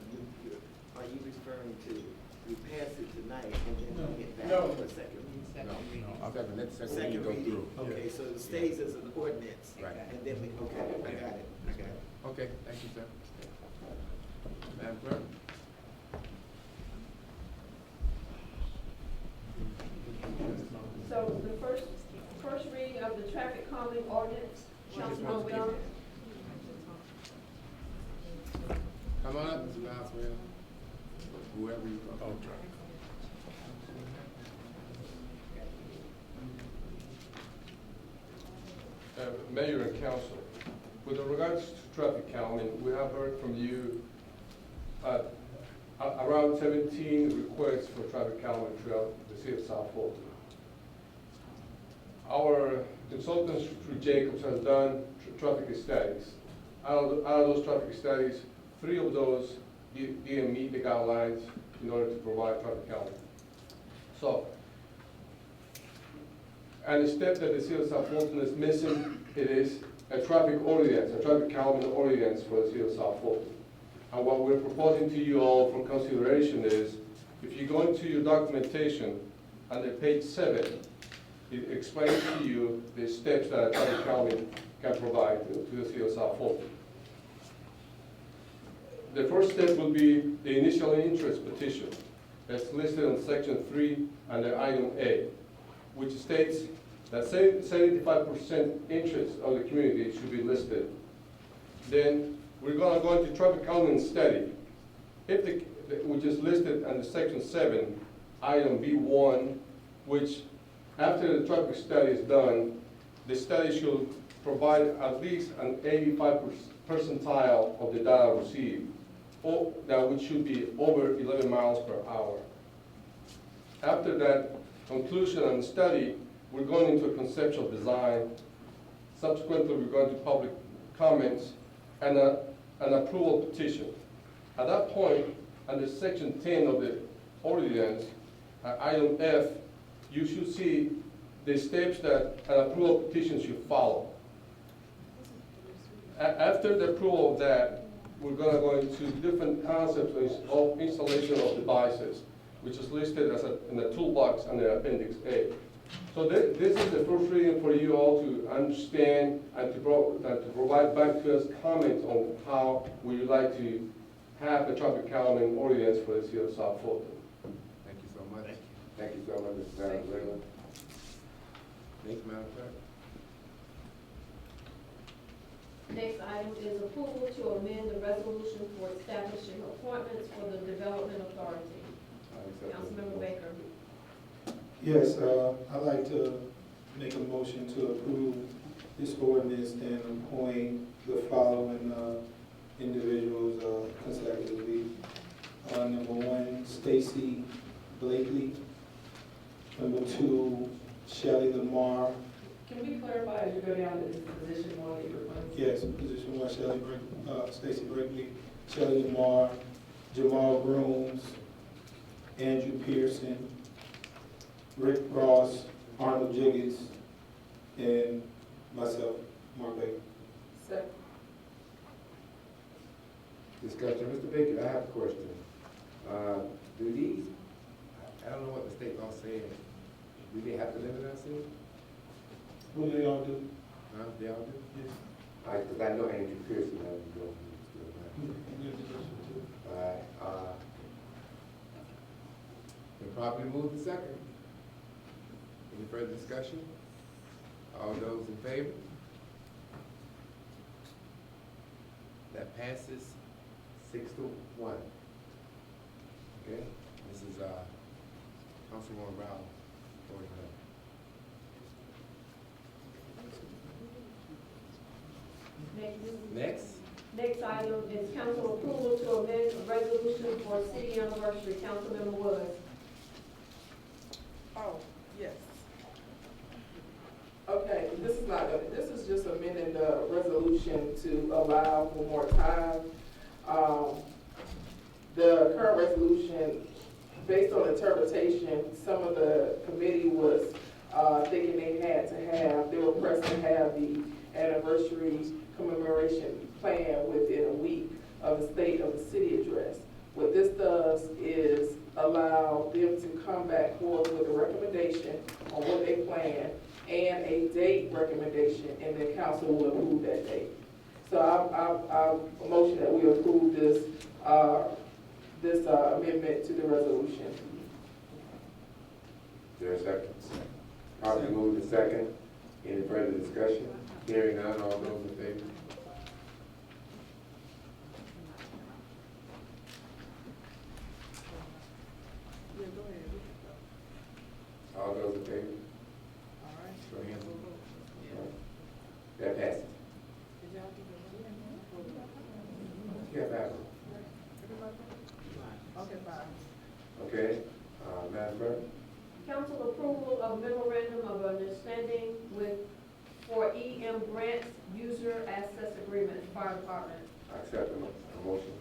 are you referring to we pass it tonight and then we get back to a second reading? I've got to let the second reading go through. Okay, so it stays as an ordinance. Right. And then we, okay, I got it. Okay, thank you, sir. Madam Clerk? So the first reading of the traffic calming ordinance, Councilman Young. Come on up, Mr. Boswell. Whoever you call. Mayor and Council, with regards to traffic calming, we have heard from you around 17 requests for traffic calming throughout the city of South Fulton. Our consultants through Jacobs has done traffic studies. Out of those traffic studies, 3 of those didn't meet the guidelines in order to provide traffic calming. So, and the step that the city of South Fulton is missing, it is a traffic ordinance, a traffic calming ordinance for the city of South Fulton. And what we're proposing to you all for consideration is, if you go into your documentation, under page 7, it explains to you the steps that a traffic calming can provide to the city of South Fulton. The first step would be the initial interest petition that's listed on section 3 under item A, which states that 75% interest of the community should be listed. Then we're going to go into traffic calming study. If which is listed under section 7, item B1, which after the traffic study is done, the study should provide at least an 85 percentile of the data received, or that which should be over 11 miles per hour. After that conclusion and study, we're going into a conceptual design. Subsequently, we're going to public comments and an approval petition. At that point, under section 10 of the ordinance, item F, you should see the steps that an approval petition should follow. After the approval of that, we're going to go into different concepts of installation of devices, which is listed as in the toolbox under Appendix A. So this is the first reading for you all to understand and to provide back to us comments on how we would like to have the traffic calming ordinance for the city of South Fulton. Thank you so much. Thank you so much, Mr. Valenzuela. Next, Madam Clerk. Next item is approval to amend the resolution for establishing appointments for the Development Authority. Councilmember Baker. Yes, I'd like to make a motion to approve this ordinance and appoint the following individuals consecutively. Number 1, Stacy Blakely. Number 2, Shelley Lamar. Can Can we clarify as you go down to this position one that you're referring to? Yes, position one, Stacy Brinkley, Shelley Lamar, Jamal Grooms, Andrew Pearson, Rick Ross, Arnold Jiggets, and myself, Mark Baker. Second. Discussion, Mr. Baker, I have a question. Do these, I don't know what the state law says, do they have to live in our city? What do they all do? Huh, they all do? Yes. All right, because I know Andrew Pearson hasn't go. All right, been properly moved to second. Any further discussion? All those in favor? That passes 6-1. Okay, this is, Councilwoman Brown, voting no. Next. Next item is council approval to amend a resolution for city anniversary. Councilmember Woods. Oh, yes. Okay, this is just amending the resolution to allow for more time. The current resolution, based on interpretation, some of the committee was thinking they were pressed to have the anniversary commemoration plan within a week of the state of the city address. What this does is allow them to come back forward with a recommendation on what they plan and a date recommendation, and the council will approve that date. So I motion that we approve this amendment to the resolution. Is there a second? Properly moved to second. Any further discussion? Hearing none, all those in favor? Yeah, go ahead. All those in favor? All right. Show of hands. That passes. Did y'all do Yeah, that Okay, fine. Okay, Madam Clerk? Council approval of memorandum of understanding for EM Grants User Access Agreement, Fire Department. I accept the motion.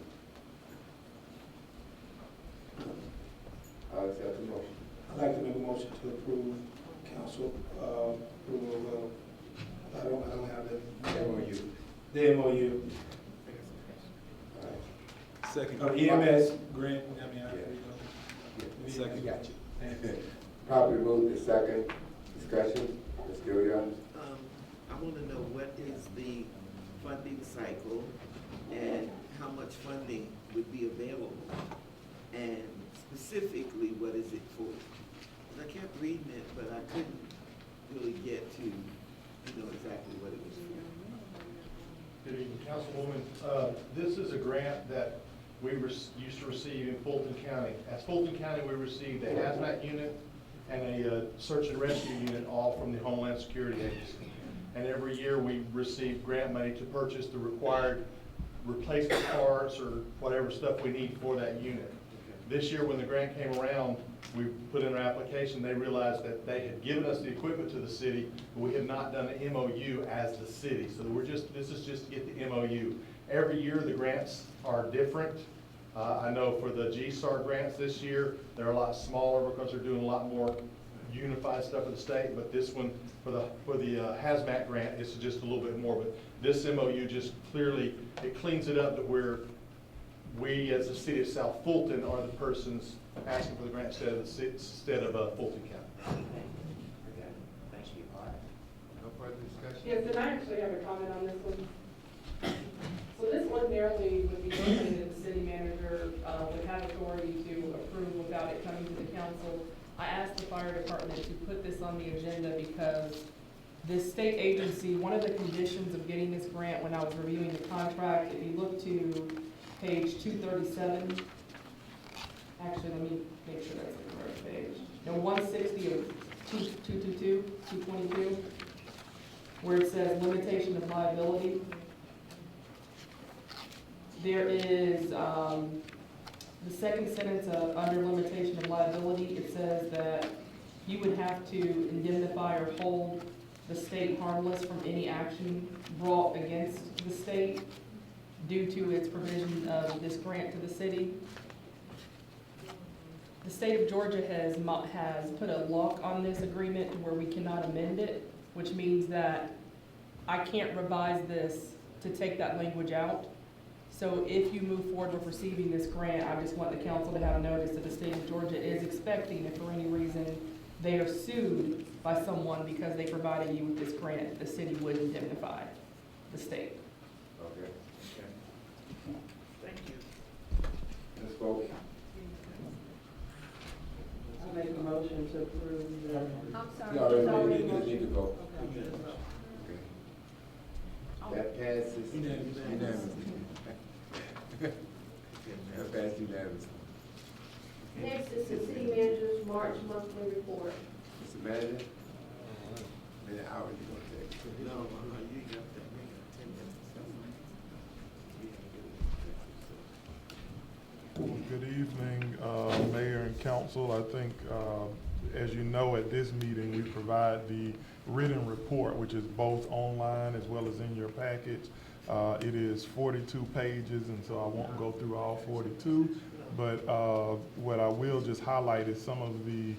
I'll accept the motion. I'd like to make a motion to approve council, approval of, I don't have the. MOU. The MOU. Second. EMS grant, Second. Got you. Probably moved to second. Discussion, Ms. Gilliard. I want to know what is the funding cycle and how much funding would be available? And specifically, what is it for? 'Cause I kept reading it, but I couldn't really get to, exactly what it was for. Good evening, Councilwoman. This is a grant that we used to receive in Fulton County. As Fulton County, we received a hazmat unit and a search and rescue unit, all from the Homeland Security Agency. And every year we receive grant money to purchase the required replacement parts or whatever stuff we need for that unit. This year, when the grant came around, we put in our application, they realized that they had given us the equipment to the city, but we had not done an MOU as the city. So this is just to get the MOU. Every year, the grants are different. I know for the GSAR grants this year, they're a lot smaller because they're doing a lot more unified stuff for the state, but this one, for the hazmat grant, it's just a little bit more. But this MOU just clearly, it cleans it up to where we, as the city of South Fulton, are the persons asking for the grant instead of Fulton County. Thank you. All right. No further discussion? Yes, and I actually have a comment on this one. So this ordinarily would be something that the city manager would have authority to approve without it coming to the council. I asked the fire department to put this on the agenda because this state agency, one of the conditions of getting this grant when I was reviewing the contract, if you look to page 237, actually, let me make sure that's the correct page. And 160 of 222, where it says limitation of liability. There is, the second sentence under limitation of liability, it says that you would have to indemnify or hold the state harmless from any action brought against the state due to its provision of this grant to the city. The state of Georgia has put a lock on this agreement where we cannot amend it, which means that I can't revise this to take that language out. So if you move forward with receiving this grant, I just want the council to have notice that the state of Georgia is expecting, if for any reason they are sued by someone because they provided you with this grant, the city would indemnify the state. Okay. Thank you. Ms. Foley? I make a motion to approve the. I'm sorry. You already need to vote. That passes unanimously. That passes unanimously. Next is the city manager's March monthly report. Mr. Manager? Many hours you gonna take? No, you got that. Good evening, Mayor and Council. I think, as you know, at this meeting, we provide the written report, which is both online as well as in your package. It is 42 pages, and so I won't go through all 42, but what I will just highlight is some of the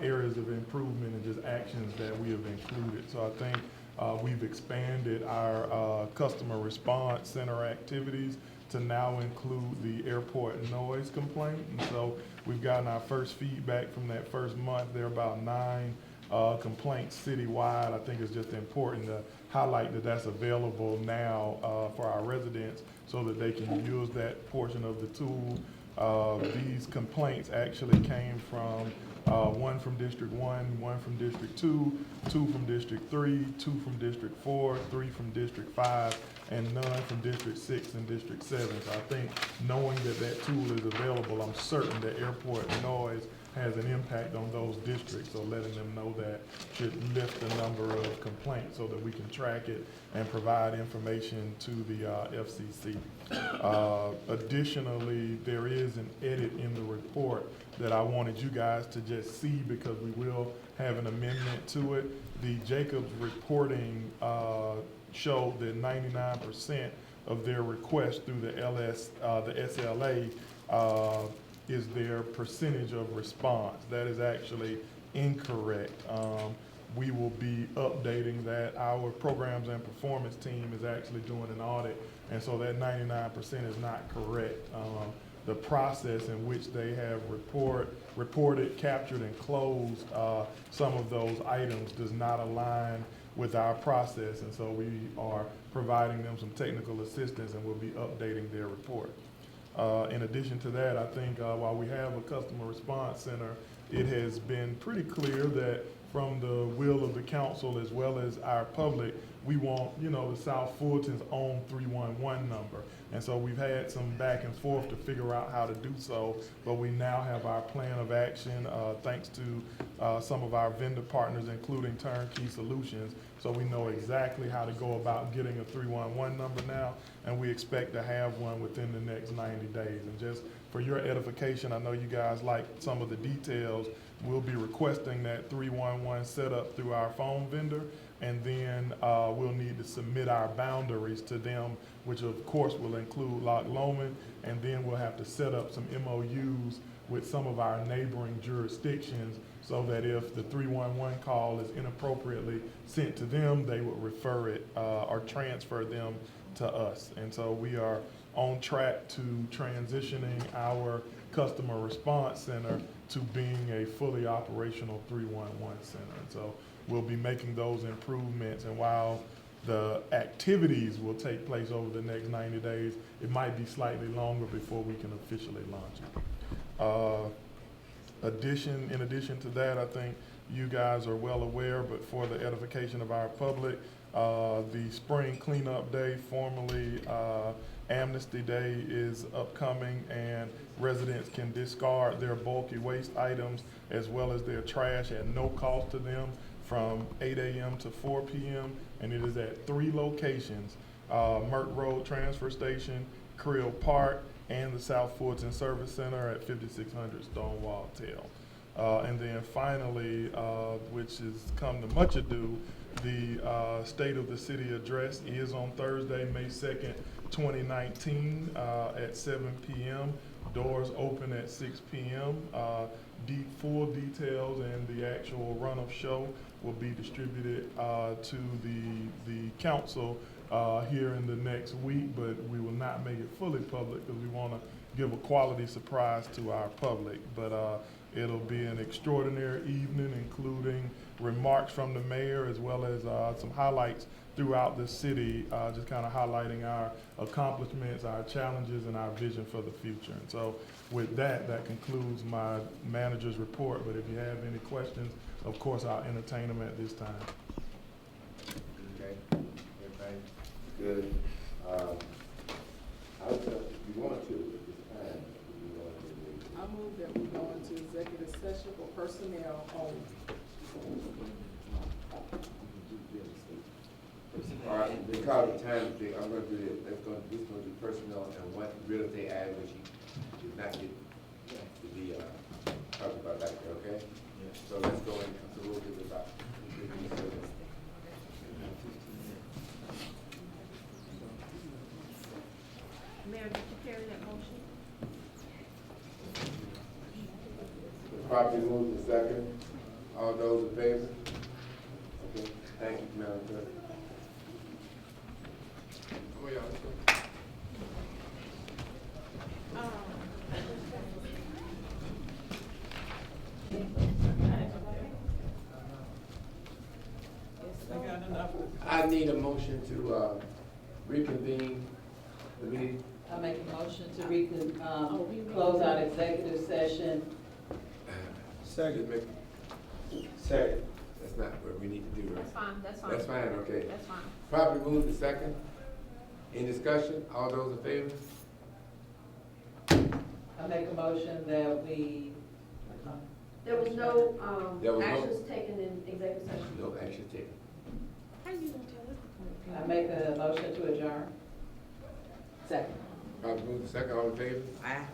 areas of improvement and just actions that we have included. So I think we've expanded our customer response center activities to now include the airport noise complaint. And so we've gotten our first feedback from that first month. There are about 9 complaints citywide. I think it's just important to highlight that that's available now for our residents so that they can use that portion of the tool. These complaints actually came from 1 from District 1, 1 from District 2, 2 from District 3, 2 from District 4, 3 from District 5, and none from District 6 and District 7. So I think knowing that that tool is available, I'm certain that airport noise has an impact on those districts. So letting them know that should lift the number of complaints so that we can track it and provide information to the FCC. Additionally, there is an edit in the report that I wanted you guys to just see because we will have an amendment to it. The Jacobs reporting showed that 99% of their requests through the SLA is their percentage of response. That is actually incorrect. We will be updating that. Our programs and performance team is actually doing an audit, and so that 99% is not correct. The process in which they have reported, captured, and closed some of those items does not align with our process, and so we are providing them some technical assistance and we'll be updating their report. In addition to that, I think while we have a customer response center, it has been pretty clear that from the will of the council as well as our public, we want, the South Fulton's own 311 number. And so we've had some back and forth to figure out how to do so, but we now have our plan of action thanks to some of our vendor partners, including Turnkey Solutions. So we know exactly how to go about getting a 311 number now, and we expect to have one within the next 90 days. And just for your edification, I know you guys like some of the details. We'll be requesting that 311 set up through our phone vendor, and then we'll need to submit our boundaries to them, which of course will include Loch Lomond, and then we'll have to set up some MOUs with some of our neighboring jurisdictions so that if the 311 call is inappropriately sent to them, they would refer it or transfer them to us. And so we are on track to transitioning our customer response center to being a fully operational 311 center. And so we'll be making those improvements, and while the activities will take place over the next 90 days, it might be slightly longer before we can officially launch it. In addition to that, I think you guys are well aware, but for the edification of our public, the Spring Cleanup Day, formerly Amnesty Day, is upcoming, and residents can discard their bulky waste items as well as their trash at no cost to them from 8 a.m. to 4 p.m. and it is at 3 locations, Merck Road Transfer Station, Creel Park, and the South Fulton Service Center at 5600 Stonewall Tail. And then finally, which has come to much ado, The State of the City Address is on Thursday, May 2nd, 2019, at 7 p.m. Doors open at 6 p.m. Full details and the actual run-of show will be distributed to the council here in the next week, but we will not make it fully public because we want to give a quality surprise to our public. But it'll be an extraordinary evening, including remarks from the mayor as well as some highlights throughout the city, just kind of highlighting our accomplishments, our challenges, and our vision for the future. And so with that, that concludes my manager's report. But if you have any questions, of course, I'll entertain them at this time. Okay, everybody good? I would, if you want to, at this time, if you want to. I move that we go into executive session for personnel only. All right, because of time, I'm gonna do this, this is gonna do personnel and what real estate ad, which you did not get to be, talked about back there, okay? So let's go in, so we'll do this out. Mayor, did you carry that motion? Properly moved in second. All those in favor? Okay, thank you, Madam Clerk. Oh, yeah, let's go. I need a motion to reconvene the meeting. I make a motion to close out executive session. Second. Second. That's not what we need to do, right? That's fine, that's fine. That's fine, okay. That's fine. Properly moved to second. In discussion, all those in favor? I make a motion that we, There was There was no- actions taken in executive session. No action taken. How you gonna tell us? I make a motion to adjourn. Second. Properly moved to second, all in favor? Aye.